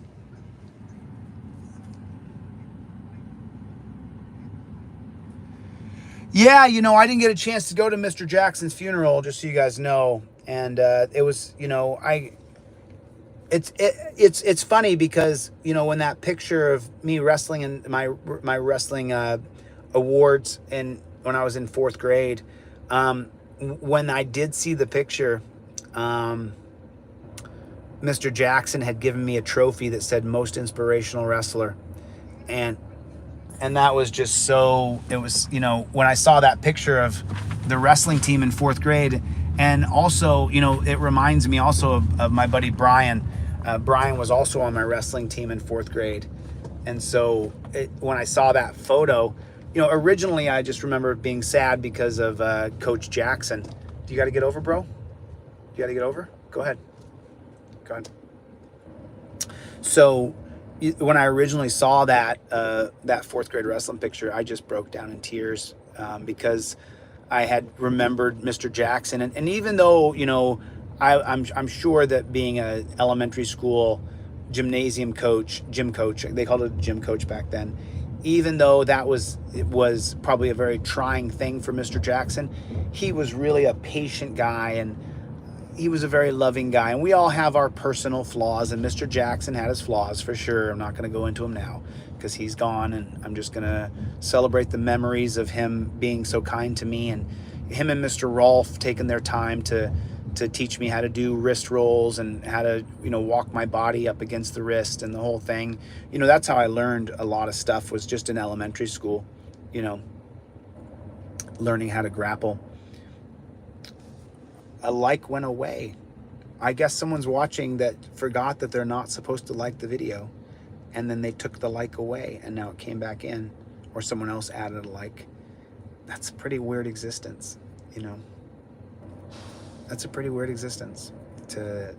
Yeah, you know, I didn't get a chance to go to Mr. Jackson's funeral, just so you guys know. And it was, you know, it's funny because, you know, when that picture of me wrestling in my wrestling awards and when I was in 4th grade, when I did see the picture, Mr. Jackson had given me a trophy that said most inspirational wrestler. And that was just so, it was, you know, when I saw that picture of the wrestling team in 4th grade, and also, you know, it reminds me also of my buddy Brian. Brian was also on my wrestling team in 4th grade. And so when I saw that photo, you know, originally I just remember being sad because of Coach Jackson. Do you got to get over, bro? You got to get over? Go ahead. Go ahead. So when I originally saw that 4th grade wrestling picture, I just broke down in tears because I had remembered Mr. Jackson. And even though, you know, I'm sure that being a elementary school gymnasium coach, gym coach, they called it a gym coach back then, even though it was probably a very trying thing for Mr. Jackson, he was really a patient guy, and he was a very loving guy. And we all have our personal flaws, and Mr. Jackson had his flaws for sure. I'm not going to go into them now because he's gone, and I'm just going to celebrate the memories of him being so kind to me, and him and Mr. Rolfe taking their time to teach me how to do wrist rolls and how to, you know, walk my body up against the wrist and the whole thing. You know, that's how I learned a lot of stuff, was just in elementary school, you know, learning how to grapple. A like went away. I guess someone's watching that forgot that they're not supposed to like the video, and then they took the like away and now it came back in, or someone else added a like. That's a pretty weird existence, you know. That's a pretty weird existence, to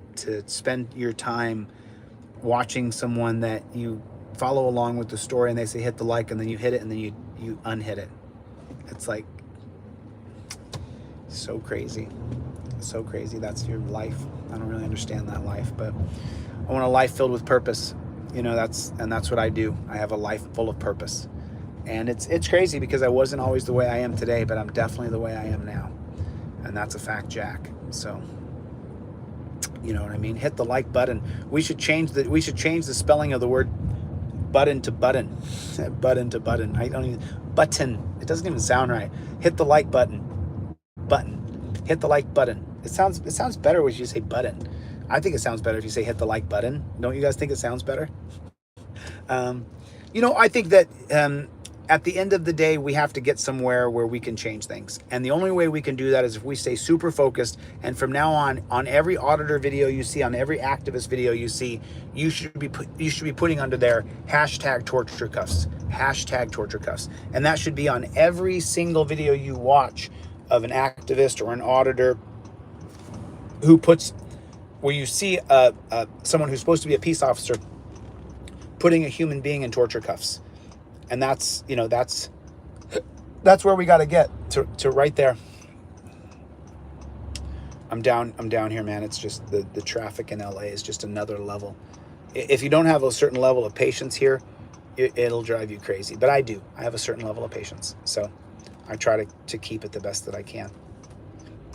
spend your time watching someone that you follow along with the story and they say hit the like, and then you hit it and then you unhit it. It's like so crazy. So crazy. That's your life. I don't really understand that life, but I want a life filled with purpose. You know, that's what I do. I have a life full of purpose. And it's crazy because I wasn't always the way I am today, but I'm definitely the way I am now. And that's a fact, Jack. So, you know what I mean? Hit the like button. We should change the spelling of the word button to button. Button to button. Button. It doesn't even sound right. Hit the like button. Button. Hit the like button. It sounds better when you say button. I think it sounds better if you say hit the like button. Don't you guys think it sounds better? You know, I think that at the end of the day, we have to get somewhere where we can change things. And the only way we can do that is if we stay super focused. And from now on every auditor video you see, on every activist video you see, you should be putting under there hashtag torture cuffs, hashtag torture cuffs. And that should be on every single video you watch of an activist or an auditor who puts, where you see someone who's supposed to be a peace officer putting a human being in torture cuffs. And that's, you know, that's where we got to get to right there. I'm down here, man. It's just the traffic in LA is just another level. If you don't have a certain level of patience here, it'll drive you crazy. But I do. I have a certain level of patience. So I try to keep it the best that I can.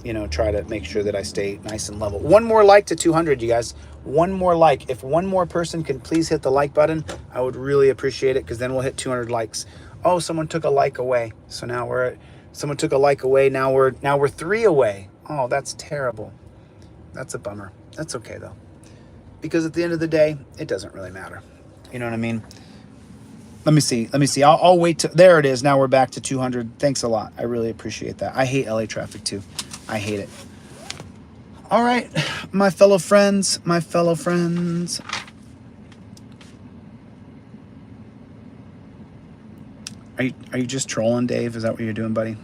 You know, try to make sure that I stay nice and level. One more like to 200, you guys. One more like. If one more person can please hit the like button, I would really appreciate it, because then we'll hit 200 likes. Oh, someone took a like away. So now someone took a like away. Now we're 3 away. Oh, that's terrible. That's a bummer. That's okay though, because at the end of the day, it doesn't really matter. You know what I mean? Let me see. I'll wait till, there it is. Now we're back to 200. Thanks a lot. I really appreciate that. I hate LA traffic too. I hate it. All right, my fellow friends. Are you just trolling, Dave? Is that what you're doing, buddy?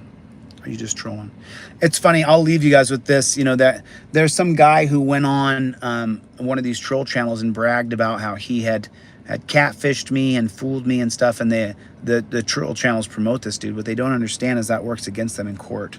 Are you just trolling? It's funny. I'll leave you guys with this. You know, that there's some guy who went on one of these troll channels and bragged about how he had catfished me and fooled me and stuff. And the troll channels promote this dude. What they don't understand is that works against them in court.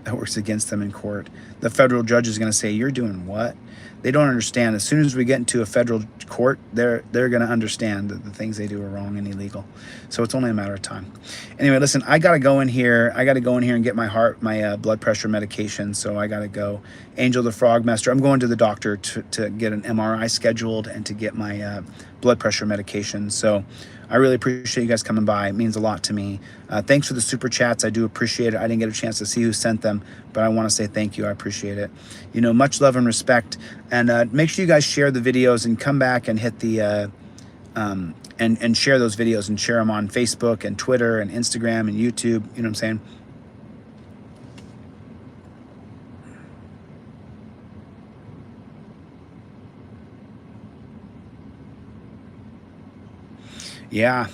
The federal judge is going to say, you're doing what? They don't understand. As soon as we get into a federal court, they're going to understand that the things they do are wrong and illegal. So it's only a matter of time. Anyway, listen, I got to go in here. And get my blood pressure medication. So I got to go. Angel the Frog Master. I'm going to the doctor to get an MRI scheduled and to get my blood pressure medication. So I really appreciate you guys coming by. It means a lot to me. Thanks for the super chats. I do appreciate it. I didn't get a chance to see who sent them, but I want to say thank you. I appreciate it. You know, much love and respect. And make sure you guys share the videos and come back and hit the and share those videos and share them on Facebook and Twitter and Instagram and YouTube. You know what I'm saying? Yeah.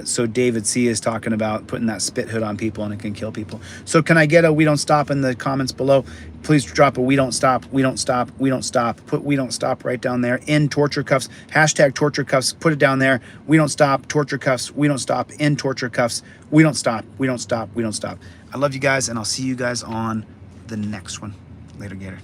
So David C is talking about putting that spit hood on people and it can kill people. So can I get a "we don't stop" in the comments below? Please drop a "we don't stop, we don't stop, we don't stop." Put "we don't stop" right down there. In torture cuffs, hashtag torture cuffs. Put it down there. We don't stop, torture cuffs. We don't stop, in torture cuffs. We don't stop, we don't stop, we don't stop. I love you guys, and I'll see you guys on the next one. Later, Gator.